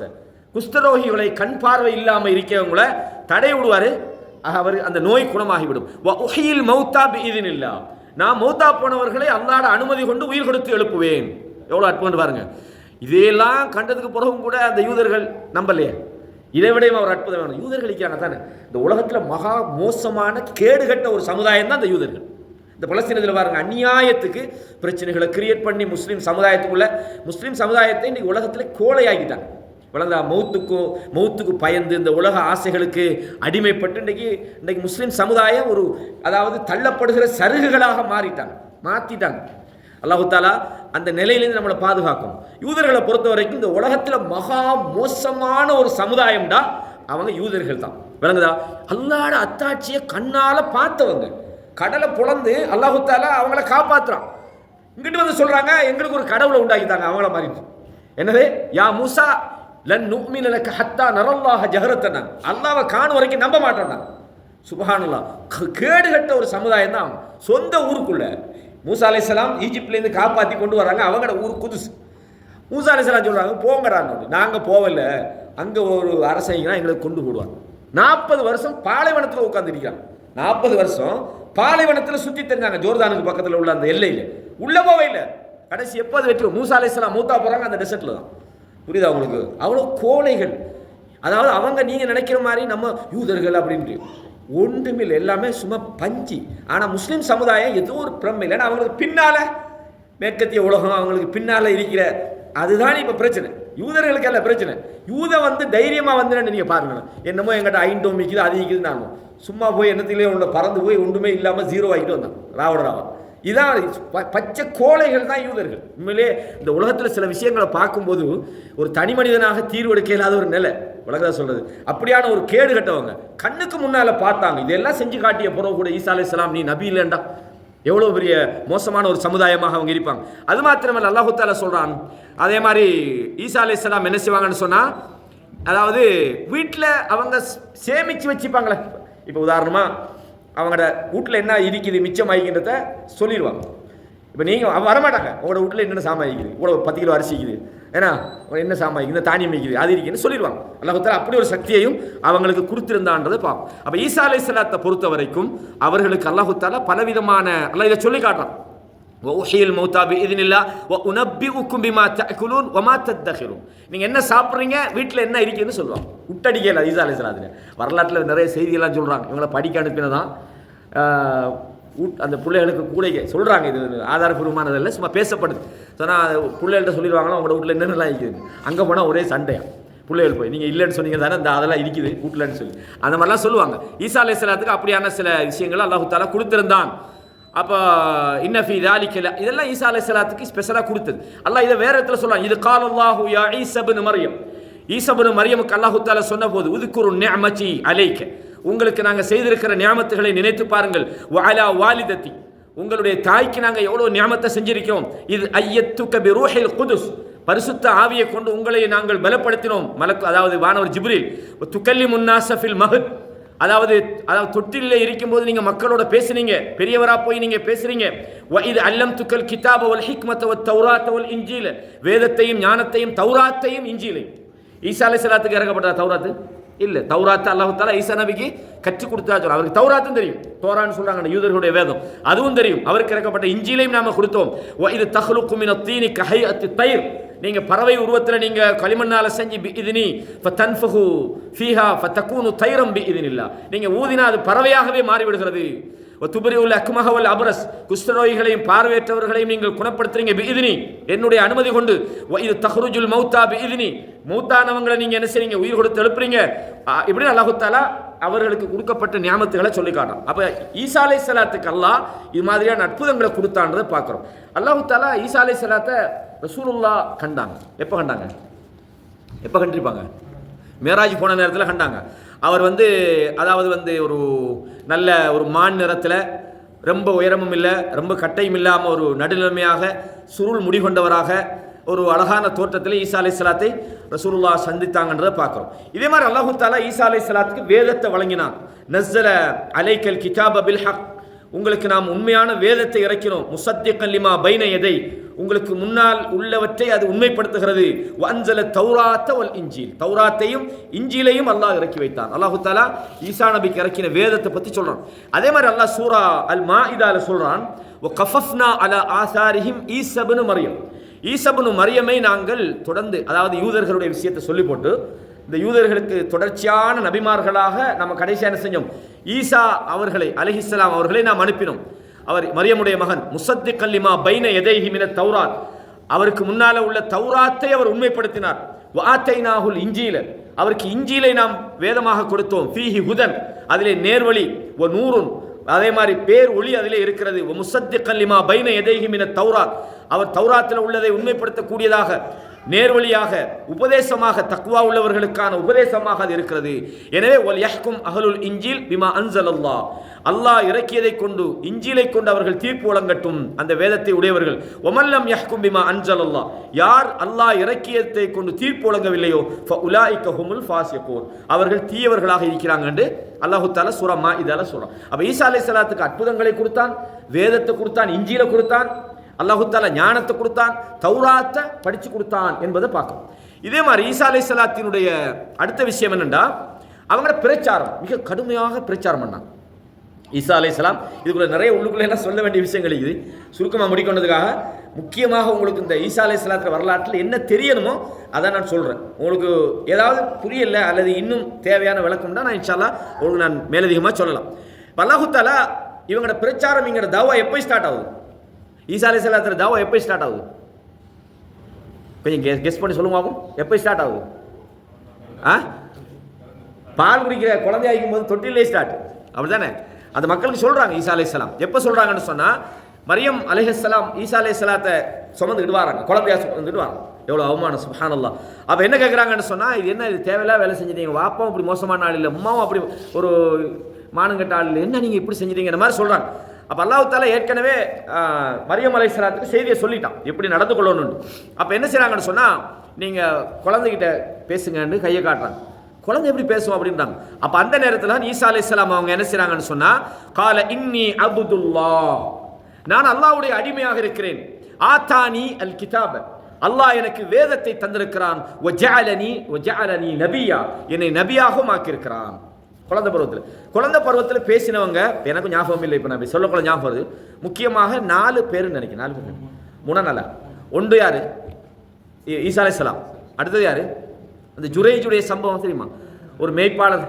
குஷ்டரோகிகளை கண் பார்வை இல்லாமல் இருக்கவங்களை தடை விடுவார், அவர் அந்த நோய் குணமாகிவிடும். உஹியில் மௌத்தா பிஇذனில்லாஹ், நான் மௌத்தா போனவர்களை அல்லாஹ்வுடைய அனுமதி கொண்டு உயிர் கொடுத்து எழுப்புவேன். எவ்வளோ அற்புதம் பாருங்க. இதையெல்லாம் கண்டதுக்கு பிறகும் கூட அந்த யூதர்கள் நம்பலையே. இதை விடையும் அவர் அற்புதம் வேணும். யூதர்கள் இருக்காங்க தானே, இந்த உலகத்தில் மகா மோசமான கேடுகட்ட ஒரு சமுதாயம் தான் இந்த யூதர்கள். இந்த பலஸ்தீனத்தில் பாருங்க, அநியாயத்துக்கு பிரச்சனைகளை கிரியேட் பண்ணி முஸ்லீம் சமுதாயத்தை இன்னைக்கு உலகத்தில் கோழையாக்கிட்டாங்க. வளர்ந்தா மௌத்துக்கு பயந்து இந்த உலக ஆசைகளுக்கு அடிமைப்பட்டு இன்றைக்கு முஸ்லீம் சமுதாயம் அதாவது தள்ளப்படுகிற சருகுகளாக மாற்றிட்டாங்க. அல்லாஹு தாலா அந்த நிலையிலிருந்து நம்மளை பாதுகாக்கும். யூதர்களை பொறுத்த வரைக்கும் இந்த உலகத்தில் மகா மோசமான ஒரு சமுதாயம்டா அவங்க யூதர்கள் தான். விளங்குதா? அல்லாஹ்வுடைய அத்தாட்சியை கண்ணால பார்த்தவங்க, கடலை புலந்து அல்லாஹு தாலா அவங்கள காப்பாற்றுறான். இங்கிட்டு சொல்றாங்க, எங்களுக்கு ஒரு கடவுளை உண்டாக்கிட்டாங்க அவங்கள மாதிரி. என்னது, யா மூசா லன் நுஅ்மின லக ஹத்தா நரல்லாஹ ஜஹரத்தனா, அல்லாஹ்வை காணும் வரைக்கும் நம்ப மாட்டோம்னா. சுப்ஹானல்லாஹ், கேடுகட்ட ஒரு சமுதாயம் தான். சொந்த ஊருக்குள்ள மூசா அலைஹிஸ்ஸலாம் ஈஜிப்ட்லேருந்து காப்பாற்றி கொண்டு வராங்க, அவங்களோட ஊர் குதுஸ். மூசா அலைஹிஸ்ஸலாம் சொல்றாங்க, போங்கடான்னு. நாங்கள் போகல, அங்கே ஒரு அரசைனா எங்களுக்கு கொண்டு போடுவாங்க. 40 வருஷம் பாலைவனத்தில் உட்காந்துருக்கிறாங்க. 40 வருஷம் பாலைவனத்தில் சுற்றி தெரிஞ்சாங்க, ஜோர்தானுக்கு பக்கத்தில் உள்ள அந்த எல்லையில். உள்ள போவே இல்லை. கடைசி எப்போது வெற்றி மூசா அலைஹிஸ்ஸலாம் மூத்தா போகிறாங்க அந்த டெசர்ட்டில் தான். புரியுதா உங்களுக்கு? அவ்வளோ கோழைகள். அதாவது அவங்க நீங்கள் நினைக்கிற மாதிரி நம்ம யூதர்கள் அப்படின்ட்டு ஒன்றுமில்லை, எல்லாமே சும்மா பஞ்சு. ஆனால் முஸ்லீம் சமுதாயம் ஏதோ ஒரு பிரமை இல்லைன்னா அவங்களுக்கு பின்னால் மேற்கத்திய உலகம், அவங்களுக்கு பின்னால் இருக்கிற அதுதான் இப்போ பிரச்சனை. யூதர்களுக்கு அல்ல பிரச்சனை. யூத தைரியமாக வந்துன்னு நீங்கள் பாருங்களேன், என்னமோ எங்கிட்ட ஐண்டோம் விற்கிது அது விற்கிது, நானும் சும்மா போய் என்னத்திலே உள்ள பறந்து போய் ஒன்றுமே இல்லாமல் 0 ஆகிட்டு வந்தான் ராவண. இதான் பச்சை கோழைகள் தான் யூதர்கள். உண்மையிலே இந்த உலகத்தில் சில விஷயங்களை பார்க்கும்போது ஒரு தனி மனிதனாக தீர்வெடுக்க இல்லாத ஒரு நிலை உலகதான் சொல்றது. அப்படியான ஒரு கேடு கட்டவங்க கண்ணுக்கு முன்னால் பார்த்தாங்க. இதெல்லாம் செஞ்சு காட்டிய பிறகு கூட ஈசா அலைஹிஸ்ஸலாம் நீ நபி இல்லைண்டா, எவ்வளோ பெரிய மோசமான ஒரு சமுதாயமாக அவங்க இருப்பாங்க. அது மாத்திரமல்ல, அல்லாஹ் தஆலா சொல்கிறான், அதே மாதிரி ஈசா அலைஹிஸ்ஸலாம் என்ன செய்வாங்கன்னு சொன்னால், அதாவது வீட்டில் அவங்க சேமித்து வச்சுப்பாங்களே. இப்போ உதாரணமாக அவங்களோட வீட்டில் என்ன இருக்குது மிச்சம் ஆகிக்கிறத சொல்லிடுவாங்க. இப்போ நீங்கள் வரமாட்டாங்க, உங்களோட வீட்டில் என்னென்ன சாமான் இருக்குது, இவ்வளோ 10 கிலோ அரிசி இருக்குது, ஏன்னா என்ன சாமான் இந்த தானியம் இருக்குது அது இருக்குன்னு சொல்லிடுவாங்க. அல்லாஹ் தஆலா அப்படி ஒரு சக்தியையும் அவங்களுக்கு கொடுத்திருந்தான்றது பார்ப்போம். அப்போ ஈசா அலைஹிஸ்ஸலாத்தை பொறுத்த வரைக்கும் அவர்களுக்கு அல்லாஹ் தஆலா பலவிதமான அல்லாஹ் இதை சொல்லி காட்டுறான். வஉஹில் மௌதா பிஇذنில்லாஹ் வஉனப்பிஉக்கும் பிமா தஅகுலூன் வமா தத்தகிரூன். நீங்கள் என்ன சாப்பிட்றீங்க, வீட்டில் என்ன இருக்குன்னு சொல்லுவாங்க. விட்டடிக்கல ஈசா அலைஹிஸ்ஸலாத்துல வரலாற்றில் நிறைய செய்தியெல்லாம் சொல்கிறாங்க. இவங்களை படிக்க அனுப்பினதான் அந்த பிள்ளைகளுக்கு கூட சொல்கிறாங்க. இது ஆதாரபூர்வமானதில்லை, சும்மா பேசப்படுது. சொன்னால் பிள்ளைகள்கிட்ட சொல்லிடுவாங்களா உங்களோட வீட்டில் என்னென்னலாம் இருக்குது. அங்கே போனால் ஒரே சண்டையாக பிள்ளைகள் போய் நீங்கள் இல்லைன்னு சொன்னீங்க தானே, இந்த அதெல்லாம் இருக்குது வீட்டில்னு சொல்லி அந்த மாதிரிலாம் சொல்லுவாங்க. ஈசா அலைஹிஸ்ஸலாத்துக்கு அப்படியான சில விஷயங்கள் அல்லாஹ் தஆலா கொடுத்திருந்தான். அப்போ இன்னஃபி தாலிக்கல இதெல்லாம் ஈசா அலைஹிஸ்ஸலாத்துக்கு ஸ்பெஷலாக கொடுத்தது. அல்லாஹ் இதை வேற இடத்துல சொல்கிறான். இது காலல்லாஹு யா ஈஸா இப்னு மரியம், ஈஸா இப்னு மரியமுக்கு அல்லாஹ் தஆலா சொன்ன போது உذ்குரு நிஅமதி அலைக்க, உங்களுக்கு நாங்கள் செய்திருக்கிற நியாமத்துகளை நினைத்து பாருங்கள். வஅலா வாலிதத்தி, உங்களுடைய தாய்க்கு நாங்கள் எவ்வளோ நியாமத்தை செஞ்சிருக்கிறோம். இது ஐயத்துக்க பிரூஹில் குதுஸ், பரிசுத்த ஆவியை கொண்டு உங்களை நாங்கள் பலப்படுத்தினோம். மலக்கு அதாவது வானவர் ஜிப்ரீல் துக்கல்லிமுன் நாஸ ஃபில் மஹத், அதாவது தொட்டிலே இருக்கும்போது நீங்கள் மக்களோட பேசுனீங்க, பெரியவராக போய் நீங்கள் பேசுறீங்க. இது அல்லம் துக்கல் கிதாப வல் ஹிக்மத வத் தௌராத் வல் இன்ஜீல, வேதத்தையும் ஞானத்தையும் தௌராத்தையும் இன்ஜீலையும். ஈசா அலைஹிஸ்ஸலாத்துக்கு இறக்கப்பட்ட தௌராத்து இல்லை, தௌராத்தை அல்லாஹ் தஆலா ஈசா நபிக்கு கற்றுக் கொடுத்தா சொல்ல. அவருக்கு தௌராத்தும் தெரியும், தோரான்னு சொல்றாங்க யூதர்களுடைய வேதம், அதுவும் தெரியும். அவருக்கு இறக்கப்பட்ட இன்ஜீலையும் நாம கொடுத்தோம். இது தஹ்லுக்கு மினத் தீனி கஹைஅத்தி தைர், நீங்க பறவை உருவத்தில் நீங்க களிமண்ணால செஞ்சு பிஇذنி ஃபதன்ஃபஹு ஃபீஹா ஃபதகூனு தைரம் பிஇذனில்லாஹ், நீங்க ஊதினா அது பறவையாகவே மாறிவிடுகிறது. துபரியுல் அக்மஹ வல் அப்ரஸ், குஷ்டரோகிகளையும் பார்வையற்றவர்களையும் நீங்கள் குணப்படுத்துறீங்க பிஇذனி, என்னுடைய அனுமதி கொண்டு. இது தஹ்ருஜுல் மௌதா பிஇذனி, மௌத்தானவங்களை நீங்க என்ன செய்றீங்க, உயிர் கொடுத்து எழுப்புறீங்க. இப்படி அல்லாஹ் தஆலா அவர்களுக்கு கொடுக்கப்பட்ட நியாமத்துகளை சொல்லி காட்டும். அப்ப ஈசா அலைஹிஸ்ஸலாத்துக்கு அல்லாஹ் இது மாதிரியான அற்புதங்களை கொடுத்தான்றதை பார்க்கிறோம். அல்லாஹ் தஆலா ஈசா அலைஹிஸ்ஸலாத்தை ரசூலுல்லாஹ் கண்டாங்க. எப்போ கண்டாங்க, எப்போ கண்டிருப்பாங்க? மேராஜ் போன நேரத்தில் கண்டாங்க. அவர் அதாவது ஒரு நல்ல ஒரு மான் நிறத்தில், ரொம்ப உயரமும் இல்லை ரொம்ப கட்டையும் இல்லாமல் ஒரு நடுநிலைமையாக சுருள் முடிகொண்டவராக ஒரு அழகான தோற்றத்தில் ஈசா அலைஹிஸ்ஸலாத்தை ரசூலுல்லாஹ் சந்தித்தாங்கன்றதை பார்க்குறோம். இதே மாதிரி அல்லாஹ் தஆலா ஈசா அலைஹிஸ்ஸலாத்துக்கு வேதத்தை வழங்கினான். நஸ்ஸல அலைக்கல் கிதாப பில் ஹக், உங்களுக்கு நாம் உண்மையான வேதத்தை இறக்கினோம். முஸத்திகன் லிமா பைன யதை, உங்களுக்கு முன்னால் உள்ளவற்றை அது உண்மைப்படுத்துகிறது. வஅன்ஸல தௌராத்த வல் இன்ஜீல், தௌராத்தையும் இன்ஜீலையும் அல்லாஹ் இறக்கி வைத்தான். அல்லாஹ் தஆலா ஈசா நபிக்கு இறக்கின வேதத்தை பற்றி சொல்றான். அதே மாதிரி அல்லாஹ் சூரா அல் மாஇதால சொல்றான், வகஃபஃப்னா அலா ஆசாரிஹிம் ஈஸா இப்னு மரியம், ஈஸா இப்னு மரியமை நாங்கள் தொடர்ந்து, அதாவது யூதர்களுடைய விஷயத்தை சொல்லி போட்டு இந்த யூதர்களுக்கு தொடர்ச்சியான நபிமார்களாக நம்ம கடைசியாக என்ன செஞ்சோம், ஈசா அவர்களை அலைஹிஸ்ஸலாம் அவர்களை நாம் அனுப்பினோம். அவர் மரியமுடைய மகன், முஸத்திகன் லிமா பைன யதைஹி மினத் தௌராத், அவருக்கு முன்னால உள்ள தௌராத்தை அவர் உண்மைப்படுத்தினார். வஆத்தைனாஹுல் இன்ஜீல, அவருக்கு இன்ஜீலை நாம் வேதமாக கொடுத்தோம். ஃபீஹி ஹுதன், அதிலே நேர்வழி. வ நூருன், அதே மாதிரி பேர் ஒளி அதிலே இருக்கிறது. வ முஸத்திகன் லிமா பைன யதைஹி மினத் தௌராத், அவர் தௌராத்தில் உள்ளதை உண்மைப்படுத்தக்கூடியதாக, நேர்வழியாக, உபதேசமாக, தக்வா உள்ளவர்களுக்கான உபதேசமாக அது இருக்கிறது. எனவே வல் யஹ்கும் அஹ்லுல் இன்ஜீல் பிமா அன்ஸலல்லாஹ், அல்லாஹ் இறக்கியதை கொண்டு, இன்ஜீலை கொண்டு அவர்கள் தீர்ப்பு வழங்கட்டும், அந்த வேதத்தை உடையவர்கள். வமல்லம் யஹ்கும் பிமா அன்ஸலல்லாஹ், யார் அல்லாஹ் இறக்கியதை கொண்டு தீர்ப்பு வழங்கவில்லையோ ஃபஉலாயிக ஹுமுல் ஃபாஸிகூன், அவர்கள் தீயவர்களாக இருக்கிறாங்க என்று அல்லாஹ் தஆலா சூரா மாஇதால சொல்றான். அப்ப ஈசா அலைஹிஸ்ஸலாத்துக்கு அற்புதங்களை கொடுத்தான், வேதத்தை கொடுத்தான், இன்ஜீலை கொடுத்தான், அல்லாஹு தஆலா ஞானத்தை கொடுத்தான், தௌராத்தை படிச்சு கொடுத்தான் என்பதை பார்க்கணும். இதே மாதிரி ஈசா அலைஹிஸ்ஸலாத்தினுடைய அடுத்த விஷயம் என்னென்னா, அவங்களோட பிரச்சாரம் மிக கடுமையாக பிரச்சாரம் பண்ணாங்க. ஈசா அலைஹிஸ்ஸலாம் இதுக்குள்ள நிறைய உள்ளுக்குள்ள எல்லாம் சொல்ல வேண்டிய விஷயங்கள் இருக்குது. சுருக்கமாக முடிக்கொண்டதுக்காக முக்கியமாக உங்களுக்கு இந்த ஈசா அலைஹிஸ்ஸலாத்தின் வரலாற்றில் என்ன தெரியணுமோ அதை நான் சொல்கிறேன். உங்களுக்கு ஏதாவது புரியல அல்லது இன்னும் தேவையான விளக்கம் தான் நான் இன்ஷா அல்லாஹ் உங்களுக்கு நான் மேலதிகமாக சொல்லலாம். அல்லாஹு தஆலா இவங்களோட பிரச்சாரம்ங்கிற தாவா எப்போ ஸ்டார்ட் ஆகுது, ஈசா அலைஹிஸ்ஸலாத்துடைய தாவா எப்போ ஸ்டார்ட் ஆகுது, கொஞ்சம் கெஸ் பண்ணி சொல்லுங்க. எப்போ ஸ்டார்ட் ஆகுது? பால் குடிக்கிற குழந்தையாக்கும் போது தொட்டிலே ஸ்டார்ட், அப்படி தானே? அந்த மக்களுக்கு சொல்கிறாங்க ஈசா அலைஹிஸ்ஸலாம். எப்போ சொல்கிறாங்கன்னு சொன்னால், மரியம் அலைஹிஸ்ஸலாம் ஈசா அலைஹிஸ்ஸலாத்தை சுமந்துக்கிட்டு வராங்க, குழந்தையா சுமந்துக்கிட்டு வராங்க. எவ்வளோ அவமானம், சுப்ஹானல்லாஹ். அப்போ என்ன கேட்குறாங்கன்னு சொன்னால், இது என்ன, இது தேவையில்லா வேலை செஞ்சுட்டீங்க, வாப்பாவும் அப்படி மோசமான ஆள் இல்லை, உமாவும் அப்படி ஒரு மானங்கட்ட ஆள் இல்லை, என்ன நீங்கள் இப்படி செஞ்சுட்டீங்கிற மாதிரி சொல்கிறாங்க. அப்போ அல்லாஹ் தஆலா ஏற்கனவே மரியம் அலைஹிஸ்ஸலாத்துக்கு செய்தியை சொல்லிட்டான் எப்படி நடந்து கொள்ளணும்னு. அப்போ என்ன செய்கிறாங்கன்னு சொன்னால், நீங்கள் குழந்தைகிட்ட பேசுங்கன்னு கையை காட்டுறாங்க. குழந்தை எப்படி பேசுவோம் அப்படின்றாங்க. அப்போ அந்த நேரத்தில் ஈசா அலைஹிஸ்ஸலாம் அவங்க என்ன செய்கிறாங்கன்னு சொன்னால், கால இன்னி அப்துல்லாஹ், நான் அல்லாஹ்வுடைய அடிமையாக இருக்கிறேன். ஆத்தானி அல் கிதாப, அல்லாஹ் எனக்கு வேதத்தை தந்திருக்கிறான். வஜஅலனி நபியா, என்னை நபியாகவும் ஆக்கியிருக்கிறான். குழந்தை பருவத்தில் பேசினவங்க எனக்கு ஞாபகம் இல்லை, இப்போ நான் சொல்லக்குள்ள ஞாபகம் வருது. முக்கியமாக 4 பேருன்னு நினைக்கிறேன், 4 பேர். முனநலா ஒன்று யாரு? ஈசா அலைஹிஸ்ஸலாம். அடுத்தது யாரு? அந்த ஜுரைஜுடைய சம்பவம் தெரியுமா? ஒரு மேய்ப்பாளர்,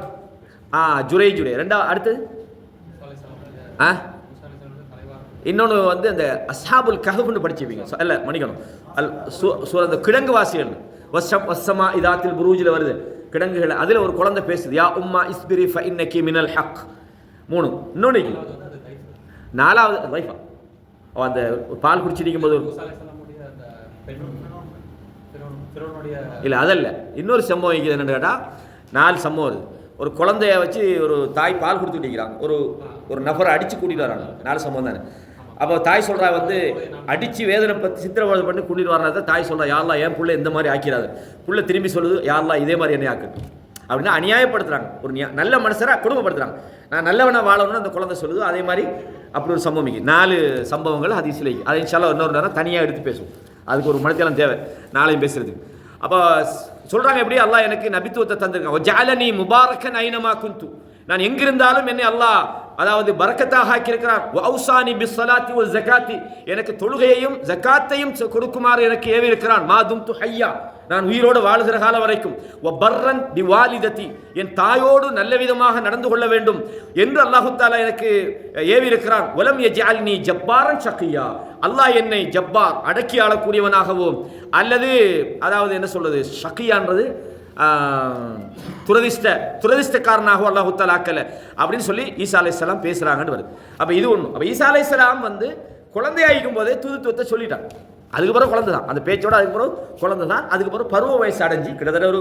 ஜுரைஜுடைய. ரெண்டாவது அடுத்தது இன்னொன்று வந்து அந்த அஸ்ஹாபுல் கஹ்ஃப்னு படிச்சுவீங்க, இல்லை மன்னிக்கணும், அந்த கிழங்கு வாசிகள். வஸ்ஸமா இதாத்தில் புரூஜில் வருது கிடங்குகள், அதில் ஒரு குழந்தை பேசுது, யா உம்மா இஸ்பிரி ஃப இன்னக்கி மினல் ஹக். 3. இன்னொன்று 4வது வைஃபா, அந்த பால் குடிச்சிருக்கும் போது இல்லை அதல்ல, இன்னொரு சம்பவம் இருக்குது. என்னென்னு கேட்டால் 4 சம்பவம் வருது. ஒரு குழந்தைய வச்சு ஒரு தாய் பால் கொடுத்துட்டு இருக்கிறாங்க, ஒரு நபரை அடித்து கூட்டிகிட்டு வராங்க. 4 சம்பவம் தானே. அப்போ தாய் சொல்கிறா வந்து அடித்து வேதனை பற்றி சித்திரவதை பண்ணி கூட்டிட்டு வர்றத தாய் சொல்கிறா, யாரெல்லாம் என் பிள்ளை இந்த மாதிரி ஆக்கிறாது. பிள்ளை திரும்பி சொல்லுது, யாரெல்லாம் இதே மாதிரி என்னை ஆக்கட்டும் அப்படின்னா அநியாயப்படுத்துறாங்க. ஒரு நல்ல மனுஷராக குடும்பப்படுத்துறாங்க. நான் நல்லவனா வாழணும்னு அந்த குழந்தை சொல்லுது. அதே மாதிரி அப்படி ஒரு சம்பவம் 4 சம்பவங்கள் ஹதீஸ்ல. அதை இன்ஷால்லா இன்னொரு நேரம் தனியாக எடுத்து பேசுவோம், அதுக்கு ஒரு மனத்தெல்லாம் தேவை நாளையும் பேசுறதுக்கு. அப்போ சொல்கிறாங்க, எப்படி அல்லாஹ் எனக்கு நபித்துவத்தை தந்திருக்கான். ஜஅலனி முபாரக்கன் ஐனமா குந்து, நான் எங்கிருந்தாலும் என்னை அல்லாஹ் அதாவது பரக்கத்தாக ஆக்கியிருக்கிறான். வௌசானி பிஸ்ஸலாத்தி வ ஸகாத்தி, எனக்கு தொழுகையையும் ஜகாத்தையும் கொடுக்குமாறு எனக்கு ஏவி இருக்கிறான். மாதும் து ஹய்யா, நான் உயிரோடு வாழுகிற காலம் வரைக்கும். வ பர்ரன் பிவாலிததி, என் தாயோடு நல்ல விதமாக நடந்து கொள்ள வேண்டும் என்று அல்லாஹு தஆலா எனக்கு ஏவி இருக்கிறான். வலம் யஜஅல்னி ஜப்பாரன் ஷக்கியா, அல்லாஹ் என்னை ஜப்பார் அடக்கி ஆளக்கூடியவனாகவோ அல்லது அதாவது என்ன சொல்றது ஷக்கியான்றது துரதிஷ்டக்காரனாக அல்லாஹு தஆலா ஆக்கல அப்படின்னு சொல்லி ஈசா அலைஹிஸ்ஸலாம் பேசுறாங்கன்னு வருது. அப்ப இது ஒண்ணு. அப்ப ஈசா அலைஹிஸ்ஸலாம் வந்து குழந்தையாகும் போதே தூதுத்துவத்தை சொல்லிட்டாங்க. அதுக்கப்புறம் குழந்தை தான், அந்த பேச்சோட அதுக்கப்புறம் குழந்தை தான். அதுக்கப்புறம் பருவ வயசு அடைஞ்சு கிட்டத்தட்ட ஒரு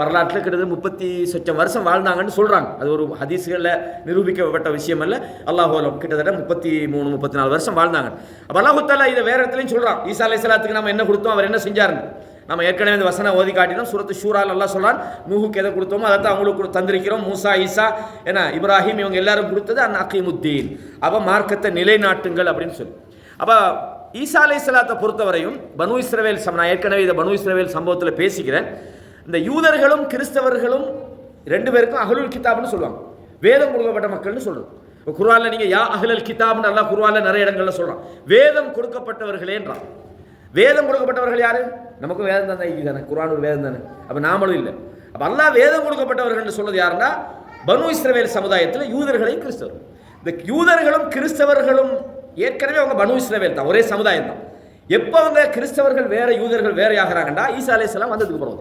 வரலாற்றில் கிட்டத்தட்ட 30 வருஷம் வாழ்ந்தாங்கன்னு சொல்றாங்க. அது ஒரு ஹதீஸ்களில் நிரூபிக்கப்பட்ட விஷயம் அல்ல. அல்லாஹ் கிட்டத்தட்ட 33-34 வருஷம் வாழ்ந்தாங்க. அப்ப அல்லாஹு தஆலா இதை வேற இடத்துலையும் சொல்றான். ஈசா அலைஹிஸ்ஸலாத்துக்கு நம்ம என்ன கொடுத்தோம், அவர் என்ன செஞ்சாருன்னு நம்ம ஏற்கனவே இந்த வசனம் ஓதி காட்டினோம். சூரத்து ஷூரால் அல்லாஹ் சொல்றான், நூஹுக்கு எதை கொடுத்தோமோ அதை தான் அவங்களுக்கு தந்திருக்கிறோம். மூசா, ஈசா, என்ன இப்ராஹிம், இவங்க எல்லாரும் கொடுத்தது அன் அகீமுத்தீன், அப்போ மார்க்கத்தை நிலைநாட்டுங்கள் அப்படின்னு சொல்லி. அப்போ ஈசா அலைஹிஸ்ஸலாத்தை பொறுத்தவரையும் பனு இஸ்ரவேல் நான் ஏற்கனவே இதை பனு இஸ்ரவேல் சம்பவத்தில் பேசிக்கிறேன். இந்த யூதர்களும் கிறிஸ்தவர்களும் 2 பேருக்கும் அஹ்லுல் கிதாப்னு சொல்லுவாங்க, வேதம் கொடுக்கப்பட்ட மக்கள்னு சொல்றோம். இப்போ குர்ஆன்ல நீங்க யா அஹ்லுல் கிதாப்னு அல்லாஹ் குர்ஆன்ல நிறைய இடங்கள்ல சொல்றான், வேதம் கொடுக்கப்பட்டவர்களேன்றான். வேதம் கொடுக்கப்பட்டவர்கள் யாரு? நமக்கும் வேதம் தானே, குர்ஆன் ஒரு வேதம் தானே. அப்ப நாமளும் இல்லை. அப்ப அல்லாஹ் வேதம் கொடுக்கப்பட்டவர்கள் சொல்றது யாருன்னா பனு இஸ்ரவேல் சமுதாயத்தில் யூதர்களையும் கிறிஸ்தவர். இந்த யூதர்களும் கிறிஸ்தவர்களும் ஏற்கனவே அவங்க பனு இஸ்ரவேல் தான், ஒரே சமுதாயம் தான். எப்போ அவங்க கிறிஸ்தவர்கள் வேற யூதர்கள் வேற ஆகிறாங்கண்டா ஈசா அலைஹிஸ்ஸலாம் வந்ததுக்கு பிறகு.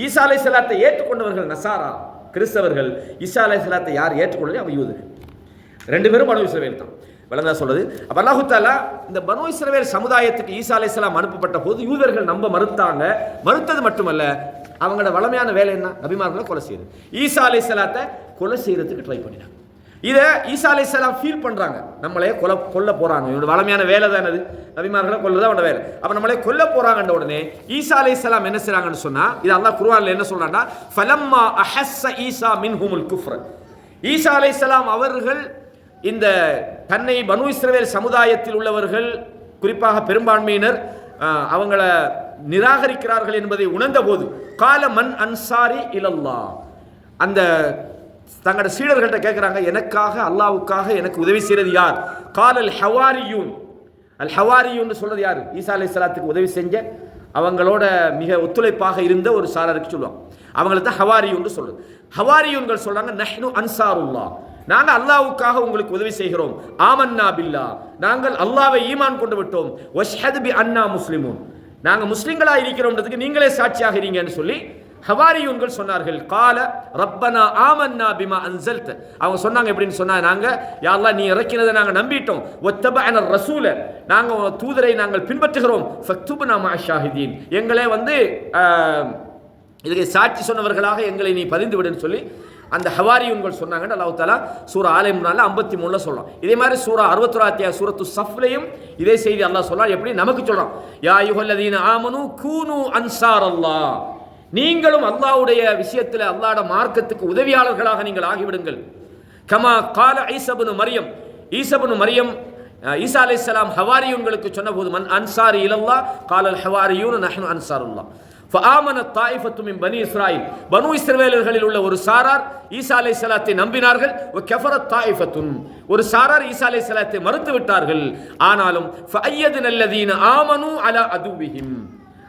ஈசா அலைஹிஸ்ஸலாத்தை ஏற்றுக்கொண்டவர்கள் நசாரா கிறிஸ்தவர்கள், ஈசா அலைஹிஸ்ஸலாத்தை யார் ஏற்றுக்கொள்ளலையோ அவங்க யூதர்கள். 2 பேரும் பனு இஸ்ரவேல் தான். வளர்ந்தா சொல்றது. அப்ப அல்லாஹு தஆலா இந்த பனு இஸ்ரவேல் சமுதாயத்துக்கு ஈசா அலைஹிஸ்ஸலாம் அனுப்பப்பட்ட போது யூதர்கள் நம்ப மறுத்தாங்க. மறுத்தது மட்டுமல்ல, அவங்களோட வளமையான வேலை என்ன, நபிமார்களை கொலை செய்யுது. ஈசா அலைஹிஸ்ஸலாத்தை கொலை செய்யறதுக்கு ட்ரை பண்ணினாங்க. இதை ஈசா அலைஹிஸ்ஸலாம் ஃபீல் பண்றாங்க, நம்மளே கொல்ல போறாங்க. இவனோட வளமையான வேலை தான் அது, நபிமார்களை கொல்லுதான் அவனோட வேலை. அப்ப நம்மளே கொல்ல போறாங்கன்ற உடனே ஈசா அலைஹிஸ்ஸலாம் என்ன செய்றாங்கன்னு சொன்னா, இது அல்லாஹ் குர்ஆன்ல என்ன சொல்றான்னா, ஃபலம்மா அஹஸ்ஸ ஈசா மின்ஹுமுல் குஃப்ர, ஈசா அலைஹிஸ்ஸலாம் அவர்கள் இந்த தன்னை பனு இஸ்ரவேல் சமுதாயத்தில் உள்ளவர்கள் குறிப்பாக பெரும்பான்மையினர் அவங்கள நிராகரிக்கிறார்கள் என்பதை உணர்ந்த போது, கால மன் அன்சாரி இலல்லாஹ், அந்த தங்களோட சீடர்கள்ட்ட கேட்குறாங்க, எனக்காக அல்லாஹ்வுக்காக எனக்கு உதவி செய்யறது யார்? கால் அல் ஹவாரியூன். அல் ஹவாரியூன் சொல்றது யாரு? ஈசா அலைஹிஸ்ஸலாத்துக்கு உதவி செஞ்ச அவங்களோட மிக ஒத்துழைப்பாக இருந்த ஒரு சாரருக்கு சொல்லுவாங்க. அவங்களுக்கு தான் ஹவாரியூன் சொல்றது. ஹவாரியூன்கள் சொல்றாங்க, நஹ்னு அன்சாருல்லாஹ், நாங்கள் அல்லாஹ்வுக்காக உங்களுக்கு உதவி செய்கிறோம். ஆமன்னா பில்லா, நாங்கள் அல்லாஹ்வை ஈமான் கொண்டு விட்டோம். வஷ்ஹது பி அன்னா முஸ்லிமூன், நாங்கள் முஸ்லிம்களா இருக்கிறோம்ன்றதுக்கு நீங்களே சாட்சியாக இருங்கன்னு சொல்லி ஹவாரியூன்கள் சொன்னார்கள். கால ரப்பனா ஆமன்னா பிமா அன்ஸல்த, அவங்க சொன்னாங்க எப்படின்னு சொன்னா, நாங்க யா அல்லாஹ் நீ இறக்கினதை நாங்க நம்பிட்டோம். வத்தபஅன ரசூல, நாங்க தூதரை நாங்கள் பின்பற்றுகிறோம். ஃபக்துப்னா மஅ ஷாஹிதீன், எங்களே இதுக்கு சாட்சி சொன்னவர்களாக எங்களை நீ பதிந்து விடுன்னு சொல்லி அந்த ஹவாரியூன்கள் சொன்னாங்கன்னு அல்லாஹ் தஆலா சூரா ஆல இம்ரான்ல 53ல சொல்றான். இதே மாதிரி சூரா 61 சூரத்து ஸஃப்லயும் இதே செய்தி அல்லாஹ் சொல்றான். எப்படி நமக்கு சொல்றான், யா அய்யுஹல்லதீன ஆமனு கூனு அன்சாரல்லாஹ், நீங்களும் அல்லாஹ்வுடைய விஷயத்தில் அல்லாஹ்வுடைய மார்க்கத்துக்கு உதவியாளர்களாக நீங்கள் ஆகிவிடுங்கள். கமா கால ஈசா இப்னு மரியம், ஈசா அலைஹிஸ்ஸலாம் ஹவாரியூன்களுக்கு சொன்னபோது, மன் அன்சாரி இலல்லாஹ் காலல் ஹவாரியூன் நஹ்னு அன்சாருல்லாஹ். ஃபஆமனத் தாயிஃபத்து மின் பனி இஸ்ராயில், பனு இஸ்ரவேலர்களில் உள்ள ஒரு சாரார் ஈசா அலைஹிஸ்ஸலாத்தை நம்பினார்கள். வ கஃபரத் தாயிஃபத்துன், ஒரு சாரார் ஈசா அலைஹிஸ்ஸலாத்தை மறுத்து விட்டார்கள். ஆனாலும் ஃபஅய்யதுனல்லதீன ஆமனு அலா அதுவிஹிம்,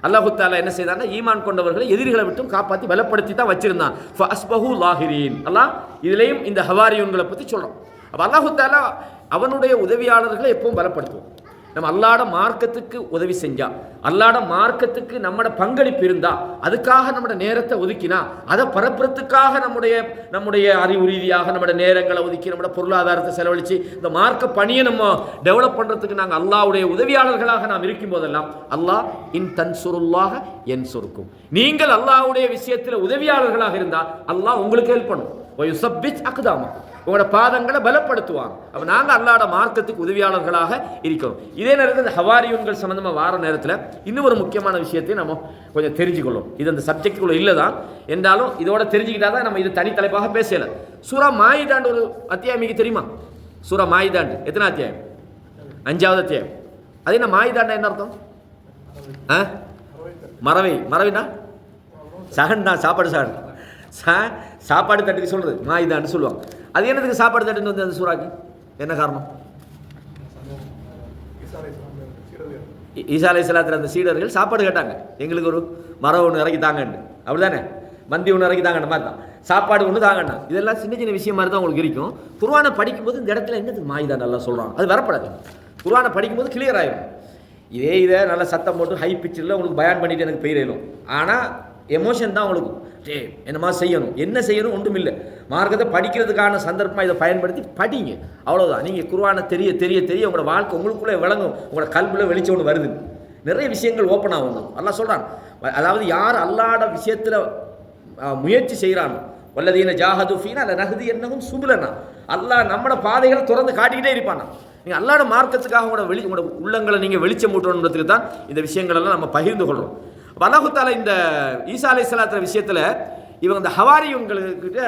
அல்லாஹ் தஆலா என்ன செய்தாங்க, ஈமான் கொண்டவர்களை எதிரிகளை விட்டும் காப்பாற்றி பலப்படுத்தி தான் வச்சிருந்தான். ஃபஅஸ்பஹு லாஹிரீன், அல்லாஹ் இதுலயும் இந்த ஹவாரியூன்களை பற்றி சொல்றோம். அப்ப அல்லாஹ் தஆலா அவனுடைய உதவியாளர்களை எப்பவும் பலப்படுத்துவோம். நம்ம அல்லாட மார்க்கத்துக்கு உதவி செஞ்சா, அல்லாட மார்க்கத்துக்கு நம்மட பங்களிப்பு இருந்தா, அதுக்காக நம்மட நேரத்தை ஒதுக்கினா, அதை பரப்புறதுக்காக நம்முடைய அறிவு ரீதியாக நம்மட நேரங்களை ஒதுக்கி நம்மட பொருளாதாரத்தை செலவழித்து இந்த மார்க்க பணியை நம்ம டெவலப் பண்ணுறதுக்கு நாங்கள் அல்லாஹ்வுடைய உதவியாளர்களாக நாம் இருக்கும் போதெல்லாம் அல்லாஹ் இன் தன்சுருல்லாஹ யன்சுருக்கும், நீங்கள் அல்லாஹ்வுடைய விஷயத்தில் உதவியாளர்களாக இருந்தால் அல்லாஹ் உங்களுக்கு ஹெல்ப் பண்ணும். வயுஸப்பித் அக்தாமக்கும், உங்களோட பாதங்களை பலப்படுத்துவாங்க. அப்போ நாங்கள் அல்லாஹ்வுடைய மார்க்கத்துக்கு உதவியாளர்களாக இருக்கிறோம். இதே நேரத்தில் இந்த ஹவாரியூன்கள் சம்பந்தமாக வார நேரத்தில் இன்னும் ஒரு முக்கியமான விஷயத்தையும் நம்ம கொஞ்சம் தெரிஞ்சுக்கொள்ளும். இது அந்த சப்ஜெக்டுக்குள்ள இல்லை தான், என்றாலும் இதோட தெரிஞ்சுக்கிட்டா தான் நம்ம இது தனித்தலைப்பாக பேசலை. சூரா மாயிதாண்டு ஒரு அத்தியாயம் మీకు தெரியுமா? சூரா மாயிதாண்டு எத்தனை அத்தியாயம்? 5வது அத்தியாயம். அது என்ன மாயிதாண்டா என்ன அர்த்தம்? மறவைனா சகன் தான், சாப்பாடு சகன், சாப்பாடு தட்டுக்கு சொல்கிறது மாயிதான்னு சொல்லுவாங்க. அது என்னதுக்கு சாப்பாடு தட்டுன்னு வந்து அந்த சூறாக்கு என்ன காரணம்? ஈசா அலைஹிஸ்ஸலாத்துல அந்த சீடர்கள் சாப்பாடு கேட்டாங்க, எங்களுக்கு ஒரு மரம் ஒன்று இறக்கி தாங்கன்னு, அப்படிதானே, மந்தி ஒன்று இறக்கி தாங்கன்ற மாதிரி தான், சாப்பாடு ஒன்று தாங்கண்ணா. இதெல்லாம் சின்ன சின்ன விஷயம் மாதிரி தான் உங்களுக்கு இருக்கும். குர்ஆனை படிக்கும்போது இந்த இடத்துல என்னது மாயிதா நல்லா சொல்கிறாங்க, அது வரப்படாது. குர்ஆனை படிக்கும்போது கிளியர் ஆகிடும். இதை நல்லா சத்தம் போட்டு ஹை பிச்சில் உங்களுக்கு பயான் பண்ணிட்டு எனக்கு பெயரும், ஆனால் எமோஷன் தான் உங்களுக்கு என்னமா செய்யணும், என்ன செய்யணும் ஒன்றும் இல்லை. மார்க்கத்தை படிக்கிறதுக்கான சந்தர்ப்பமாக இதை பயன்படுத்தி படிங்க, அவ்வளோதான். நீங்கள் குர்ஆனை தெரிய தெரிய தெரிய உங்களோட வாழ்க்கை உங்களுக்குள்ளே விளங்கும், உங்களோட கல்வியில் வெளிச்சம் ஒன்று வருது, நிறைய விஷயங்கள் ஓப்பன் ஆகும். அல்லாஹ் சொல்கிறான், அதாவது யார் அல்லாஹ்ட விஷயத்தில் முயற்சி செய்கிறானோ, வல்லதீன ஜாஹது ஃபீனா லனஹ்தி என்னஹும் சுபுலனா, அல்லாஹ் நம்மளோட பாதைகளை திறந்து காட்டிக்கிட்டே இருப்பானா. நீங்கள் அல்லாஹ்ட மார்க்கத்துக்காக உங்களோட உள்ளங்களை நீங்கள் வெளிச்சம் மூட்டணுன்றதுக்கு தான் இந்த விஷயங்களெல்லாம் நம்ம பகிர்ந்து கொள்கிறோம். அல்லாஹ் தஆலா இந்த ஈசா அலைஹிஸ்ஸலாத்து விஷயத்தில் இவங்க இந்த ஹவாரியூன்கிட்ட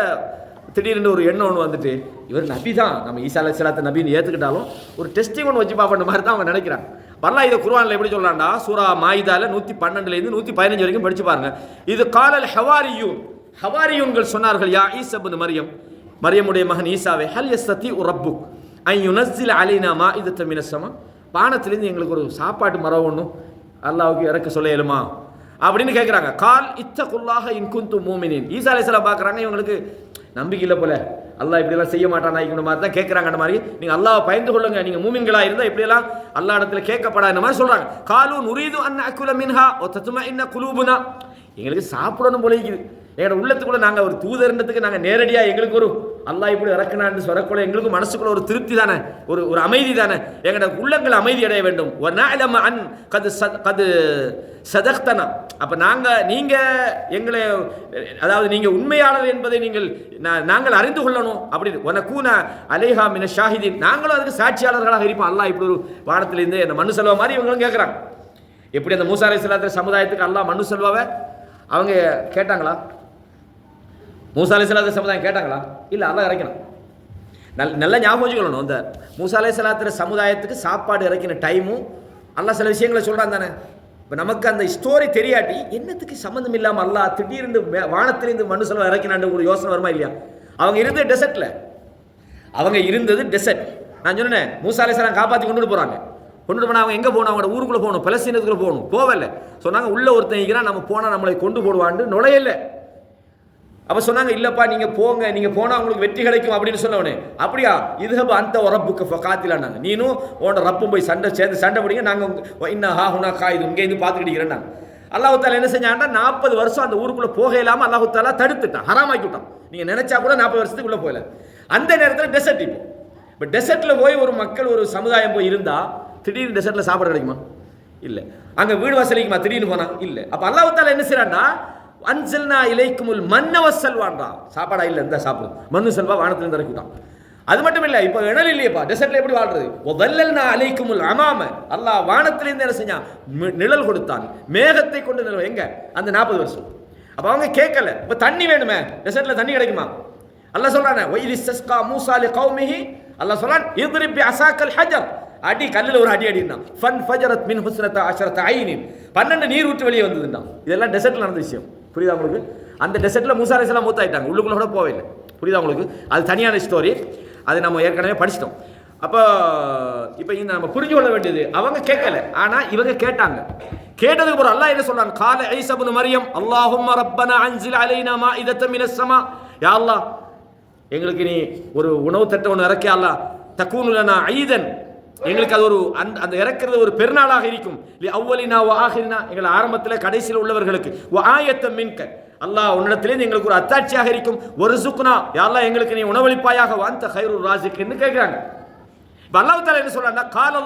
திடீர்னு ஒரு எண்ணம் ஒன்று வந்துட்டு, இவர் நபி தான், நம்ம ஈசா அலைஹிஸ்ஸலாத்து நபின்னு ஏற்றுக்கிட்டாலும் ஒரு டெஸ்டிங் ஒன்று வச்சு பார்ப்பன்ற மாதிரி தான் அவங்க நினைக்கிறாங்க. வரலாம் இதை குர்ஆனில் எப்படி சொல்லலாம்டா, சூரா மாயிதால 112லேருந்து 115 வரைக்கும் படிச்சு பாருங்க. இது காலல் ஹவாரியூன்கள் சொன்னார்கள், யா ஈஸா இப்னு மரியம், மரியமுடைய மகன் ஈசாவே, ஹல் யஸ்ததி ரப்புக் அன் யுனஸ்ஸில அலைனா மாஇதத்தன் மினஸ் ஸமா, வானத்திலிருந்து எங்களுக்கு ஒரு சாப்பாட்டு மரம் ஒன்று அல்லாஹ்வுக்கு இறக்க சொல்ல இயலுமா அப்படின்னு கேட்குறாங்க. கால் இத்தகுல்லாஹ இன் குன்தும் மூமினீன். ஈசா அலைஹிஸ்ஸலாம் பார்க்குறாங்க, இவங்களுக்கு நம்பிக்கை இல்லை போல, அல்லாஹ் இப்படியெல்லாம் செய்ய மாட்டானா இந்த மாதிரி தான் கேட்குறாங்க. அந்த மாதிரி நீங்கள் அல்லாஹ் பயந்து கொள்ளுங்க, நீங்கள் மூமின்களாக இருந்தால் இப்படியெல்லாம் அல்லாஹ் இடத்துல கேட்கப்படாத மாதிரி சொல்கிறாங்க. காலு நுரீது அன் அக்குல மின்ஹா ஒ தத்மஇன்ன குலூபுனா, எங்களுக்கு சாப்பிடணும் போல இருக்குது, எங்களோட உள்ளத்துக்குள்ள நாங்கள் ஒரு தூதர்ன்றதுக்கு நாங்கள் நேரடியாக எங்களுக்கு ஒரு அல்லாஹ் இப்படி இறக்குனான்னு சொல்லக்குள்ள எங்களுக்கு மனசுக்குள்ள ஒரு திருப்தி தானே, ஒரு அமைதி தானே, எங்களோட உள்ளங்கள் அமைதி அடைய வேண்டும். ஒரு நாளம அன் கது சதக்தனா, அப்போ நீங்கள் எங்களை, அதாவது நீங்கள் உண்மையாளர் என்பதை நாங்கள் அறிந்து கொள்ளணும் அப்படின்னு. உனக்கூன அலைஹா மின ஷாஹிதீன், நாங்களும் அதுக்கு சாட்சியாளர்களாக இருப்போம். அல்லாஹ் இப்படி ஒரு வானத்திலிருந்து என்ன மனு செல்வா மாதிரி இவங்களும் கேட்குறாங்க. எப்படி அந்த மூசா அலைஹிஸ்ஸலாத்து சமுதாயத்துக்கு அல்லாஹ் மனு செல்வாவை அவங்க கேட்டாங்களா? மூசா அலைஹிஸ்ஸலாத்து சமுதாயம் கேட்டாங்களா? இல்லை, அல்லாஹ் இறக்கணும். நல்லா ஞாபகம் வச்சுக்கணும், அந்த மூசா அலைஹிஸ்ஸலாத்து சமுதாயத்துக்கு சாப்பாடு இறக்கின டைமும் அல்லாஹ் சில விஷயங்களை சொல்கிறான் தானே. இப்போ நமக்கு அந்த ஸ்டோரி தெரியாட்டி என்னத்துக்கு சம்மந்தம் இல்லாமல் அல்லாஹ் திடீர்னு வானத்திலிருந்து மனு செல்வம் இறக்கினான்னு ஒரு யோசனை வருமா இல்லையா? அவங்க இருந்தது டெசர்ட். நான் சொன்னேன், மூசா அலைஹிஸ்ஸலாம் காப்பாற்றி கொண்டுட்டு போகிறாங்க. கொண்டுட்டு போனால் அவங்க எங்கே போகணும்? அவங்களோட ஊருக்குள்ளே போகணும், பலஸ்தீனத்துக்குள்ளே போகணும். போகல, சொன்னாங்க உள்ள ஒருத்தன் இருக்கிறான், நம்ம போனால் நம்மளை கொண்டு போடுவான்னு நுழையல. அப்போ சொன்னாங்க, இல்லைப்பா நீங்கள் போங்க, நீங்கள் போனால் உங்களுக்கு வெற்றி கிடைக்கும் அப்படின்னு சொன்னவனே. அப்படியா, இதுஹப் அந்த ரப்புக்கு ஃபகாத்திலானாங்க, நீனும் உன்னோட ரப்பும் போய் சண்டை பிடிங்க, நாங்கள் இன்னும் ஹாஹுனா காயுது இங்கேருந்து பார்த்துக்கிட்டீங்கிறேன். நாங்கள் அல்லாஹ் தாலா என்ன செஞ்சாங்கன்னா 40 வருஷம் அந்த ஊருக்குள்ளே போக இல்லாமல் அல்லாஹ் தாலா தடுத்துட்டான், ஹராமாக்கி விட்டான். நீங்கள் நினைச்சா கூட 40 வருஷத்துக்குள்ளே போகல. அந்த நேரத்தில் டெசர்ட். இப்போ டெசர்ட்டில் போய் ஒரு மக்கள் ஒரு சமுதாயம் போய் இருந்தால் திடீர்னு டெசர்ட்டில் சாப்பாடு கிடைக்குமா? இல்லை. அங்கே வீடு வசலிக்குமா திடீர்னு போனால்? இல்லை. அப்போ அல்லாஹ் தாலா என்ன செய்றான்டா, அன்சல்னா இலைக்குமுல் மன்ன வஸ்ஸல்வான்றா, சாப்பாடா இல்லை இந்த சாப்பிடும் மண்ணு செல்வா வானத்திலிருந்து இறக்கிட்டான். அது மட்டும் இல்லை, இப்போ இணல் இல்லையப்பா, டெசர்ட்ல எப்படி வாழ்றது? வல்லல்னா அலைக்குமுல் அமாம, அல்லாஹ் வானத்திலிருந்து என்ன செஞ்சான்? நிழல் கொடுத்தான், மேகத்தை கொண்டு நிழல். எங்க? அந்த 40 வருஷம். அப்போ அவங்க கேட்கல, இப்போ தண்ணி வேணுமே, டெசர்ட்ல தண்ணி கிடைக்குமா? அல்லாஹ் சொல்றானே, வைலிஸ்ஸஸ்கா மூஸா லிகௌமிஹி, அல்லாஹ் சொல்றான் இத்ரிப் பிஅஸாக்கல் ஹஜர், அடி கல்லில் ஒரு அடி அடினா ஃபன் ஃபஜரத் மின் ஹுஸ்னத அஷரத ஐனின் 12 நீர் ஊற்று வெளியே வந்ததுன்னா. இதெல்லாம் டெசர்ட்ல நடந்த விஷயம். புரியுதா உங்களுக்கு? அந்த டெசர்ட்ல மூசா அலைஹிஸ்ஸலாம் மூத்தாயிட்டாங்க, உள்ளுக்குள்ள கூட போகவில்லை. புரியுதா உங்களுக்கு? அது தனியான ஸ்டோரி, அது நம்ம ஏற்கனவே படிச்சிட்டோம். அப்போ இப்போ இந்த நம்ம புரிஞ்சு கொள்ள வேண்டியது, அவங்க கேட்கல, ஆனா இவங்க கேட்டாங்க. கேட்டதுக்கு அப்புறம் அல்லாஹ் என்ன சொல்றான்? கால ஈசா இப்னு மரியம் அல்லாஹும்ம ரப்பனா அன்சில் அலைனா மாஇதத்தம் மினஸ் ஸமா. யா அல்லாஹ், எங்களுக்கு நீ ஒரு உணவு தட்டை ஒன்று இறக்கி அல்லாஹ், தக்கூனு லனா ஈதன், எங்களுக்கு அது ஒரு அந்த இறக்கிறது ஒரு பெருநாளாக இருக்கும். லி அவ்வலினா வ ஆஹிரினா, எங்கள் ஆரம்பத்தில் கடைசியில் உள்ளவர்களுக்கு. வ ஆயத்தம் மின்க, அல்லாஹ் உன்னிடத்திலே எங்களுக்கு ஒரு அத்தாட்சியாக இருக்கும். ஒரு சுக்னா, யா அல்லாஹ் எங்களுக்கு நீ உணவளிப்பாயாக. வந்த கைருர் ராசிக்னு கேட்குறாங்க. இப்போ அல்லாஹ் தஆலா என்ன சொல்றான்னா, கால்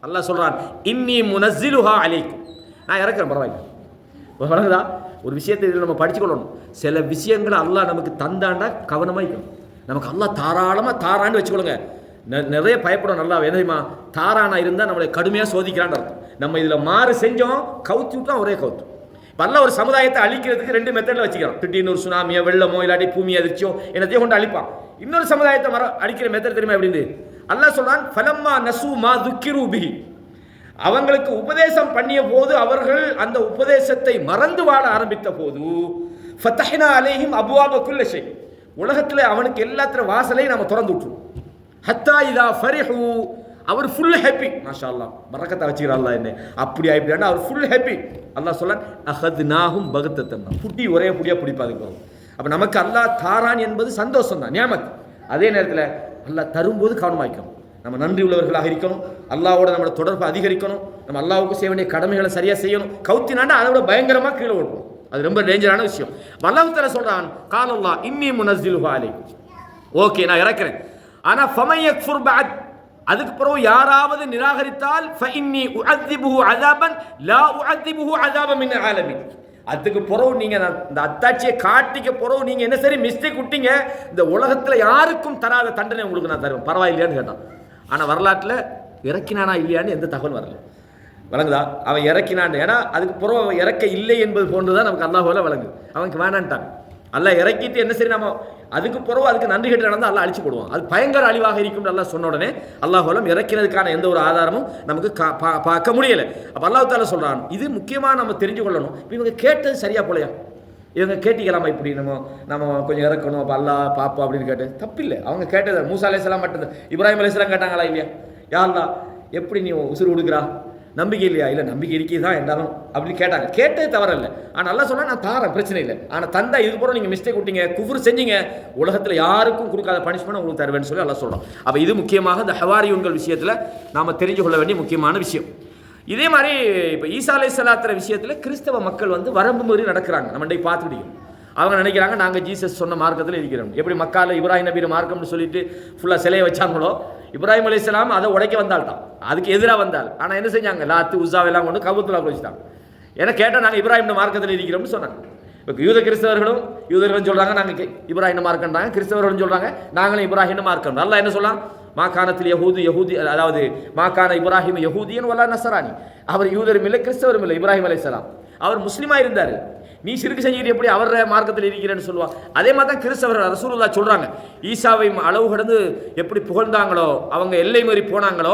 அல்லாஹ் சொல்றான், இன்னி முனஸ்ஸிலுஹா அலைக்கும், நான் இறக்குறேன், பரவாயில்லை. வணங்குதா? ஒரு விஷயத்தை இதில் நம்ம படிச்சுக்கொள்ளணும். சில விஷயங்களை அல்லாஹ் நமக்கு தந்தாண்டா கவனமாயிக்கணும். நமக்கு அல்லாஹ் தாராளமாக தாரான்னு வச்சுக்கொள்ளுங்க. நிறைய பயப்படும். நல்லா தெரியுமா? தாரானா இருந்தால் நம்மளை கடுமையாக சோதிக்கிறான்னு அர்த்தம். நம்ம இதில் மாறு செஞ்சோம், கவுத்தி விட்டா ஒரே கவுத்து. இப்போ எல்லாம் ஒரு சமுதாயத்தை அழிக்கிறதுக்கு 2 மெத்தடில் வச்சுக்கிறோம். திடீர்னு ஒரு சுனாமியோ வெள்ளமோ இல்லாட்டி பூமி அதிர்ச்சியோ என்னத்தையும் கொண்டு அழிப்பான். இன்னொரு சமுதாயத்தை அழிக்கிற மெத்தட் தெரியுமா எப்படின்னு? அல்லாஹ் சொல்றான், ஃபலம்மா நசூ மா துக்கிரு பிஹி, அவங்களுக்கு உபதேசம் பண்ணிய போது அவர்கள் அந்த உபதேசத்தை மறந்து வாழ ஆரம்பித்த போது, ஃபதஹ்னா அலைஹிம் அப்வாப குல்லி ஷை, உலகத்தில் அவனுக்கு எல்லாத்திர வாசலையும் நம்ம திறந்து விட்டுருவோம். ஹத்தா இதா ஃபரிஹு, அவர் ஃபுல் ஹாப்பி, மாஷா அல்லாஹ், பரக்கத்தை வச்சுக்கிறான் அல்லாஹ். என்ன அப்படி ஆயிட்டான்னா அவர் ஃபுல் ஹாப்பி. அல்லாஹ் சொல்றான், அஹத்னாஹும் பகத்தத்தன், புட்டி ஒரே புடியா பிடிப்பாது போகும். அப்போ நமக்கு அல்லாஹ் தாரான் என்பது சந்தோஷம் தான், நியாமத். அதே நேரத்தில் அல்லாஹ் தரும்போது கவனமாக்கணும். நம்ம நன்றி உள்ளவர்களாக இருக்கணும். அல்லாஹ்வோட நம்மளோட தொடர்பு அதிகரிக்கணும். நம்ம அல்லாஹ்வுக்கு செய்ய வேண்டிய கடமைகளை சரியாக செய்யணும். கவுத்தினாண்டா அதை விட பயங்கரமாக கீழே ஓடுவோம். அது ரொம்ப டேஞ்சரான விஷயம். அல்லாஹ் தஆலா சொல்றான், கால் அல்லாஹ் இன்னி முனஸ்ஸிலுஹா அலைக்கும், ஓகே நான் இறக்கிறேன். ஆனா ஃபமன் யக்ஃபுர் பஅத், அதுக்கு பிறகு யாராவது நிராகரித்தால் ஃபஇன்னி உஅذிபுஹு அஸாபன் லா உஅذிபுஹு அஸாபன் மின் ஆலமீன், அதுக்கு பிறகு நீங்க இந்த அத்தாட்சியை காட்டிக்க பிறகு நீங்க என்ன சரி மிஸ்டேக் விட்டீங்க, இந்த உலகத்துல யாருக்கும் தராத தண்டனை உங்களுக்கு நான் தருவேன், பரவாயில்லையான்னு கேட்டான். ஆனா வரலாற்றில் இறக்கினானா இல்லையான்னு எந்த தகவல் வரல. வழங்குதா? அவன் இறக்கினான், ஏன்னா அதுக்கு பிறகு அவன் இறக்க இல்லை என்பது போன்றுதான் நமக்கு அல்லாஹ்வால வழங்குது. அவனுக்கு வேணான்ட்டான். அல்லாஹ் இறக்கிட்டு என்ன சரி நம்ம அதுக்கு பிறகு அதுக்கு நன்றி கட்டு நடந்தால் அல்லாஹ் அழிச்சு போடுவான். அது பயங்கர அழிவாக இருக்கும். அல்லாஹ் சொன்ன உடனே அல்லாஹ்வால இறக்கிறதுக்கான எந்த ஒரு ஆதாரமும் நமக்கு பார்க்க முடியலை. அப்போ அல்லாஹ் தஆலா சொல்றான், இது முக்கியமாக நம்ம தெரிஞ்சு கொள்ளணும். இப்போ இவங்க கேட்டது சரியா போலையா? இவங்க கேட்டிக்கலாமா இப்படி நம்ம கொஞ்சம் இறக்கணும், அப்போ அல்லாஹ் பாப்பா அப்படின்னு கேட்டு தப்பில்லை. அவங்க கேட்டது மூசா அலைஹிஸ்ஸலாம் மட்டும்தான். இப்ராஹிம் அலைஹிஸ்ஸலாம் கேட்டாங்களா இல்லையா? யா அல்லாஹ் எப்படி நீ உசுறு கொடுக்குறா, நம்பிக்கை இல்லையா? இல்லை நம்பிக்கை இருக்குதான் என்றாலும் அப்படின்னு கேட்டாங்க. கேட்டது தவறில்லை. ஆனால் நல்லா சொன்னால் நான் தாரேன், பிரச்சனை இல்லை. ஆனால் தந்தா இது போல நீங்கள் மிஸ்டேக் விட்டீங்க, குஃப்ர் செஞ்சீங்க, உலகத்தில் யாருக்கும் கொடுக்காத பனிஷ்மெண்ட் உங்களுக்கு தருவேன்னு சொல்லி அல்லாஹ் சொல்கிறோம். அப்போ இது முக்கியமாக இந்த ஹவாரியூன்கள் விஷயத்தில் நாம் தெரிஞ்சு கொள்ள வேண்டிய முக்கியமான விஷயம். இதே மாதிரி இப்போ ஈசா அலைஹிஸ்ஸலாத்துற விஷயத்தில் கிறிஸ்தவ மக்கள் வரம்பு மீறி நடக்கிறாங்க. நம்ம இன்றைக்கு பார்த்துக்கிட்டோம். அவங்க நினைக்கிறாங்க நாங்கள் ஜீசஸ் சொன்ன மார்க்கத்தில் இருக்கிறோம். எப்படி மக்கால இப்ராஹிம் நபி மார்க்கம்னு சொல்லிட்டு ஃபுல்லாக சிலையை வச்சாங்களோ, இப்ராஹிம் அலைஹிஸ்ஸலாம் அதை உடைக்க வந்தால்தான், அதுக்கு எதிராக வந்தால். ஆனால் என்ன செஞ்சாங்க? லாத்து உஸாவெல்லாம் கொண்டு கபூத்துல வச்சுட்டாங்க. ஏன்னா கேட்டால் நாங்கள் இப்ராஹிம் மார்க்கத்தில் இருக்கிறோம்னு சொன்னாங்க. இப்போ யூதர்களும் சொல்கிறாங்க நாங்கள் இப்ராஹிம் மார்க்கன்றாங்க, கிறிஸ்தவர்களும் சொல்கிறாங்க நாங்களும் இப்ராஹிம் மார்க்கம். அல்லாஹ் என்ன சொல்லலாம்? மாகாணத்தில் யஹூதி, அதாவது மாகாண இப்ராஹிம் யஹூதியன் வலா நஸரானி, அவர் யூதரும் இல்லை கிறிஸ்தவரும் இல்லை. இப்ராஹிம் அலைஹிஸ்ஸலாம் அவர் முஸ்லீமாக இருந்தார். நீ சிறுக்கு செஞ்சுக்கிட்டு எப்படி அவர் மார்க்கத்தில் இருக்கிறேன்னு சொல்லுவான். அதே மாதிரி தான் கிறிஸ்தவர்கள் ரசூலுல்லாஹ் சொல்கிறாங்க, ஈசாவை அளவு கடந்து எப்படி புகழ்ந்தாங்களோ, அவங்க எல்லை மீறி போனாங்களோ,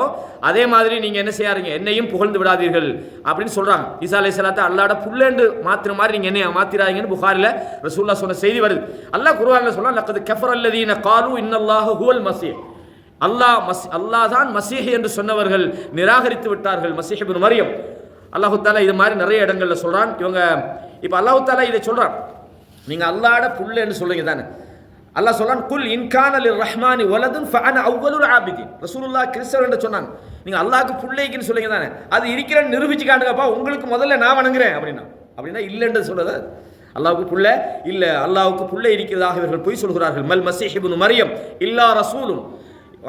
அதே மாதிரி நீங்கள் என்ன செய்யாதீங்க, என்னையும் புகழ்ந்து விடாதீர்கள் அப்படின்னு சொல்கிறாங்க. ஈசா அலைஹிஸ்ஸலாத்தை அல்லாஹ்ட புள்ளேண்டு மாற்றுற மாதிரி நீங்கள் என்னைய மாற்றிடாதீங்கன்னு புகாரில் ரசூலுல்லாஹ் சொன்ன செய்தி வருது. அல்லாஹ் குர்ஆனில் சொல்கிறான், லக்கது கஃபரல்லதீன காலு இன்னல்லாஹு ஹுவல் மஸீஹ், அல்லாஹ் தான் மஸீஹ் என்று சொன்னவர்கள் நிராகரித்து விட்டார்கள், மஸீஹ் இப்னு மரியம். அல்லாஹு தஆலா இது மாதிரி நிறைய இடங்களில் சொல்கிறான். இவங்க இப்போ அல்லாஹு தஆலா இதை சொல்கிறான், நீங்கள் அல்லாஹ்ட புள்ளேன்னு சொல்லுங்க தானே. அல்லாஹ் சொல்றான், குல் இன்கான லிர் ரஹ்மானி வலதுன் ஃபஅன அவ்வலுல் ஆபிதீன். ரசூலுல்லாஹ் கிறிஸ்தவர் என்று சொன்னாங்க, நீங்கள் அல்லாஹ்க்கு புள்ளைக்குன்னு சொல்லுங்க தானே, அது இருக்கிறேன்னு நிரூபிச்சு காட்டுங்கப்பா, உங்களுக்கு முதல்ல நான் வணங்குறேன் அப்படின்னா இல்லைன்றது சொல்றது. அல்லாஹ்வுக்கு புள்ளை இல்லை, அல்லாஹ்வுக்கு புள்ளை இருக்கிறதாக இவர்கள் பொய் சொல்கிறார்கள். மல் மஸீஹ் இப்னு மரியம் இல்லா ரசூலுன்,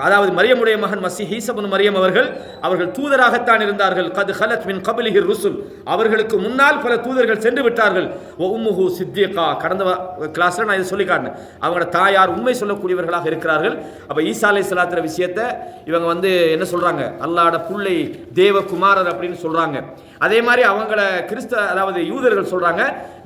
அதாவது மரியமுடைய மகன் மஸீஹ் ஈசா இப்னு மரியம் அவர்கள் தூதராகத்தான் இருந்தார்கள். கத் ஹலத் மின் கப்லிஹி ருசுல், அவர்களுக்கு முன்னால் பல தூதர்கள் சென்று விட்டார்கள். வ உம்முஹு சித்திகா, கடந்த கிளாஸ்ல நான் இதை சொல்லி காட்டினேன், அவங்களோட தாயார் உண்மை சொல்லக்கூடியவர்களாக இருக்கிறார்கள். அப்போ ஈசா அலைஹிஸ்ஸலாத்துற விஷயத்தை இவங்க என்ன சொல்றாங்க, அல்லாஹ்ட புள்ளை தேவகுமாரர் அப்படின்னு சொல்றாங்க. அதே மாதிரி அவங்கள அதாவது யூதர்கள் சொல்றாங்க,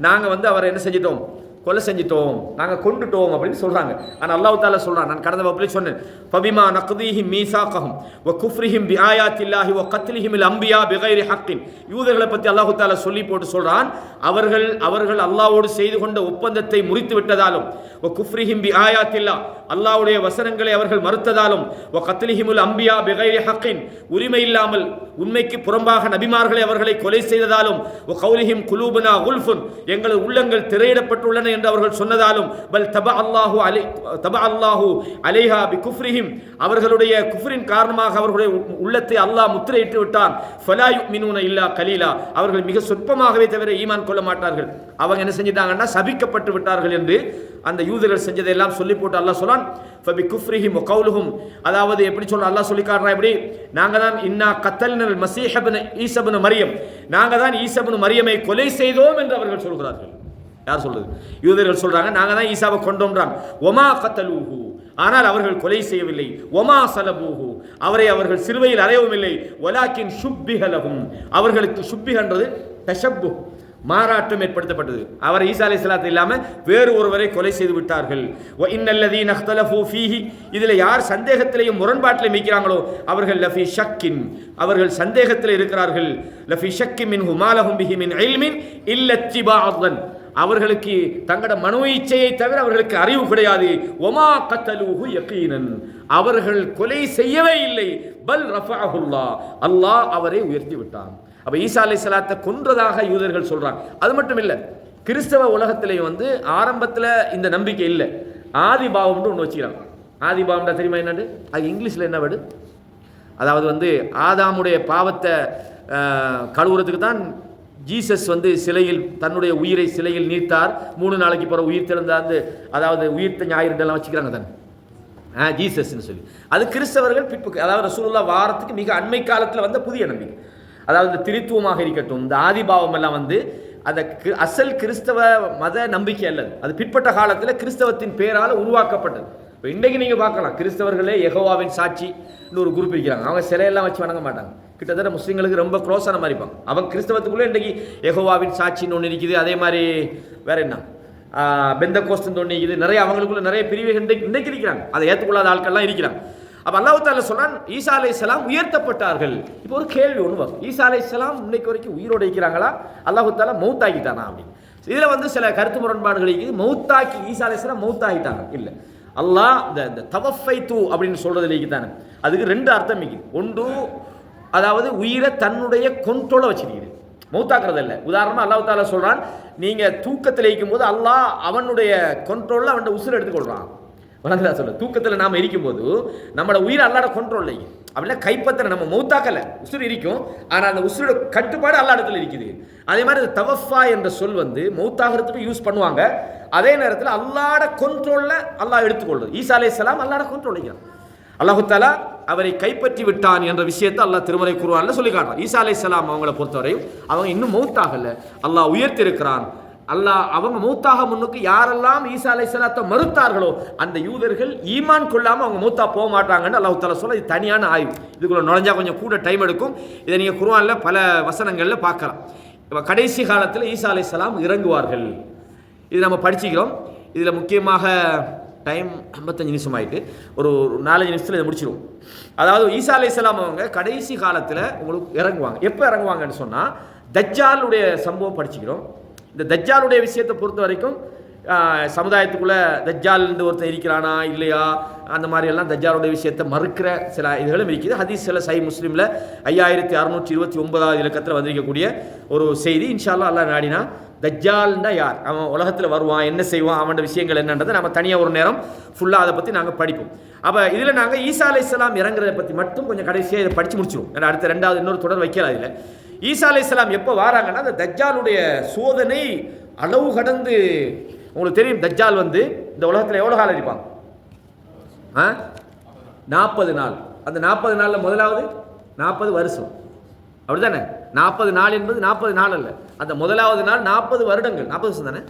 நாங்கள் அவரை என்ன செஞ்சிட்டோம், கொலை செஞ்சிட்டோம், நாங்கள் கொண்டுட்டோம் அப்படின்னு சொல்றாங்க. ஆனால் அல்லாஹ் தஆலா சொல்றான், நான் கடந்த வகுப்பில் சொன்னேன், ஃபபிமா நக்தீஹிம் மீசாகஹும் வ குஃப்ரிஹிம் பிஆயாத்தில்லாஹி வ கத்லிஹிமில் அம்பியா பிகைரி ஹக்கின். யூதர்களை பற்றி அல்லாஹ் தஆலா சொல்லி போட்டு சொல்றான், அவர்கள் அல்லாஹ்வோடு செய்து கொண்ட ஒப்பந்தத்தை முறித்து விட்டதாலும், வ குஃப்ரிஹிம் பிஆயாத்தில்லா, அல்லாஹ்வுடைய வசனங்களை அவர்கள் மறுத்ததாலும், வ கத்லிஹிமில் அம்பியா பிகைரி ஹக்கின், உரிமை இல்லாமல் உண்மைக்கு புறம்பாக நபிமார்களை அவர்களை கொலை செய்ததாலும், வ கௌலிஹிம் குலூபுனா குல்ஃபுன், எங்கள் உள்ளங்கள் திரையிடப்பட்டுள்ளன என்று அவர்கள் சொன்னதாலும், பல் தப அல்லாஹு அலைஹா பி குஃப்ரிஹிம், அவர்களுடைய குஃப்ரின் காரணமாக அவர்களுடைய உள்ளத்தை அல்லாஹ் முத்திரையிட்டு விட்டான். ஃபலா யுமினூன இல்லா கலீலா, அவர்கள் மிக சொற்பமாகவே தவிர ஈமான் கொள்ள மாட்டார்கள். அவங்க என்ன செஞ்சிட்டாங்கன்னா சபிக்கப்பட்டு விட்டார்கள் என்று அந்த யூதர்கள் செஞ்சதெல்லாம் சொல்லி போட்டு அல்லாஹ் சொல்றான், ஃபபி குஃப்ரிஹிம் வ கௌலுஹும், அதாவது எப்படி சொல்ற அல்லாஹ் சொல்லி காட்டுறான், எப்படி நாங்க தான் இன்னா கத்தல்னல் மஸீஹ் இப்னு ஈஸா இப்னு மரியம், நாங்க தான் ஈஸா இப்னு மரியமை கொலை செய்தோம் என்று அவர்கள் சொல்கிறார்கள். யார் சொல்றது? யூதர்கள் சொல்றாங்க, நாங்க தான் ஈசாவை கொண்டோம்ன்றாங்க. ஒமா கத்தலூஹு, ஆனால் அவர்கள் கொலை செய்யவில்லை. ஒமா சலபூஹு, அவர்கள் சிலுவையில் அறையவும் இல்லை. வலாக்கின் ஷுப்பிஹ லஹும், அவர்களுக்கு ஷுப்பிஹன்றது தஷப்பு, மாறாட்டம் ஏற்படுத்தப்பட்டது. அவர் ஈசா அலைஹிஸ்ஸலாத்து இல்லாம வேறு ஒருவரை கொலை செய்து விட்டார்கள். வ இன்னல்லதீன இக்தலஃபூ ஃபீஹி, இதில் யார் சந்தேகத்திலேயும் முரண்பாட்டில் மீக்கிறாங்களோ அவர்கள் லஃபி ஷக்கின், அவர்கள் சந்தேகத்தில் இருக்கிறார்கள். லஃபி ஷக்கின் மின்ஹு மா லஹும் பிஹி மின் இல்மின் இல்ல இத்திபாஅன், அவர்களுக்கு தங்களோட மனோ இச்சையை தவிர அவர்களுக்கு அறிவு கிடையாது. ஒமா கத்தலூஹு யகீனன், அவர்கள் கொலை செய்யவே இல்லை. பல் ரஃபஅஹுல்லாஹ், அல்லாஹ் அவரை உயர்த்தி விட்டான். அப்ப ஈசா அலைஹிஸ்ஸலாத்தை கொன்றதாக யூதர்கள் சொல்றாங்க. அது மட்டும் இல்லை, கிறிஸ்தவ உலகத்திலேயும் ஆரம்பத்தில் இந்த நம்பிக்கை இல்லை. ஆதிபாவம்னு ஒன்று வச்சுக்கிறாங்க. ஆதிபாவம்டா தெரியுமா என்னன்னு? அது இங்கிலீஷில் என்ன வேர்டு? அதாவது ஆதாமுடைய பாவத்தை கழுவுறதுக்கு தான் ஜீசஸ் சிலையில் தன்னுடைய உயிரை சிலையில் நீத்தார். 3 நாளைக்கு பிறகு உயிர் திறந்தாந்து, அதாவது உயிர்த்த ஞாயிறுலாம் வச்சுக்கிறாங்க தானே ஜீசஸ்ன்னு சொல்லி. அது கிறிஸ்தவர்கள் அதாவது ரசூலுல்லாஹ் வாரத்துக்கு மிக அண்மை காலத்தில் வந்த புதிய நம்பிக்கை. அதாவது இந்த திரித்துவமாக இருக்கட்டும், இந்த ஆதிபாவம் எல்லாம் அந்த அசல் கிறிஸ்தவ மத நம்பிக்கை அல்லது, அது பிற்பட்ட காலத்தில் கிறிஸ்தவத்தின் பேரால் உருவாக்கப்பட்டது. இப்போ இன்றைக்கு நீங்கள் பார்க்கலாம், கிறிஸ்தவர்களே யெகோவாவின் சாட்சி ஒரு குரூப் இருக்கிறாங்க. அவங்க சிலையெல்லாம் வச்சு வணங்க மாட்டாங்க. கிட்டத்தட்ட முஸ்லீம்களுக்கு ரொம்ப க்ளோஸான மாதிரி இருப்பாங்க. அவங்க கிறிஸ்தவத்துக்குள்ளே இன்றைக்கி யெகோவாவின் சாட்சின்னு ஒன்று இருக்குது. அதே மாதிரி வேற என்ன பெந்தகோஸ்துன்னு ஒன்று இருக்குது. நிறைய அவங்களுக்குள்ள நிறைய பிரிவுகள் இன்றைக்கு இருக்கிறாங்க. அதை ஏற்றுக்கொள்ளாத ஆட்கள்லாம் இருக்கிறாங்க. அப்போ அல்லாஹ் தஆலா சொல்றான், ஈசா அலைஹிஸ்ஸலாம் உயர்த்தப்பட்டார்கள். இப்போ ஒரு கேள்வி ஒன்று வரும், ஈசா அலைஹிஸ்ஸலாம் இன்னைக்கு வரைக்கும் உயிரோடு இருக்கிறாங்களா, அல்லாஹ் தஆலா மௌத்தாக்கிட்டானா அப்படின்னு. இதில் சில கருத்து முரண்பாடுகள் இருக்குது. மௌத்தாக்கி ஈசா அலைஹிஸ்ஸலாம் மௌத்தாகிட்டாங்க இல்லை, அல்லாஹ் இந்த தவஃபைத்து அப்படின்னு சொல்றதுலேக்கு தானே, அதுக்கு 2 அர்த்தம் இருக்குது. ஒன்று, அதாவது உயிரை தன்னுடைய கொண்ட்ரோலை வச்சிருக்குது, மௌத்தாக்குறது இல்லை. உதாரணமாக அல்லாஹ் தஆலா சொல்றான், நீங்கள் தூக்கத்தில் இருக்கும்போது அல்லாஹ் அவனுடைய கொண்ட்ரோலில் அவன் உசுரை எடுத்துக்கொள்றான். வணங்குதா சொல்ல, தூக்கத்தில் நாம் இருக்கும்போது நம்மளோட உயிர் அல்லாட கொண்ட்ரோல் அப்படின்னா கைப்பற்ற நம்ம மௌத்தாக்கல, உசுறு இருக்கும். ஆனால் அந்த உசுரோட கட்டுப்பாடு அல்லா இடத்துல இருக்குது. அதே மாதிரி தவஃபா என்ற சொல் மௌத்தாகிறதுக்கு யூஸ் பண்ணுவாங்க. அதே நேரத்தில் அல்லாட கொண்ட்ரோலில் அல்லாஹ் எடுத்துக்கொள்வது. ஈசா அலைஹிஸ்ஸலாம் அல்லாட கொண்ட்ரோல் அல்லாஹு தஆலா அவரை கைப்பற்றி விட்டான் என்ற விஷயத்தை அல்லாஹ் திருமறை குர்ஆன்ல சொல்லி காட்டுறான். ஈசா அலைஹிஸ்ஸலாம் அவங்கள பொறுத்தவரையும் அவங்க இன்னும் மௌத்தாகல, அல்லாஹ் உயர்த்தி இருக்கிறான். அல்லாஹ் அவங்க மௌத்தாக முன்னுக்கு யாரெல்லாம் ஈசா அலைஹிஸ்ஸலாத்தை மறுத்தார்களோ அந்த யூதர்கள் ஈமான் கொள்ளாமல் அவங்க மௌத்தா போக மாட்டாங்கன்னு அல்லாஹ் தஆலா சொல்ல. இது தனியான ஆய்வு, இதுக்குள்ள நுழைஞ்சா கொஞ்சம் கூட டைம் எடுக்கும். இதை நீங்கள் குர்ஆன்ல பல வசனங்களில் பார்க்கலாம். இப்போ கடைசி காலத்தில் ஈசா அலைஹிஸ்ஸலாம் இறங்குவார்கள், இது நம்ம படிச்சுக்கிறோம். இதில் முக்கியமாக டைம் 55 நிமிஷம் ஆகிட்டு, ஒரு 4-5 நிமிஷத்தில் இதை முடிச்சிடுவோம். அதாவது ஈசா அலைஹிஸ்ஸலாம் அவங்க கடைசி காலத்தில் உங்களுக்கு இறங்குவாங்க. எப்போ இறங்குவாங்கன்னு சொன்னால், தஜ்ஜாலுடைய சம்பவம் படிச்சுக்கிறோம். இந்த தஜ்ஜாலுடைய விஷயத்தை பொறுத்த வரைக்கும் சமுதாயத்துக்குள்ளே தஜ்ஜால் ஒருத்தர் இருக்கிறானா இல்லையா, அந்த மாதிரி எல்லாம் தஜ்ஜாலுடைய விஷயத்தை மறுக்கிற சில இதுகளும் இருக்குது. ஹதீஸ் சில சஹீஹ் முஸ்லிமில் 5629 இலக்கத்தில் வந்திருக்கக்கூடிய ஒரு செய்தி. இன்ஷா அல்லாஹ் அல்லாஹ் நாடினா தஜ்ஜால்னா யார், அவன் உலகத்தில் வருவான், என்ன செய்வான், அவனோட விஷயங்கள் என்னன்றதை நம்ம தனியாக ஒரு நேரம் ஃபுல்லாக அதை பற்றி நாங்கள் படிப்போம். அப்போ இதில் நாங்கள் ஈசா அலைஹிஸ்ஸலாம் இறங்குறதை பற்றி மட்டும் கொஞ்சம் கடைசியாக இதை படித்து முடிச்சிடுவோம். ஏன்னா அடுத்த 2வது இன்னொரு தொடர் வைக்கலாம். இதில் ஈசா அலைஹிஸ்ஸலாம் எப்போ வராங்கன்னா, அந்த தஜ்ஜாலுடைய சோதனை அளவு கடந்து, உங்களுக்கு தெரியும் தஜ்ஜால் இந்த உலகத்தில் எவ்வளோ காலம் இருப்பாங்க? 40 நாள். அந்த 40 நாளில் முதலாவது 40 வருஷம், அப்படி தானே? 40 நாள் என்பது 40 நாள் அல்ல, அந்த முதலாவது நாள் 40 வருடங்கள். 40 வருஷம் தானே?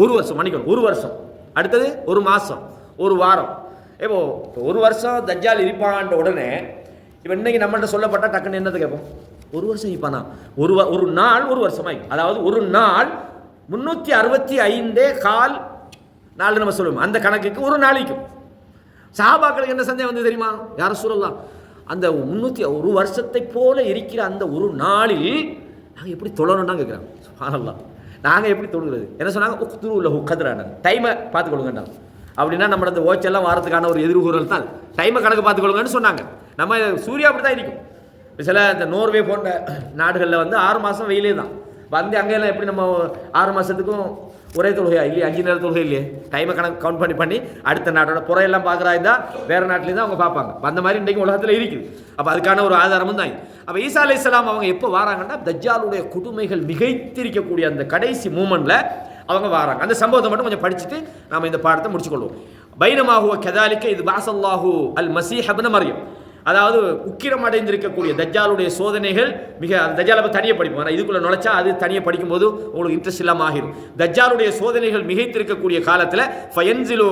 1 வருஷம், மன்னிக்கணும், 1 வருஷம். அடுத்தது 1 மாதம், 1 வாரம். இப்போ 1 வருஷம் தஜ்ஜால் இருப்பான்ற உடனே இப்போ இன்னைக்கு நம்மள்கிட்ட சொல்லப்பட்ட டக்குன்னு என்னது கேட்போம்? 1 வருஷம் இருப்பானா? ஒரு நாள் 1 வருஷமாய், அதாவது ஒரு நாள் 365 கால் நாள் நம்ம சொல்லுவோம். அந்த கணக்குக்கு ஒரு நாளைக்கும் சஹாபாக்களுக்கு என்ன சந்தேகம் வந்து தெரியுமா? யா ரசூலல்லாஹ், அந்த 301 வருஷத்தை போல இருக்கிற அந்த ஒரு நாளில் நாங்கள் எப்படி தொழணும்னா கேட்குறாங்க. சுப்ஹானல்லாஹ், நாங்கள் எப்படி தொழுகிறது? என்ன சொன்னாங்க? உக்துரு லஹு கத்ரான, டைமை பார்த்துக்கொள்ளுங்கண்டா. அப்படின்னா நம்ம அந்த ஓச்செல்லாம் வாரத்துக்கான ஒரு எதிர்கூறல் தான். டைமை கணக்கு பார்த்துக்கொள்ளுங்கன்னு சொன்னாங்க. நம்ம சூர்யா அப்படி தான் இருக்கும். சில இந்த நோர்வே போன்ற நாடுகளில் வந்து 6 மாதம் வெயிலே தான் வந்து. அங்கெல்லாம் எப்படி நம்ம 6 மாதத்துக்கும் ஒரே தொழுகையா இல்லையே, 5 நேரம் தொழுகை இல்லையே, டைமை கணக்கு கவுண்ட் பண்ணி அடுத்த நாட்டோட புறையெல்லாம் பார்க்குறா இருந்தால் வேறு நாட்டிலே தான் அவங்க பார்ப்பாங்க. அந்த மாதிரி இன்றைக்கு உலகத்தில் இருக்குது. அப்போ அதுக்கான ஒரு ஆதாரமும் தான். அப்போ ஈசா அலைஹிஸ்ஸலாம் அவங்க எப்போ வராங்கன்னா, தஜ்ஜாலுடைய கொடுமைகள் மிகைத்திருக்கக்கூடிய அந்த கடைசி மூமெண்ட்டில் அவங்க வராங்க. அந்த சம்பவத்தை மட்டும் கொஞ்சம் படிச்சுட்டு நாம் இந்த பாடத்தை முடிச்சுக்கொள்வோம். பைனமாஹுவ கதாலிக்க இது பாஸல்லாஹு அல் மஸீஹ் இப்னு மர்யம், அதாவது உக்கிரம் அடைந்திருக்கக்கூடிய தஜ்ஜாலுடைய சோதனைகள் மிக. தஜ்ஜாலை தனியாக படிப்போம், ஆனால் இதுக்குள்ளே நுழைச்சா அது தனியாக படிக்கும்போது உங்களுக்கு இன்ட்ரெஸ்ட் இல்லாமல் ஆகிடும். தஜ்ஜாலுடைய சோதனைகள் மிகைத்திருக்கக்கூடிய காலத்தில் ஃபயன்சிலு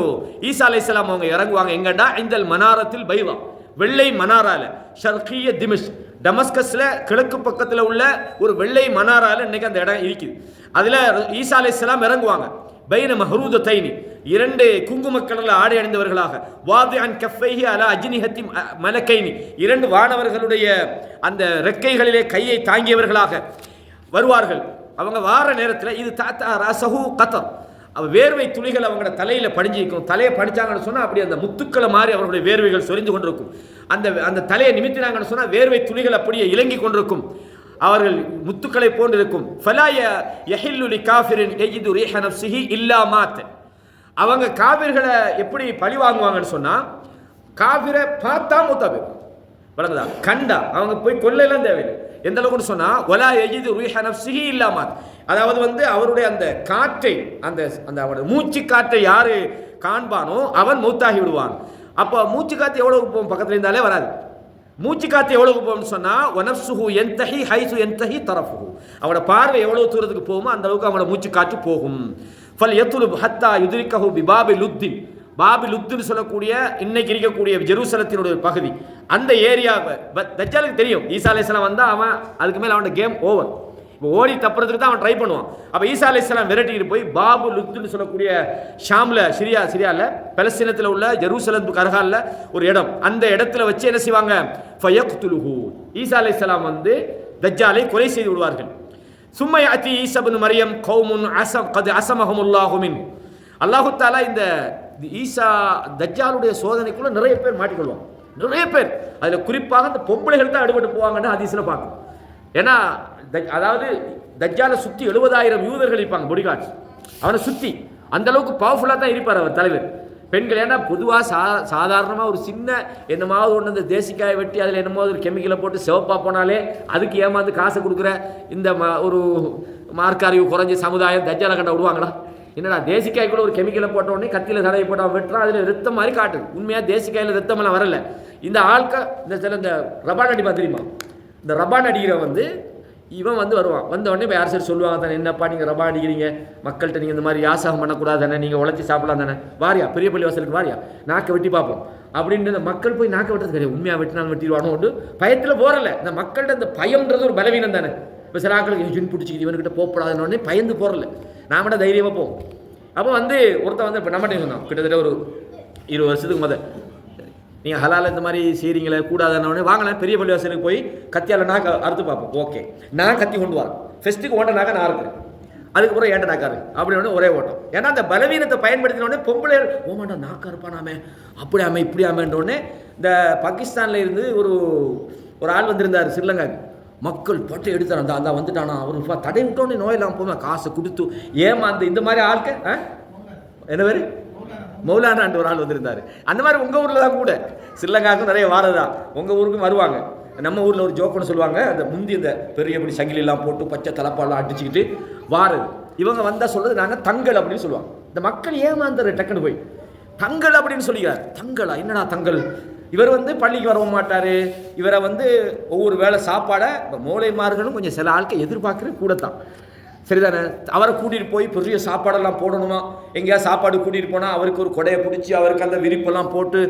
ஈசா அலைஹிஸ்ஸலாம் அவங்க இறங்குவாங்க. எங்கடா? இந்தல் மனாரத்தில் பைவா, வெள்ளை மனாரால, ஷர்கிய திமிஷ், டமஸ்கஸில் கிழக்கு பக்கத்தில் உள்ள ஒரு வெள்ளை மனாரால இன்னைக்கு அந்த இடம் இருக்குது. அதில் ஈசா அலைஹிஸ்ஸலாம் இறங்குவாங்க. பைன மஹ்ரூதத்தைனி, 2 குங்கும கடலில் ஆடை அணிந்தவர்களாக, வாதிஅன் கஃபைஹி அலா அஜ்னிஹத்தி மலக்கைனி, 2 வானவர்களுடைய அந்த ரெக்கைகளிலே கையை தாங்கியவர்களாக வருவார்கள். அவங்க வார நேரத்தில் இது தாத்தா ரசஹு கத்தர், வேர்வை துளிகள் அவங்களோட தலையில் படிஞ்சிருக்கும். தலையை படித்தாங்கன்னு சொன்னால் அப்படி அந்த முத்துக்களை மாதிரி அவர்களுடைய வேர்வைகள் சொரிந்து கொண்டிருக்கும். அந்த தலையை நிமித்தினாங்கன்னு சொன்னால் வேர்வை துளிகள் அப்படியே இலங்கி கொண்டிருக்கும். அவர்கள் முத்துக்களை போன்று இருக்கும். ஃபலாய யஹில்லு லிகாஃபிரின் யஜிது ரீஹ நஃப்ஸிஹி இல்லா மாத், அவங்க காபிர்களை எப்படி பழி வாங்குவாங்கன்னு சொன்னால், காபிரை பார்த்தா மூத்தாபி வழங்குதா, கண்டா அவங்க போய் கொல்லையெல்லாம் தேவையில்லை. எந்த அளவுக்குன்னு சொன்னால், வலா யஜிது ரீஹ நஃப்ஸிஹி இல்லா மாத், அதாவது வந்து அவருடைய அந்த காற்றை, அந்த அவருடைய மூச்சு காற்றை யாரு காண்பானோ அவன் மூத்தாகி விடுவான். அப்போ மூச்சு காற்று எவ்வளவு போகும்? பக்கத்தில் இருந்தாலே வராது. மூச்சு காற்று எவ்வளவு போகும்னு சொன்னால், வனஃப்ஸுஹு யன்தஹி ஹைஸு யன்தஹி தரஃபுஹு, அவனோட பார்வை எவ்வளவு தூரத்துக்கு போகுமோ அந்த அளவுக்கு அவனோட மூச்சு காற்று போகும். ஃபல் யத்லுப் ஹத்தா யுத்ரிகஹு பிபாபி லுத்தின், பாபி லுத்துன்னு சொல்லக்கூடிய இன்னைக்கு இருக்கக்கூடிய ஜெருசலத்தினுடைய பகுதி, அந்த ஏரியா தஜ்ஜாலுக்கு தெரியும். ஈசா அலைஹிஸ்ஸலாம் வந்தால் அவன் அதுக்கு மேலே அவனோட கேம் ஓவர். இப்போ ஓடி தப்புறதுக்கு தான் அவன் ட்ரை பண்ணுவான். அப்போ ஈசா அலைஹிஸ்ஸலாம் விரட்டிட்டு போய் பாபு லுத்துன்னு சொல்லக்கூடிய ஷாமில், சிரியாவில் பலஸ்தீனத்தில் உள்ள ஜெருசலத்துக்கு அருகால ஒரு இடம், அந்த இடத்துல வச்சு என்ன செய்வாங்க? ஃபயக்துலுஹு, ஈசா அலைஹிஸ்ஸலாம் வந்து தஜ்ஜாலை கொலை செய்து விடுவார்கள். சும்ம யஅதி ஈஸா இப்னு மரியம் கௌமுன் கத் அஸமஹுமுல்லாஹு மின், அல்லாஹு தஆலா இந்த ஈசா தஜ்ஜாலுடைய சோதனைக்குள்ள நிறைய பேர் மாட்டிக்கொள்வாங்க. நிறைய பேர், அதில் குறிப்பாக இந்த பொம்பளைகள் தான் அடுபட்டு போவாங்கன்னு ஹதீஸ்ல பார்க்கணும். ஏன்னா அதாவது தஜ்ஜாலை சுற்றி 70,000 யூதர்கள் இருப்பாங்க, பொடிகார்ட்ஸ் அவனை சுற்றி. அந்த அளவுக்கு பவர்ஃபுல்லாக தான் இருப்பார் அவர் தலைவர். பெண்கள் ஏன்னா பொதுவாக சாதாரணமாக ஒரு சின்ன என்னமாவது ஒன்று இந்த தேசிக்காயை வெட்டி அதில் என்னமாவது ஒரு கெமிக்கலை போட்டு சிவப்பா போனாலே அதுக்கு ஏமாந்து காசை கொடுக்குற இந்த ஒரு மார்க்கறிவு குறைஞ்ச சமுதாயம் தஜ்ஜாலை கண்ட விடுவாங்களா? என்னடா தேசிக்காய்க்குள்ள ஒரு கெமிக்கலை போட்ட உடனே கத்தியில் தடவை போட்டால் வெட்டுறா, அதில் ரத்தம் மாதிரி காட்டுது. உண்மையாக தேசிக்காயில் ரத்தமெல்லாம் வரல. இந்த ஆட்கள் இந்த ரபான் அடி தெரியுமா? இந்த ரபான் அடிக்கிற வந்து இவன் வந்து வருவான். வந்த உடனே இப்போ யார் சரி சொல்லுவாங்க தானே, என்னப்பா நீங்கள் ரபா அடிக்கிறீங்க, மக்கள்கிட்ட நீங்கள் இந்த மாதிரி யாசகம் பண்ணக்கூடாது தானே, நீங்கள் உழைச்சி சாப்பிடலாம் தானே, வாரியா பெரிய பள்ளி வாசலுக்கு வாரியா நாக்கை வெட்டி பார்ப்போம் அப்படின்னு. இந்த மக்கள் போய் நாக்கை வெட்டுறது கிடையாது, உண்மையாக வெட்டினாலும் வெட்டிடுவானோ ஒன்று பயத்தில் போகிறல. இந்த மக்கள்கிட்ட இந்த பயம்ன்றது ஒரு பலவீனம் தானே. இப்போ சில ஆக்களுக்கு ஜின் பிடிச்சிக்கிது, இவன்கிட்ட போகப்படாதுன்னு பயந்து போகிறல, நாம தான் தைரியமாக போவோம். அப்போ வந்து ஒருத்தன் வந்து இப்போ நம்மகிட்ட சொன்னான், கிட்டத்தட்ட ஒரு 20 வருஷத்துக்கு முதல், நீங்கள் ஹலால் இந்த மாதிரி செய்கிறீங்களே கூடாதுன்னு வாங்கலாம் பெரிய பள்ளி வாசலுக்கு போய் கத்தியால் நாக்க அறுத்து பார்ப்போம். ஓகே, நான் கத்தி கொண்டு வரேன், ஃபெஸ்ட்டுக்கு ஓட்ட நாக்க நான் இருக்கிறேன், அதுக்கப்புறம் ஏண்ட நாக்காரு அப்படின்னு ஒரே ஓட்டம். ஏன்னா அந்த பலவீனத்தை பயன்படுத்தினோடனே பொம்பளை ஓமாண்டா நாக்கா இருப்பானாமே அப்படி ஆமே இப்படி ஆமேன்றோடனே இந்த பாகிஸ்தானில் இருந்து ஒரு ஆள் வந்திருந்தார் ஸ்ரீலங்காக்கு. மக்கள் பட்டை எடுத்தார், அந்த வந்துட்டானா அவர் தடை விட்டோன்னே நோயெல்லாம் போவேன் காசை கொடுத்து ஏமாந்து இந்த மாதிரி ஆட்கள். என்ன பேர்? மௌலானான்ற ஒரு ஆள் வந்திருந்தார். அந்த மாதிரி உங்கள் ஊரில் தான் கூட ஸ்ரீலங்காவுக்கும் நிறைய வாரதான், உங்கள் ஊருக்கும் வருவாங்க. நம்ம ஊரில் ஒரு ஜோக்குன்னு சொல்லுவாங்க, அந்த முந்தி இந்த பெரியபடி சங்கிலெல்லாம் போட்டு பச்சை தலைப்பாலாம் அடிச்சுக்கிட்டு வாரது. இவங்க வந்தால் சொல்கிறது நாங்கள் தங்கள் அப்படின்னு சொல்லுவாங்க. இந்த மக்கள் ஏமாந்துற டக்குன்னு போய் தங்கள் அப்படின்னு சொல்லிக்கிறார். தங்களா? என்னடா தங்கள்? இவர் வந்து பள்ளிக்கு வர மாட்டார், இவரை வந்து ஒவ்வொரு வேளை சாப்பாடை மூளைமார்களும் கொஞ்சம் சில ஆட்கள் எதிர்பார்க்குறது கூட தான். சரிதானே? அவரை கூட்டிகிட்டு போய் பெரிய சாப்பாடெல்லாம் போடணுமா, எங்கேயாவது சாப்பாடு கூட்டிகிட்டு போனால் அவருக்கு ஒரு கொடையை பிடிச்சி அவருக்கு அந்த விரிப்பெல்லாம் போட்டு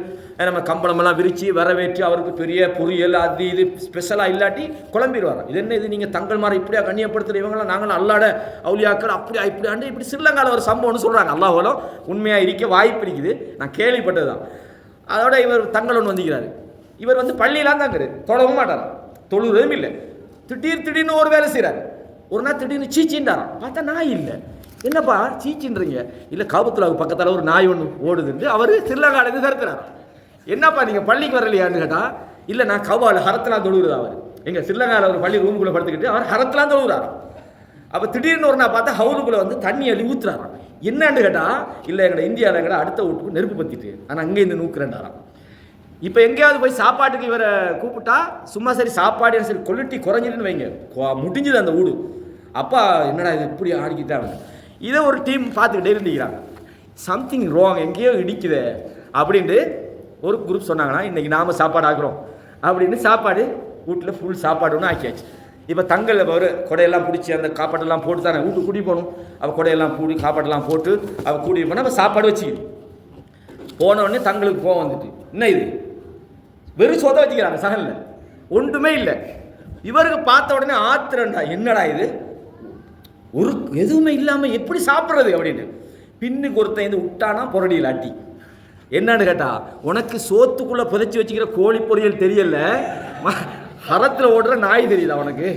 நம்ம கம்பளமெல்லாம் விரித்து வரவேற்றி அவருக்கு பெரிய பொரியல் அது இது ஸ்பெஷலாக இல்லாட்டி குழம்பிடுவாங்க. இது என்ன இது, நீங்கள் தங்கள் மாதிரி இப்படியா கண்ணியப்படுத்துகிற இவங்களாம் நாங்களும் அல்லாட அவுலியாக்கள் அப்படியா இப்படி ஆண்டு இப்படி ஸ்ரீலங்காவில் ஒரு சம்பவம்னு சொல்கிறாங்க. அல்லாஹ்வோலும் உண்மையாக இருக்க வாய்ப்பு இருக்குது, நான் கேள்விப்பட்டது தான். அதோட இவர் தங்கள் ஒன்று வந்திக்கிறாரு. இவர் வந்து பள்ளியெல்லாம் தாங்கிறது, தொடவும் மாட்டார், தொழுவதும் இல்லை. திடீர்னு ஒரு வேலை செய்கிறார். ஒரு நாள் திடீர்னு சீச்சின்றாராம். பார்த்தா நாய் இல்லை. என்னப்பா சீச்சின்றீங்க? இல்லை காபத்துலாவுக்கு பக்கத்தில் ஒரு நாய் ஒன்று ஓடுதுன்னு அவர் ஸ்ரீலங்காலேருந்து தருக்கிறார். என்னப்பா நீங்கள் பள்ளிக்கு வரலையான்னு கேட்டால், இல்லை நான் கவாவில் ஹரத்தெலாம் தொழுகிறார். அவர் எங்கள் ஸ்ரீலங்காவில் ஒரு பள்ளி ரூமுக்குள்ளே படுத்துக்கிட்டு அவர் ஹரத்தெலாம் தொழுகிறாராம். அப்போ திடீர்னு ஒரு நாள் பார்த்தா ஹவுலுக்குள்ளே வந்து தண்ணி அள்ளி ஊற்றுறாராம். என்னன்னு கேட்டால், இல்லை எங்களை இந்தியாவில் எங்கடா அடுத்த வீட்டுக்கு நெருப்பு பற்றிட்டு ஆனால் அங்கேருந்து நூக்குறேன்டாராம். இப்போ எங்கேயாவது போய் சாப்பாட்டுக்கு இவரை கூப்பிட்டா சும்மா சரி சாப்பாடு சரி குவாலிட்டி குறைஞ்சிதுன்னு வைங்க, முடிஞ்சுது அந்த வீடு. அப்பா என்னடா இது இப்படி ஆடிக்கிட்டாங்க. இதை ஒரு டீம் பார்த்துக்கிட்டே இருந்துக்கிறாங்க. சம்திங் ராங், எங்கேயோ இடிக்குது அப்படின்ட்டு ஒரு குரூப் சொன்னாங்கன்னா இன்றைக்கி நாம் சாப்பாடு ஆக்குறோம் அப்படின்னு சாப்பாடு வீட்டில் ஃபுல் சாப்பாடு ஒன்று ஆக்கியாச்சு. இப்போ தங்கள் ஒரு கொடையெல்லாம் பிடிச்சி அந்த காப்பாட்டெல்லாம் போட்டு தானே வீட்டுக்கு கூட்டி போகணும். அவள் கொடையெல்லாம் பூடி காப்பாட்டெல்லாம் போட்டு அவள் கூட்டிட்டு போனால் அவள் சாப்பாடு வச்சுக்கிது. போனவுடனே தங்களுக்கு கோவம் வந்துட்டு, என்ன இது வெறும் சொத வச்சுக்கிறாங்க சகலில், ஒன்றுமே இல்லை. இவருக்கு பார்த்த உடனே ஆத்திரண்டா, என்னடா இது ஒரு எதுவுமே இல்லாமல் எப்படி சாப்பிட்றது அப்படின்னு. பின்னுக்கு ஒருத்தன் இது விட்டானா பொரடியில் அட்டி. என்னன்னு கேட்டா, உனக்கு சோத்துக்குள்ளே புதைச்சி வச்சுக்கிற கோழி பொரியல் தெரியல, ஹரத்தில் ஓடுற நாய் தெரியுதா உனக்கு,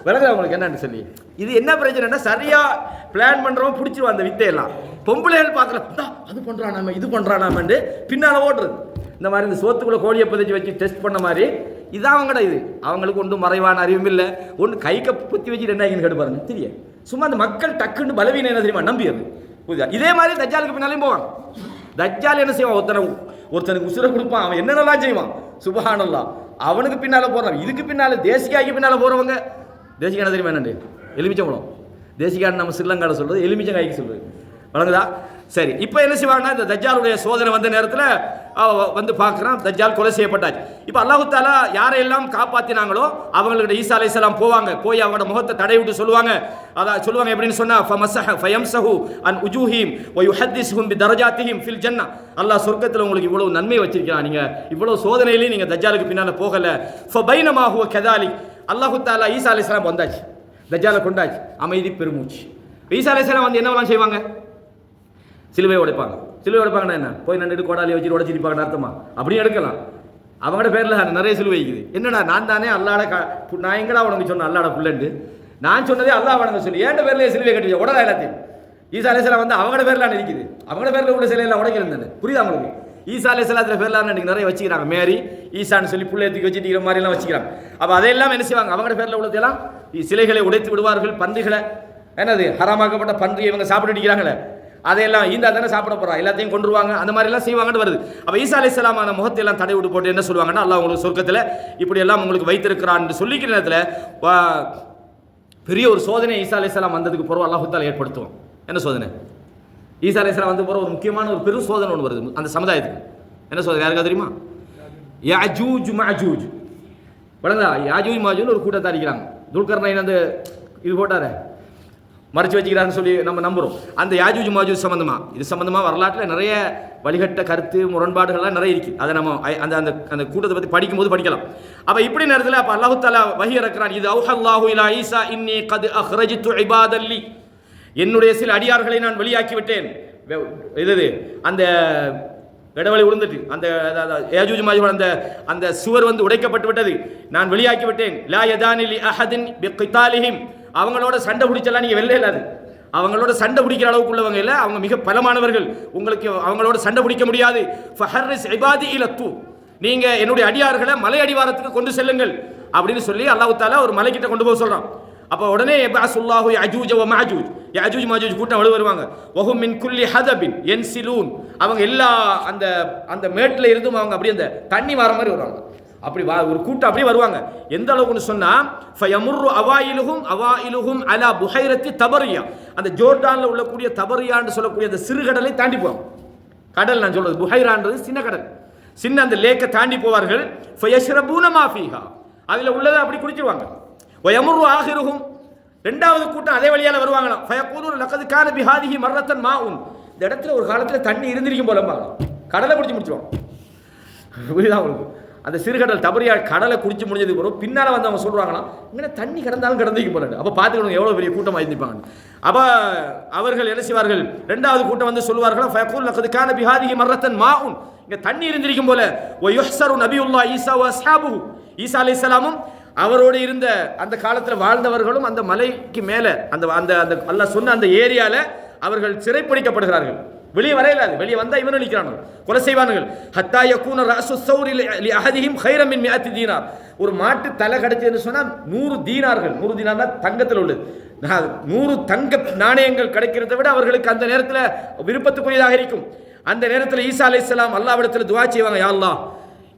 விளங்குதா உங்களுக்கு என்னன்னு சொல்லி. இது என்ன பிரச்சனைனா, சரியாக பிளான் பண்ணுறவங்க பிடிச்சிருவான் அந்த வித்தையெல்லாம். பொம்பளைகள் பார்க்கல, அது பண்ணுறானாம இது பண்ணுறானாமண்டு பின்னால் ஓடுறது. இந்த மாதிரி இந்த சோத்துக்குள்ளே கோழியை புதைச்சி வச்சு டெஸ்ட் பண்ண மாதிரி இதான் அவங்கடா. இது அவங்களுக்கு ஒன்றும் மறைவான அறிவும் இல்லை, ஒன்று கைக்க புத்தி வச்சுட்டு என்ன கேட்டு பாருங்க தெரியும். சும்மா அந்த மக்கள் டக்குன்னு பலவீனம் என்ன தெரியுமா நம்பியது. புரியுதா? இதே மாதிரி தஜ்ஜாலுக்கு பின்னாலையும் போவாங்க. தஜ்ஜால் என்ன செய்வான், ஒருத்தனுக்கு உசுரை கொடுப்பான், அவன் என்னென்னலாம் செய்வான் சுபஹானல்லாஹ். அவனுக்கு பின்னால் போடுறான். இதுக்கு பின்னால் தேசிகாய்க்கு பின்னால் போகிறவங்க, தேசிகா தெரியுமா என்னண்டு, எலுமிச்சம்பழம். தேசிகான்னு நம்ம ஸ்ரீலங்காவில் சொல்கிறது, எலுமிச்சங்காய்க்கு சொல்கிறது, வழங்குதா? சரி, இப்போ என்ன செய்வாங்கன்னா, இந்த தஜ்ஜாலுடைய சோதனை வந்த நேரத்தில் வந்து பார்க்குறான், தஜ்ஜால் கொலை செய்யப்பட்டாச்சு. இப்போ அல்லாஹ் தஆலா யாரையெல்லாம் காப்பாற்றினாங்களோ அவங்களுக்கு ஈசா அலைஹிஸ்ஸலாம் போவாங்க, போய் அவங்களோட முகத்தை தடை விட்டு சொல்லுவாங்க. அதான் சொல்லுவாங்க எப்படின்னு சொன்னால், ஃபயம்ஸஹு அன் உஜூஹிம் வ யுஹத்திஸுஹும் பிதரஜாத்திஹிம் ஃபில் ஜன்னah. அல்லாஹ் சொர்க்கத்தில் உங்களுக்கு இவ்வளவு நன்மை வச்சிருக்கிறான், நீங்கள் இவ்வளவு சோதனையிலையும் நீங்கள் தஜ்ஜாலுக்கு பின்னால் போகலை. ஃபபைனமா ஹுவ கதாலிக். அல்லாஹ் தஆலா ஈசா அலைஹிஸ்ஸலாம் வந்தாச்சு, தஜ்ஜாலை கொண்டாச்சு, அமைதி பெருமூச்சு. ஈசா அலைஹிஸ்ஸலாம் வந்து என்னவெல்லாம் செய்வாங்க, சிலுவை உடைப்பாங்க. சிலுவை உடைப்பாங்கன்னா என்ன, போய் நண்டுட்டு கோடாலி வச்சுட்டு உடைச்சிருப்பாங்கன்னு அர்த்தமா? அப்படியும் எடுக்கலாம். அவங்களோட பேரில் நிறைய சிலுவை இருக்குது. என்னடா நான் தானே அல்லாட நான் எங்கடா உனக்கு சொன்னேன் அல்லாட புள்ளண்டு, நான் சொன்னதே அல்லாஹ் வணங்க சொல்லி ஏன் பேரில் சிலுவை கட்டி உடனே எல்லாத்தையும். ஈசா அலைஹிஸ்ஸலாம் வந்து அவங்களோட பேரில் இருக்குது, அவங்களோட பேரில் உள்ள சிலையெல்லாம் உடைக்கிறது. புரியுதா உங்களுக்கு? ஈசா அலைஹிஸ்ஸலாத்துல பேர்லாம் இன்னைக்கு நிறைய வச்சுக்கிறாங்க. மேரி ஈசான்னு சொல்லி பிள்ளையத்துக்கு வச்சுட்டு மாதிரிலாம் வச்சுக்கிறாங்க. அப்போ அதையெல்லாம் என்ன செய்வாங்க, அவங்களோட பேரில் உள்ளதெல்லாம் சிலைகளை உடைத்து விடுவார்கள். பன்றிகளை, என்னது ஹராமாக்கப்பட்ட பன்றியை இவங்க சாப்பிட்டு அடிக்கிறாங்களே, அதையெல்லாம் ஈந்தா தானே சாப்பிட போகிறா, எல்லாத்தையும் கொண்டுருவாங்க, அந்த மாதிரிலாம் செய்வாங்கன்னு வருது. அப்போ ஈசா அலைஹிஸ்ஸலாம் அந்த முகத்தையெல்லாம் தடை விட்டு போட்டு என்ன சொல்லுவாங்கன்னா, அல்லாஹ் உங்களுக்கு சொர்க்கத்தில் இப்படியெல்லாம் உங்களுக்கு வைத்திருக்கிறான்னு சொல்லிக்கிற நேரத்தில் பெரிய ஒரு சோதனை ஈசா அலைஹிஸ்ஸலாம் வந்ததுக்கு பிறகு அல்லாஹ் தஆலா ஏற்படுத்துவோம். என்ன சோதனை? ஈசா அலைஹிஸ்ஸலாம் வந்து பிறகு ஒரு முக்கியமான ஒரு பெரும் சோதனை ஒன்று வருது அந்த சமுதாயத்துக்கு. என்ன சோதனை யாருக்கா தெரியுமா? யாஜூஜ் மாஜூஜ். வழங்கா யாஜூஜ் மாஜூஜ் ஒரு கூட்டத்தை அடிக்கிறாங்க. துல்கர்னைன் அந்த இது போட்டார மறைச்சு வச்சுக்கிறான்னு சொல்லி நம்ம நம்புகிறோம். அந்த யாஜூஜ் மாஜூஜ் இது சம்மந்தமாக வரலாற்றில் நிறைய வழிகட்ட கருத்து முரண்பாடுகள்லாம் நிறைய இருக்குது. அதை நம்ம அந்த அந்த அந்த கூட்டத்தை பற்றி படிக்கும்போது படிக்கலாம். அப்போ இப்படி நேரத்தில் அப்போ அல்லாஹ் தஆலா வஹி இறக்குறான். இது அவ்ஹல்லாஹு இலா ஈசா இன்னி கத் அஹ்ரஜ்து இபாதல்லி, என்னுடைய சில அடியார்களை நான் வெளியாக்கி விட்டேன். இது அந்த இடவெளி விழுந்துட்டு அந்த யாஜூஜ் மாஜூஜ் அந்த அந்த சுவர் வந்து உடைக்கப்பட்டு விட்டது, நான் வெளியாக்கி விட்டேன். லா யதானி லி அஹதின் பிகிதாலிஹிம், அவங்களோட சண்டை பிடிச்சலாம் நீங்கள் வெளில இல்லாது, அவங்களோட சண்டை பிடிக்கிற அளவுக்கு உள்ளவங்க இல்லை, அவங்க மிக பலமானவர்கள், உங்களுக்கு அவங்களோட சண்டை பிடிக்க முடியாது. ஃபஹர்ரிஸ் இபாதி இலத்து, நீங்கள் என்னுடைய அடியார்களை மலை அடிவாரத்துக்கு கொண்டு செல்லுங்கள் அப்படின்னு சொல்லி அல்லாஹ் தஆலா ஒரு மலைக்கிட்ட கொண்டு போக சொல்கிறான். அப்போ உடனே யபஅசுல்லாஹு யஜூஜ வ மஅஜூஜ், யஜூஜ் மஅஜூஜ் கூட்டம் வருவாங்க. வஹும் மின் குல்லி ஹதபின் யன்சிலூன், அவங்க எல்லா அந்த அந்த மேட்டில் இருந்தும் அவங்க அப்படியே அந்த தண்ணி வர மாதிரி வருவாங்க. அப்படி ஒரு கூட்டம் அப்படியே வருவாங்க. எந்த அளவுக்குன்னு சொன்னால், ஃபயமுர்ரு அவாயிலுஹும் அலா புஹைரத்தி தபரியா, அந்த ஜோர்டானில் உள்ளக்கூடிய தபரியான்னு சொல்லக்கூடிய அந்த சிறுகடலை தாண்டி போவாங்க. கடல் நான் சொல்றது புஹைரான்றது சின்ன கடல், சின்ன அந்த லேக்கை தாண்டி போவார்கள். ஃபயஷ்ரபூன மா ஃபீஹா, அதில் உள்ளதை அப்படி குடிச்சிருவாங்க. வயமுர்ரு ஆகிருஹும், ரெண்டாவது கூட்டம் அதே வழியால வருவாங்களாம். ஃபயகூலூன லகத் கான பிஹாதிஹி மர்ரத்தன் மாஉன். இந்த இடத்துல ஒரு காலத்துல தண்ணி இருந்திருக்கும் போலம்பாங்க. கடலை குடிச்சு முடிச்சிருவாங்க. புரியுதா உங்களுக்கு? அந்த சிறுகடல் தபரியா கடலை குடிச்சு முடிஞ்சதுக்கு பிறகு பின்னால் வந்து அவங்க சொல்கிறாங்களாம், இங்கே தண்ணி கிடந்தாலும் கிடந்திக்கும் போல. அப்போ பார்த்துக்கணும் எவ்வளோ பெரிய கூட்டமாக இருந்திருப்பாங்க. அப்போ அவர்கள் என்ன செய்வார்கள், ரெண்டாவது கூட்டம் வந்து சொல்வார்கள், ஃபயகூல் லகத் கான பிஹாதிஹி மர்ரத்தன் மாஉன். இங்கே தண்ணி இருந்திருக்கும் போல. வ யுஹ்ஸரு நபியுல்லாஹ் ஈசா வ அஸ்ஹாபுஹு. ஈசா அலைஹிஸ்ஸலாமும் அவரோடு இருந்த அந்த காலத்தில் வாழ்ந்தவர்களும் அந்த மலைக்கு மேலே அந்த அந்த அந்த அல்லாஹ் சொன்ன அந்த ஏரியாவில் அவர்கள் சிறைப்பிடிக்கப்படுகிறார்கள். வெளியே வரையிலாது. வெளியே வந்தால் இவனும் நிற்கிறார்கள், கொலை செய்வார்கள். ஹத்தா யகூன ரஅசு ஸௌரி லி அஹதிஹிம் கைரம் மின் 100 தீனார். ஒரு மாட்டு தலை கிடைச்சதுன்னு சொன்னால் 100 தீனார்கள். 100 தீனார்னா தங்கத்தில் உள்ளது. 100 தங்க நாணயங்கள் கிடைக்கிறதை விட அவர்களுக்கு அந்த நேரத்தில் விருப்பத்துக்குரியதாக இருக்கும். அந்த நேரத்தில் ஈசா அலைஹிஸ்ஸலாம் அல்லாஹ்விடத்தில் துஆ செய்வாங்க, யா அல்லாஹ்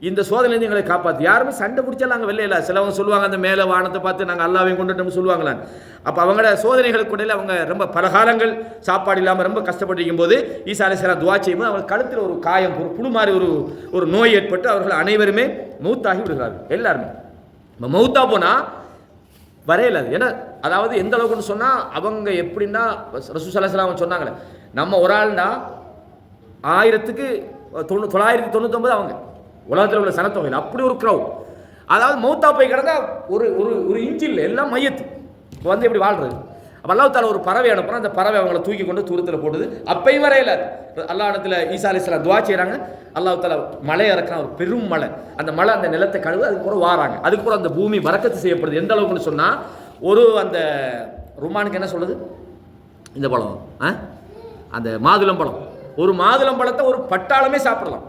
இந்த சோதனையிலிருந்து எங்களை காப்பாற்று. யாருமே சண்டை பிடிச்சாலும் நாங்கள் வெளியே இல்லை. சிலவங்க சொல்லுவாங்க அந்த மேலே வானத்தை பார்த்து நாங்கள் அல்லாவையும் கொண்டுட்டோம்னு சொல்லுவாங்களான்னு. அப்போ அவங்களோட சோதனைகளுக்கு இடையில் அவங்க ரொம்ப பல காலங்கள் சாப்பாடு இல்லாமல் ரொம்ப கஷ்டப்பட்டிருக்கும் போது ஈசா அலைஹிஸ்ஸலாம் துஆ செய்யும்போது அவங்க கழுத்தில் ஒரு காயம், ஒரு புழு மாதிரி ஒரு நோய் ஏற்பட்டு அவர்கள் அனைவருமே மௌத்தாகி விடுகிறார்கள். எல்லாருமே மௌத்தா போனால் வரையலாது. ஏன்னா அதாவது எந்த அளவுக்குன்னு சொன்னால் அவங்க எப்படின்னா ரசூல் ஸல்லல்லாஹு அலைஹி வஸல்லம் சொன்னாங்களே, நம்ம ஒரு ஆள்னா 1999 அவங்க உலகத்தில் உள்ள சனத்தொகையில் அப்படி ஒரு க்ரௌட். அதாவது மௌத்தா போய் கிடந்தா ஒரு இன்ச்சில் எல்லாம் மையத்து இப்போ வந்து எப்படி வாழ்றது. அப்போ அல்லாஹ் தாலா ஒரு பறவை அனுப்புனா, அந்த பறவை அவங்களை தூக்கி கொண்டு தூரத்தில் போடுது. அப்பையும் வரையில அல்லாஹ் இடத்துல ஈசா அலைஹிஸ்ஸலாம் துஆ செய்கிறாங்க. அல்லாஹ் தாலா மழை இறக்குறான், ஒரு பெரும் மழை. அந்த மழை அந்த நிலத்தை கழுவு, அதுக்கு கூட வாராங்க. அதுக்கு கூட அந்த பூமி பரக்கத்து செய்யப்படுது. எந்த அளவுக்குன்னு சொன்னால் ஒரு அந்த ருமானுக்கு என்ன சொல்லுது இந்த பழம், அந்த மாதுளம்பழம். ஒரு மாதுளம்பழத்தை ஒரு பட்டாளமே சாப்பிடலாம்.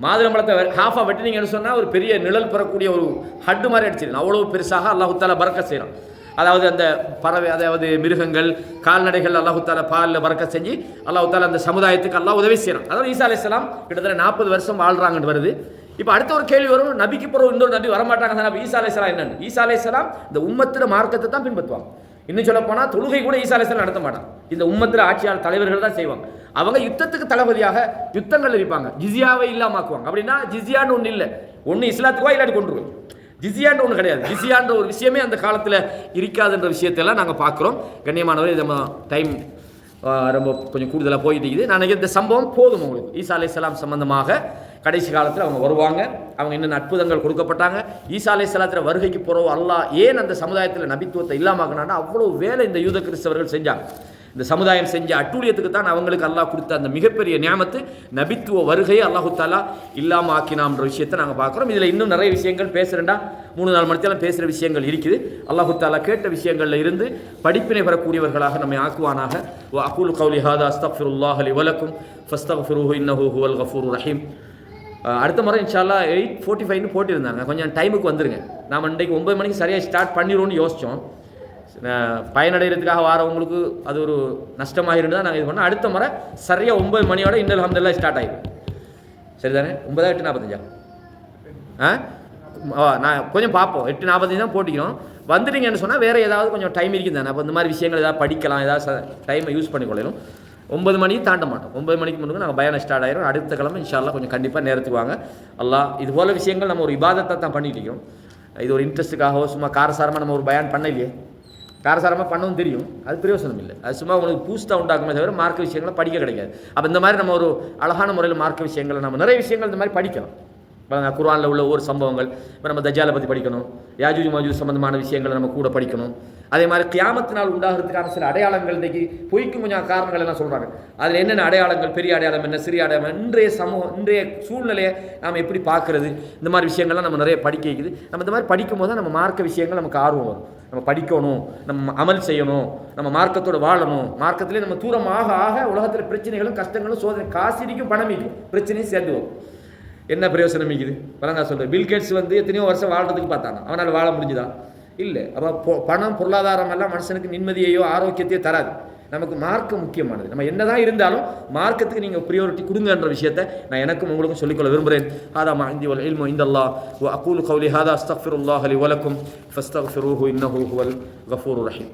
மாதுளம்பழத்தை ஹாஃபாக வெட்டினீங்கன்னு சொன்னால் ஒரு பெரிய நிழல் பெறக்கூடிய ஒரு ஹட்டு மாதிரி அடிச்சிருக்கணும். அவ்வளோ பெருசாக அல்லாஹு தாலா பரக்கத் செய்கிறான். அதாவது அந்த பறவை, அதாவது மிருகங்கள், கால்நடைகள் அல்லாஹு தாலா பாலில் பரக்கத் செஞ்சு அல்லாஹு தாலா அந்த சமுதாயத்துக்கு அல்லாஹ் உதவி செய்கிறான். அதாவது ஈசா அலைஹிஸ்ஸலாம் கிட்டத்தட்ட 40 வருஷம் வாழ்கிறாங்கன்னு வருது. இப்போ அடுத்த ஒரு கேள்வி வரும், நபிக்கு பிறகு இன்னொரு நபி வரமாட்டாங்க. நபி ஈசா அலைஹிஸ்ஸலாம் என்னன்னு? ஈசா அலைஹிஸ்ஸலாம் இந்த உம்மத்திர மார்க்கத்தை தான் பின்பற்றுவாங்க. இன்னும் சொல்ல போனால் தொழுகை கூட ஈசா அலைஹிஸ்ஸலாம் நடத்த மாட்டாங்க. இந்த உம்மத்திர ஆட்சியாளர் தலைவர்கள் தான் செய்வாங்க. அவங்க யுத்தத்துக்கு தளபதியாக யுத்தங்கள் இருப்பாங்க. ஜிஸியாவை இல்லாமாக்குவாங்க. அப்படின்னா ஜிஸியான்னு ஒன்று இல்லை. ஒன்று இஸ்லாத்துக்குவா இல்லாட்டி கொண்டுருவோம். ஜிஸியான்ற ஒன்று கிடையாது. ஜிஸியான்ற ஒரு விஷயமே அந்த காலத்தில் இருக்காதுன்ற விஷயத்தெல்லாம் நாங்கள் பார்க்குறோம். கண்ணியமானவரை நம்ம டைம் ரொம்ப கொஞ்சம் கூடுதலாக போயிட்டு இருக்குது. நான் இந்த சம்பவம் போதும் உங்களுக்கு. ஈசா அலைஹிஸ்ஸலாம் சம்பந்தமாக கடைசி காலத்தில் அவங்க வருவாங்க. அவங்க என்னென்ன அற்புதங்கள் கொடுக்கப்பட்டாங்க. ஈசா அலைஹிஸ்ஸலாத்தின் வருகைக்கு போகிறோம் அல்லாஹ் ஏன் அந்த சமுதாயத்தில் நபித்துவத்தை இல்லாமக்கினான்னா அவ்வளோ வேலை இந்த யூத கிறிஸ்தவர்கள் செஞ்சாங்க. இந்த சமுதாயம் செஞ்ச அட்டூழியத்துக்கு தான் அவங்களுக்கு அல்லாஹ் கொடுத்த அந்த மிகப்பெரிய நியாமத்து நபித்துவ வருகையை அல்லாஹு தாலா இல்லாமல் ஆக்கினாம்ன்ற விஷயத்தை நாங்கள் பார்க்குறோம். இதில் இன்னும் நிறைய விஷயங்கள் பேசுகிறேன்டா 3-4 மணித்தெல்லாம் பேசுகிற விஷயங்கள் இருக்குது. அல்லாஹு தாலா கேட்ட விஷயங்களில் இருந்து படிப்பினை பெறக்கூடியவர்களாக நம்மை ஆக்குவானாக. அகூலு கௌலி ஹாதா அஸ்தக்ஃபிருல்லாஹ் லி வலக்கும் ஃபஸ்தக்ஃபிருஹு இன்னஹு ஹுவல் கஃபூருர் ரஹீம். அடுத்த முறை இன்ஷா அல்லாஹ் 8:45 போட்டிருந்தாங்க. கொஞ்சம் டைமுக்கு வந்துருங்க. நாம் இன்றைக்கு 9 மணிக்கு சரியாக ஸ்டார்ட் பண்ணிடுவோம்னு யோசித்தோம். பயனடைகிறதுக்காக வரவங்களுக்கு அது ஒரு நஷ்டமாக இருந்தால் நாங்கள் இது பண்ணோம். அடுத்த முறை சரியாக 9 மணியோட இன்னும் அல்ஹம்துலில்லாஹ் ஸ்டார்ட் ஆகிடும். சரிதானே? 9:45 நான் கொஞ்சம் பார்ப்போம். 8:45 தான் போட்டிக்கிறோம். வந்துட்டீங்கன்னு சொன்னால் வேறு ஏதாவது கொஞ்சம் டைம் இருக்குது தானே. அப்போ இந்த மாதிரி விஷயங்கள் ஏதாவது படிக்கலாம், ஏதாவது டைமை யூஸ் பண்ணிக்கொள்ளணும். 9 மணிக்கு தாண்ட மாட்டோம். 9 மணிக்கு முன்னாடி நாங்கள் பயானம் ஸ்டார்ட் ஆகிடும். அடுத்த கிழமை இன்ஷா அல்லாஹ் கொஞ்சம் கண்டிப்பாக நேரத்துக்கு வாங்க. அல்லாஹ் இது போல் விஷயங்கள் நம்ம ஒரு இபாதத்தை தான் பண்ணிட்டு இருக்கோம். இது ஒரு இன்ட்ரெஸ்ட்டுக்காக சும்மா காரசாரமாக நம்ம ஒரு பயான் பண்ணலையே. காரசாரமாக பண்ணவும் தெரியும், அது பிரயோசனம் இல்லை. அது சும்மா உங்களுக்கு பூஸ்டாக உண்டாக்குமே தவிர மார்க்க விஷயங்களை படிக்க கிடைக்காது. அப்போ இந்த மாதிரி நம்ம ஒரு அழகான முறையில் மார்க்க விஷயங்களை நம்ம நிறைய விஷயங்கள் இந்த மாதிரி படிக்கலாம். குர்ஆனில் உள்ள ஒவ்வொரு சம்பவங்கள், இப்போ நம்ம தஜ்ஜாலை பற்றி படிக்கணும், யாஜூஜ் மாஜூஜ் சம்பந்தமான விஷயங்களை நம்ம கூட படிக்கணும். அதே மாதிரி கியாமத்தினால் உண்டாகிறதுக்கான சில அடையாளங்கள் இன்றைக்கி பொய்க்கும் கொஞ்சம் காரணங்கள் எல்லாம் சொல்கிறாங்க. அதில் என்னென்ன அடையாளங்கள், பெரிய அடையாளம் என்ன, சிறிய அடையாளம், இன்றைய சமூகம், இன்றைய சூழ்நிலையை நாம் எப்படி பார்க்குறது, இந்த மாதிரி விஷயங்கள்லாம் நம்ம நிறைய படிக்க வைக்குது. நம்ம இந்த மாதிரி படிக்கும் போது தான் நம்ம மார்க்க விஷயங்கள் நமக்கு ஆர்வம் வரும். நம்ம படிக்கணும், நம்ம அமல் செய்யணும், நம்ம மார்க்கத்தோடு வாழணும். மார்க்கத்திலே நம்ம தூரமாக ஆக உலகத்தில் பிரச்சனைகளும் கஷ்டங்களும் சோதனை, காசிடிக்கும் பணமிக்கும் பிரச்சனையும் சேர்ந்து வரும். என்ன பிரயோசனம் இருக்குது? பலங்கா சொல்கிறேன், பில்கேட்ஸ் வந்து எத்தனையோ வருஷம் வாழ்கிறதுக்கு பார்த்தாங்க, அவனால் வாழ முடிஞ்சுதா? இல்லை. அப்போ பணம், பொருளாதாரம் எல்லாம் மனுஷனுக்கு நிம்மதியையோ ஆரோக்கியத்தையோ தராது. நமக்கு மார்க்கம் முக்கியமானது. நம்ம என்ன தான் இருந்தாலும் மார்க்கத்துக்கு நீங்கள் ப்ரியாரிட்டி கொடுங்கன்ற விஷயத்தை நான் எனக்கும் உங்களுக்கும் சொல்லிக்கொள்ள விரும்புகிறேன். ஹாதா மா இந்தி வல் இல்மு இந்தல்லாஹ் வ அகூலு கௌலி ஹாதா அஸ்தக்ஃபிருல்லாஹ் லி வலக்கும் ஃபஸ்தக்ஃபிருஹு இன்னஹு ஹுவல் கஃபூருர் ரஹீம்.